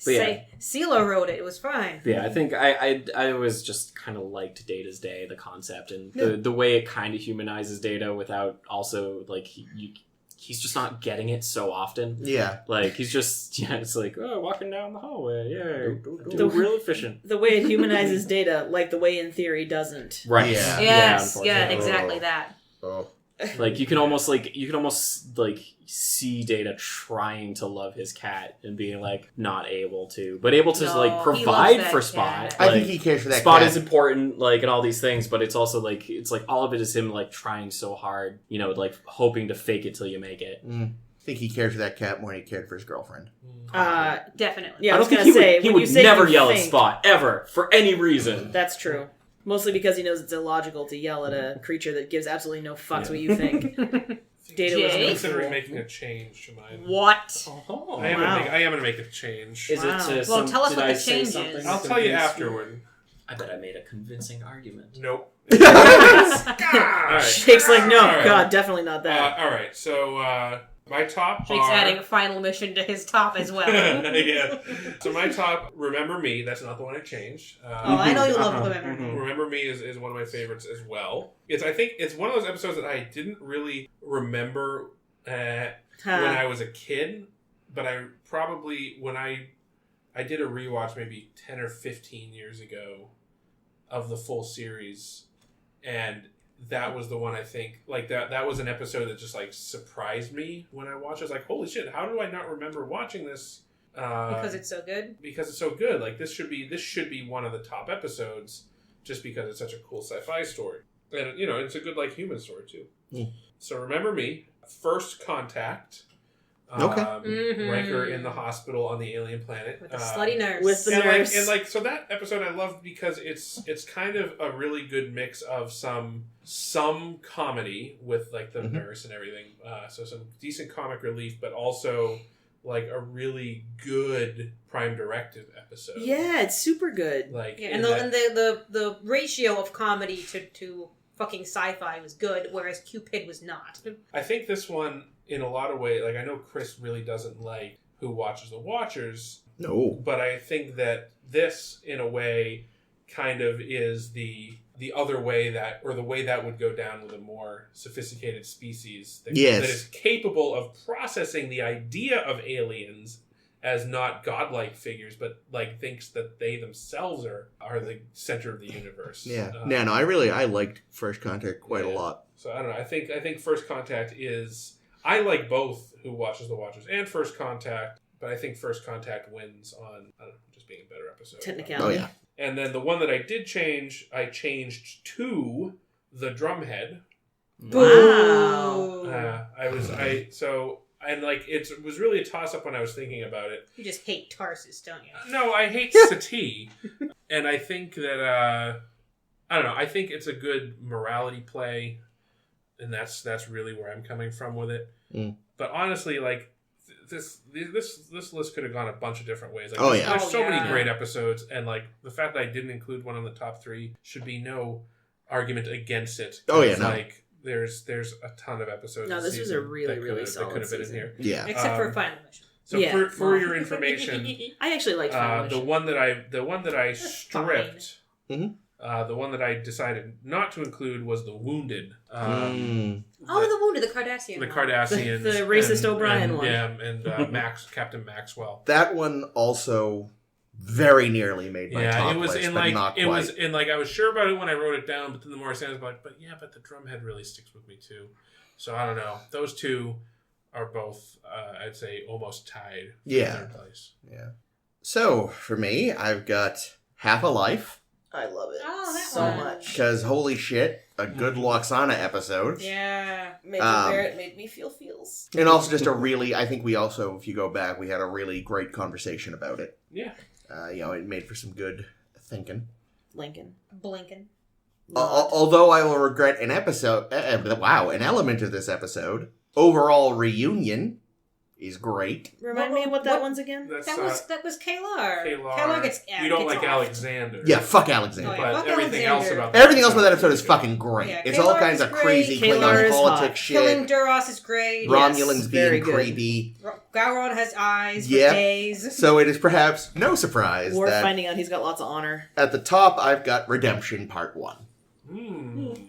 E: But yeah.
B: Sela wrote it. It was fine.
E: yeah, I think I was just kind of liked Data's Day, the concept, and the way it kind of humanizes Data without also, like, he's just not getting it so often.
A: Yeah.
E: Like, he's just, it's like, oh, walking down the hallway, yeah,
C: The-
E: real efficient.
C: The way it humanizes Data, like the way in theory doesn't.
E: Right.
A: Yeah.
B: Yes, yeah,
E: unfortunately.
B: exactly that.
A: Oh.
E: Like, you can almost see Data trying to love his cat and being, like, not able to, but able to,
B: No,
E: like,
B: he
E: provide
B: loves that
E: for Spot.
B: cat.
A: I
E: Like,
A: think he cares for that
E: Spot
A: cat.
E: is important, like, and all these things, but it's also, like, it's like all of it is him, like, trying so hard, you know, like, hoping to fake it till you make it.
A: I think he cared for that cat more than he cared for his girlfriend.
B: Definitely.
C: Yeah, I
E: I
C: was
E: don't think
C: gonna say,
E: he
C: when
E: would
C: you say
E: never
C: you
E: yell at
C: think-
E: Spot, ever, for any reason.
C: That's true. Mostly because he knows it's illogical to yell at a creature that gives absolutely no fucks what you think. Data was
B: Jay?
C: no
D: considering
C: fool.
D: making a change to mine.
B: What?
E: Oh.
D: I am
C: wow.
D: gonna make a change.
E: Is
C: Wow.
E: it
B: Well, tell us
E: did
B: what
E: I
B: the
E: say
B: change
E: something
B: is.
D: I'll
E: to
D: tell you
E: convince
D: afterward.
E: I bet I made a convincing argument.
D: Nope.
A: Ah,
C: Shake's like, no,
D: All right.
C: God, definitely not that.
D: All right, so my top
B: Jake's
D: are...
B: adding a final mission to his top as well.
D: yeah. So my top, Remember Me, that's not the one I changed.
B: Oh, I know you love
E: Uh-huh.
B: Remember Me.
D: Remember Me is one of my favorites as well. I think it's one of those episodes that I didn't really remember when I was a kid, but I probably, when I did a rewatch maybe 10 or 15 years ago of the full series, and that was the one I think, like, that was an episode that just, like, surprised me when I watched it. I was like, holy shit, how do I not remember watching this?
B: Because it's so good.
D: Because it's so good. Like, this should be one of the top episodes, just because it's such a cool sci-fi story. And, you know, it's a good, like, human story, too.
A: Mm.
D: So, Remember Me, First Contact.
A: Okay.
B: Mhm.
D: Riker in the hospital on the alien planet.
B: With the slutty nurse.
C: with the
D: and
C: nurse.
D: like so that episode I loved because it's kind of a really good mix of some comedy with, like, the
A: Mhm.
D: nurse and everything, so some decent comic relief, but also, like, a really good Prime Directive episode.
C: Yeah, it's super good.
D: Like,
B: Yeah,
D: in
B: and
D: that-
B: the ratio of comedy to fucking sci-fi was good, whereas Cupid was not.
D: I think this one, in a lot of ways, like, I know Chris really doesn't like Who Watches the Watchers,
A: No.
D: but I think that this, in a way, kind of is the other way that, or the way that would go down with a more sophisticated species that,
A: Yes.
D: that is capable of processing the idea of aliens as not godlike figures, but like thinks that they themselves are the center of the universe.
A: Yeah. I liked First Contact quite a lot.
D: So I don't know. I think First Contact is. I like both Who Watches the Watchers and First Contact, but I think First Contact wins on I don't know, just being a better episode.
C: Technicality.
A: Oh yeah.
D: And then the one that I did change, I changed to the Drumhead.
C: Wow.
D: It was really a toss up when I was thinking about it.
B: You just hate Tarsus, don't you?
D: No, I hate Sati, and I think that I don't know. I think it's a good morality play, and that's really where I'm coming from with it.
A: Mm.
D: But honestly, like this list could have gone a bunch of different ways. Like,
A: Oh,
D: there's,
A: yeah.
D: there's so
B: Oh, yeah.
D: many great episodes, and like the fact that I didn't include one on the top 3 should be no argument against it.
A: Oh, yeah,
D: It's
A: no.
D: Like there's a ton of episodes.
C: No, this was a really, really
D: that
C: solid
D: could have been in
C: season.
D: here.
A: Yeah.
B: Except for Final Mission.
D: So
C: Yeah.
D: for your information,
C: I actually liked Final
D: the
C: Mission.
D: one that I stripped,
A: Mhm.
D: the one that I decided not to include was the Wounded.
A: Mm.
B: Oh, the Wounded, the Cardassian.
D: The
B: one.
D: Cardassians,
C: The racist O'Brien one.
D: Yeah, and Captain Maxwell.
A: That one also very nearly made my top
D: it was
A: list,
D: in
A: but
D: like
A: not
D: it
A: quite.
D: was in like I was sure about it when I wrote it down, but then the more I said it, I was like, but the Drumhead really sticks with me too. So I don't know. Those two are both, I'd say, almost tied for
A: Yeah.
D: third place.
A: Yeah. So for me, I've got Half a Life
C: I love it
B: Oh, that
C: so
B: one.
C: much.
A: because holy shit, a good Loxana episode.
B: Yeah.
C: Major Barrett made me feel feels.
A: And also just a really, I think we also, if you go back, we had a really great conversation about it.
D: Yeah.
A: It made for some good thinking.
C: Lincoln.
B: Blinken.
A: Although I will regret an element of this episode. Overall reunion is great.
C: Remind me what that one's again?
D: That's,
B: That was Kalar.
D: Kalar.
B: Gets
D: You don't
B: gets
D: like
B: off.
D: Alexander.
A: Yeah, fuck Alexander.
B: Oh, yeah.
D: But
B: Fuck
D: everything
B: Alexander.
D: else about
A: Everything else about that episode is fucking great.
B: Yeah,
A: It's all
B: Kalar
A: kinds
B: is
A: of
B: great.
A: crazy
C: Kalar
A: Klingon
C: is
A: politics
C: hot.
B: Killing
A: shit.
B: Duras is great.
A: Romulans
C: very
A: being
C: good.
A: creepy.
B: Gowron has eyes
A: Yep.
B: for days.
A: So it is perhaps no surprise
C: Worf
A: that
C: finding out he's got lots of honor.
A: at the top I've got Redemption Part 1.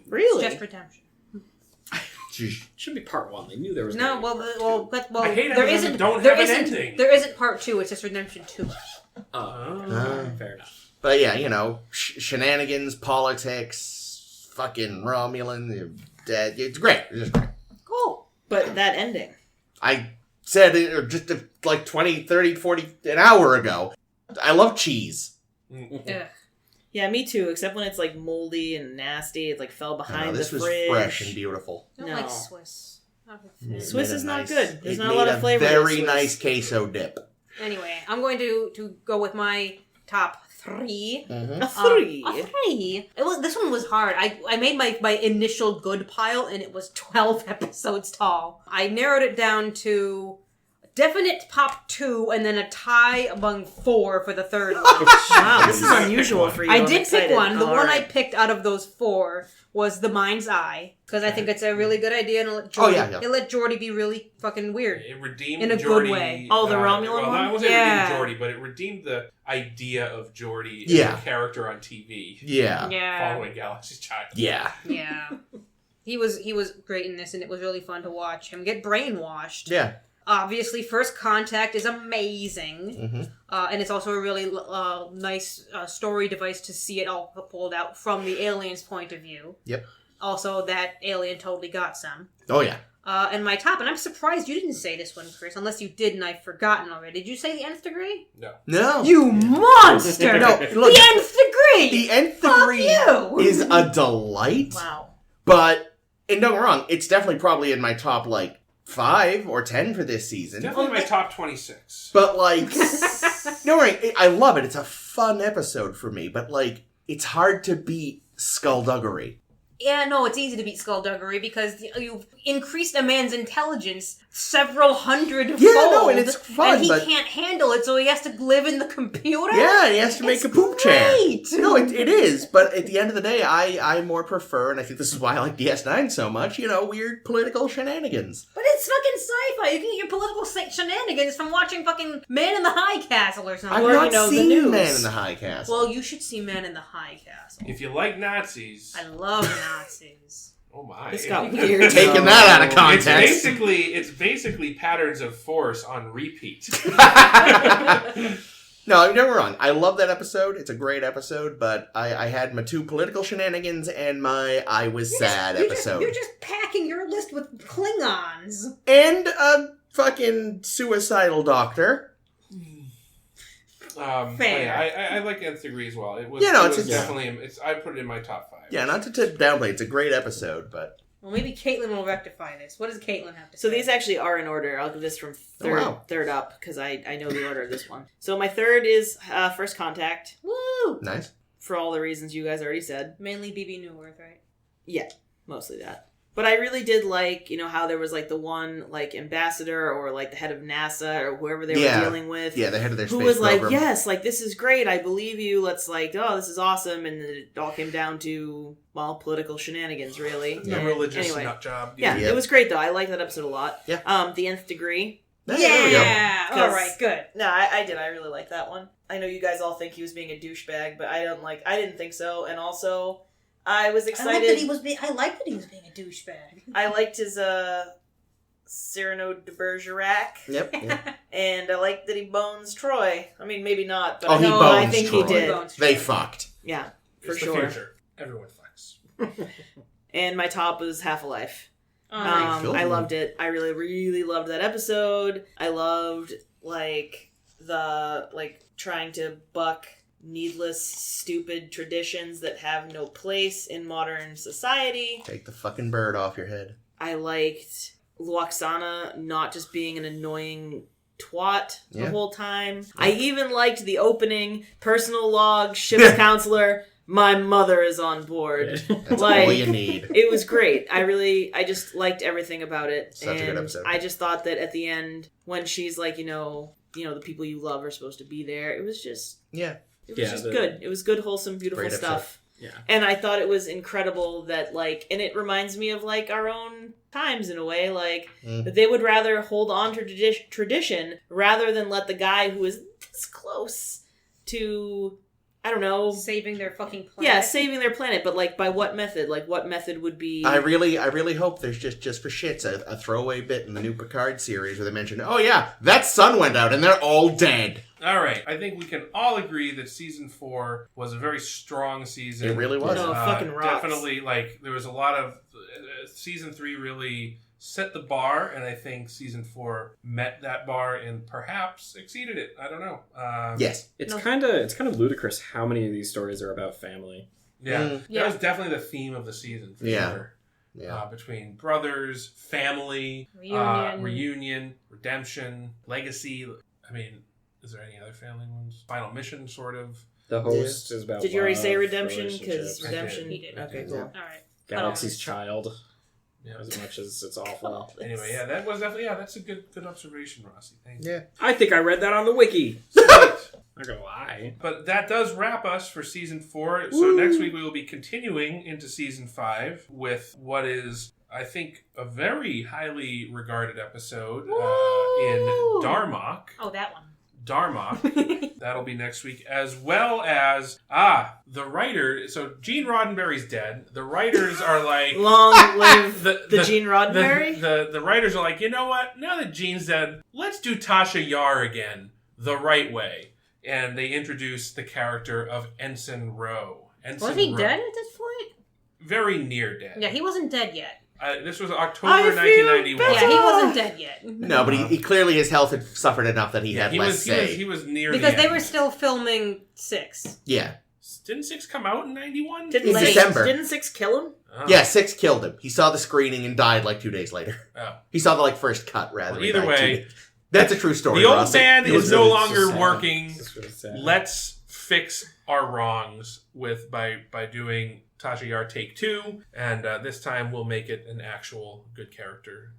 C: Really?
B: Just redemption.
E: Should be part 1. They knew there was
B: No,
E: gonna be
D: I hate
B: there
D: episodes
B: isn't.
D: that don't
B: there
D: have an
B: isn't.
D: ending.
B: There isn't part 2. It's just redemption 2.
E: fair enough.
A: But yeah, shenanigans, politics, fucking Romulan, dead. It's great. It's just great.
B: Cool.
C: But that ending.
A: I said it just like 20, 30, 40, an hour ago. I love cheese.
B: Ugh.
C: Yeah, me too, except when it's like moldy and nasty. It like fell behind
A: This
C: the
A: was
C: fridge.
A: fresh and beautiful.
B: I don't
C: No.
B: like Swiss. Not a fan.
C: Swiss
A: Made a
C: is not
A: nice-
C: good. There's
A: it
C: not a lot
A: made
C: of flavor to
A: Very
C: Swiss.
A: nice queso dip.
B: Anyway, I'm going to go with my top 3.
A: Mm-hmm.
C: A 3.
B: A 3. This one was hard. I made my initial good pile, and it was 12 episodes tall. I narrowed it down to definite top 2, and then a tie among 4 for the third one.
C: Wow, this is
D: You gotta
C: unusual
D: pick
C: for you.
B: I
C: I'm
B: did
C: excited.
B: pick one. The
C: All
B: one I
C: right.
B: picked out of those 4 was The Mind's Eye, because I think it's a really good idea, and it let Geordi be really fucking weird.
D: It redeemed
B: In a good
D: Geordi,
B: way.
C: Oh, the Romulan
D: well,
C: one?
D: I wasn't
B: Yeah.
D: redeemed Geordi, but it redeemed the idea of Geordi as
A: Yeah.
D: a character on TV.
A: Yeah.
B: Yeah.
D: Following Galaxy's Child.
A: Yeah.
B: Yeah. He was great in this, and it was really fun to watch him get brainwashed.
A: Yeah.
B: Obviously, First Contact is amazing.
A: Mm-hmm.
B: And it's also a really nice story device to see it all pulled out from the alien's point of view.
A: Yep.
B: Also, that alien totally got some.
A: Oh, yeah.
B: And my top, and I'm surprised you didn't say this one, Chris, unless you did and I've forgotten already. Did you say the Nth Degree?
A: No.
B: You monster!
A: No, look,
B: the Nth Degree!
A: the Nth
B: Fuck
A: Degree
B: you!
A: is a delight.
C: Wow.
A: But, and don't get me wrong, it's definitely probably in my top, 5 or 10 for this season.
D: Definitely my top 26.
A: But, no, right, I love it. It's a fun episode for me. But, it's hard to beat skullduggery.
B: Yeah, no, it's easy to beat skullduggery because you've increased a man's intelligence several hundred-fold.
A: Yeah, no, and it's fun,
B: and he
A: but-
B: can't handle it, so he has to live in the computer?
A: Yeah, he has to make
B: It's
A: a poop
B: great.
A: chair. No, it is. But at the end of the day, I more prefer, and I think this is why I like DS9 so much, weird political shenanigans.
B: But it's fucking sci-fi. You can get your political shenanigans from watching fucking Man in the High Castle or something.
A: I've
C: Or,
A: not
C: the
A: seen
C: news.
A: Man in the High Castle.
B: Well, you should see Man in the High Castle.
D: If you like Nazis,
B: I love Nazis.
D: Oh my!
C: This got weird.
A: Taking that out of context.
D: It's basically patterns of force on repeat.
A: No, you're never wrong. I love that episode. It's a great episode, but I had my 2 political shenanigans and my I was sad episode.
B: You're just packing your list with Klingons.
A: And a fucking suicidal doctor.
B: Fair.
D: Yeah, I like Nth Degree as well. It was,
A: Yeah, no,
D: it
A: it's
D: was
A: a-
D: definitely. I put it in my top 5.
A: Yeah, not to downplay. It's a great episode, but
B: Well, maybe Caitlin will rectify this. What does Caitlin have to say?
C: So these actually are in order. I'll give this from third up because I know the order of this one. So my third is First Contact
B: Woo!
A: nice.
C: for all the reasons you guys already said.
B: Mainly BB Newworth, right?
C: Yeah, mostly that. But I really did like, how there was like the one like ambassador or like the head of NASA or whoever they were dealing with.
A: Yeah, the head of their
C: who
A: space
C: was
A: program.
C: like, yes, like this is great. I believe you. Let's like, oh, this is awesome. And it all came down to, well, political shenanigans, really.
D: The
C: And
D: religious
C: anyway.
D: nut job.
C: Yeah,
A: Yeah.
C: it was great though. I liked that episode a lot.
A: Yeah.
C: The Nth Degree.
A: There we go.
B: Yeah!
C: 'Cause-
B: Alright, good.
C: No, I did. I really liked that one. I know you guys all think he was being a douchebag, but I didn't think so. And also, I was excited.
B: I liked that he was being a douchebag.
C: I liked his Cyrano de Bergerac,
A: Yep. yep.
C: and I liked that he bones Troy. I mean, maybe not, but
A: Oh, he
C: I
A: bones
C: think
A: Troy.
C: he did.
A: They fucked.
C: Yeah, for
D: It's
C: sure.
D: the future. Everyone fucks.
C: And my top was Half a Life.
B: Oh, nice.
A: Cool.
C: I loved it. I really, really loved that episode. I loved the trying to buck needless, stupid traditions that have no place in modern society.
A: Take the fucking bird off your head.
C: I liked Luoxana not just being an annoying twat the
A: Yeah.
C: whole time. I even liked the opening personal log, ship's counselor, my mother is on board.
A: That's
C: Like-
A: all you need.
C: It was great. I just liked everything about it.
A: Such a good
C: And
A: episode.
C: I just thought that at the end, when she's like, the people you love are supposed to be there, it was just
A: Yeah.
C: good. It was good, wholesome, beautiful
A: Great
C: stuff.
E: Yeah.
C: And I thought it was incredible that, and it reminds me of, our own times in a way, that they would rather hold on to tradition rather than let the guy who is this close to, I don't know.
B: Saving their fucking planet.
C: Yeah, saving their planet, but, by what method? What method would be...
A: I really hope there's just for shits a throwaway bit in the new Picard series where they mention, oh yeah, that sun went out and they're all dead.
D: All right. I think we can all agree that season 4 was a very strong season.
A: It really was.
C: No, fucking rocks.
D: Definitely, there was a lot of... season 3 really set the bar, and I think season 4 met that bar and perhaps exceeded it. I don't know.
A: Yes.
E: It's kind of ludicrous how many of these stories are about family.
D: Yeah.
B: Yeah.
D: That was definitely the theme of the season, for
A: Yeah.
D: sure.
A: Yeah.
D: Between brothers, family, reunion, redemption, legacy. I mean, is there any other family ones? Final mission, sort of.
E: The host is about.
C: Did you already say
E: love,
C: redemption? Because
E: relationships,
C: redemption...
B: He did.
C: Okay,
A: Yeah.
C: cool.
B: Alright.
E: Galaxy's Child.
D: Yeah.
E: As much as it's awful.
D: Anyway, yeah, that was definitely that's a good observation, Rossi. Thank you.
A: Yeah.
E: I think I read that on the wiki.
D: Sweet.
E: Not gonna lie.
D: But that does wrap us for season 4. So next week we will be continuing into season 5 with what is, I think, a very highly regarded episode in Darmok.
B: Oh, that one.
D: Darmok. That'll be next week, as well as the writer. So Gene Roddenberry's dead. The writers are like,
C: Long live the Gene
D: the,
C: Roddenberry?
D: the writers are like, you know what? Now that Gene's dead, let's do Tasha Yar again the right way. And they introduce the character of Ensign Rowe.
B: Was he dead at this point?
D: Very near dead.
B: Yeah, he wasn't dead yet.
D: This was October 1991.
B: Yeah, he wasn't dead yet.
A: No, but he clearly his health had suffered enough that he had less say.
D: He was near
B: Because
D: the
B: they
D: end.
B: were still filming 6.
A: Yeah.
D: Didn't 6 come out in 91?
A: In
C: Didn't
A: December.
C: Didn't 6 kill him?
D: Oh.
A: Yeah, 6 killed him. He saw the screening and died 2 days later.
D: Oh.
A: He saw the first cut rather.
D: Well,
A: he
D: either
A: died 2
D: way,
A: days. That's a true story.
D: The old
A: Rossi.
D: man
A: It was
D: is no
A: really
D: longer
A: sad.
D: working.
E: It's really sad.
D: Let's fix our wrongs by doing Tasha Yar take 2, and this time we'll make it an actual good character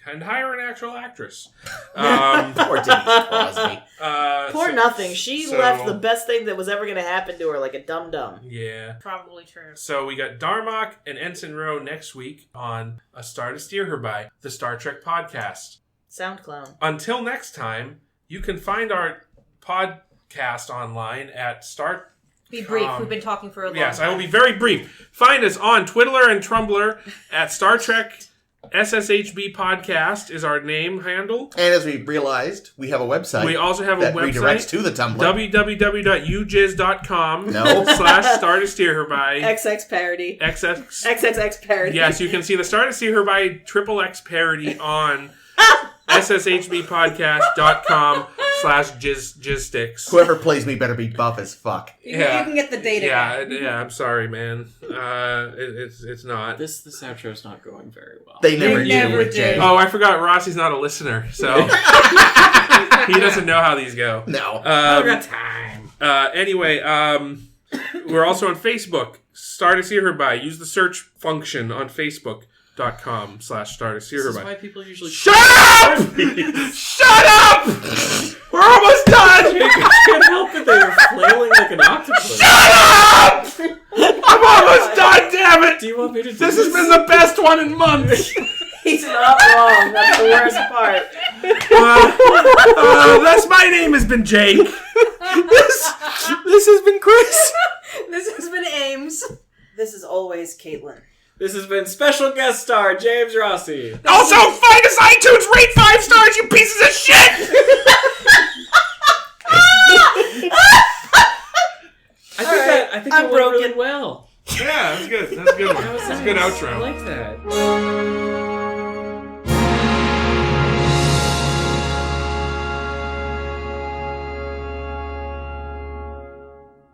D: and hire an actual actress.
A: Poor Denise Crosby.
C: Poor nothing. She
D: so-
C: left the best thing that was ever going to happen to her, like a dum-dum.
D: Yeah.
B: Probably true.
D: So we got Darmok and Ensign Rowe next week on A Star to Steer Her By, the Star Trek podcast.
C: Sound clown.
D: Until next time, you can find our podcast online at
B: Be brief. We've been talking for a long time.
D: Yes, I will be very brief. Find us on Twitter and Tumblr at Star Trek SSHB Podcast is our name handle.
A: And as we realized, we have a website.
D: We also have a
A: that
D: website.
A: Redirects to the Tumblr.
D: www.ujizz.com
A: No.
D: /Star to Steer Her By.
C: XX parody.
D: XXX
C: parody.
D: Yes, you can see the Star to Steer Her By XXX parody on sshbpodcast.com /jizzsticks.
A: Whoever plays me better be buff as fuck.
B: You can get the data.
D: Yeah, I'm sorry, man. It's not.
E: This outro's not going very well.
A: They never
B: never
A: did. Jay.
D: Oh, I forgot Rossi's not a listener, so he doesn't know how these go.
A: No.
E: I got time.
D: Anyway, we're also on Facebook. Star to Steer Her By. Use the search function on Facebook.com /Star to Steer Her
E: This is
D: By.
E: why people usually
D: Shut up! Shut up! We're almost done!
E: I can't help it. They were flailing like an octopus.
D: Shut up! I'm almost done, damn it!
E: Do you want me to do
D: This has been the best one in months.
C: He's not wrong. That's the worst part.
D: That's my name has been Jake. This has been Chris.
B: This has been Ames.
C: This is always Caitlin.
E: This has been special guest star James Rossi.
D: Also, find us iTunes, rate 5 stars, you pieces of shit!
E: I think
C: I'm
E: that went really
C: broken.
E: well.
D: Yeah, that's good. That's a good one. That's a good
E: I
D: outro.
E: like that.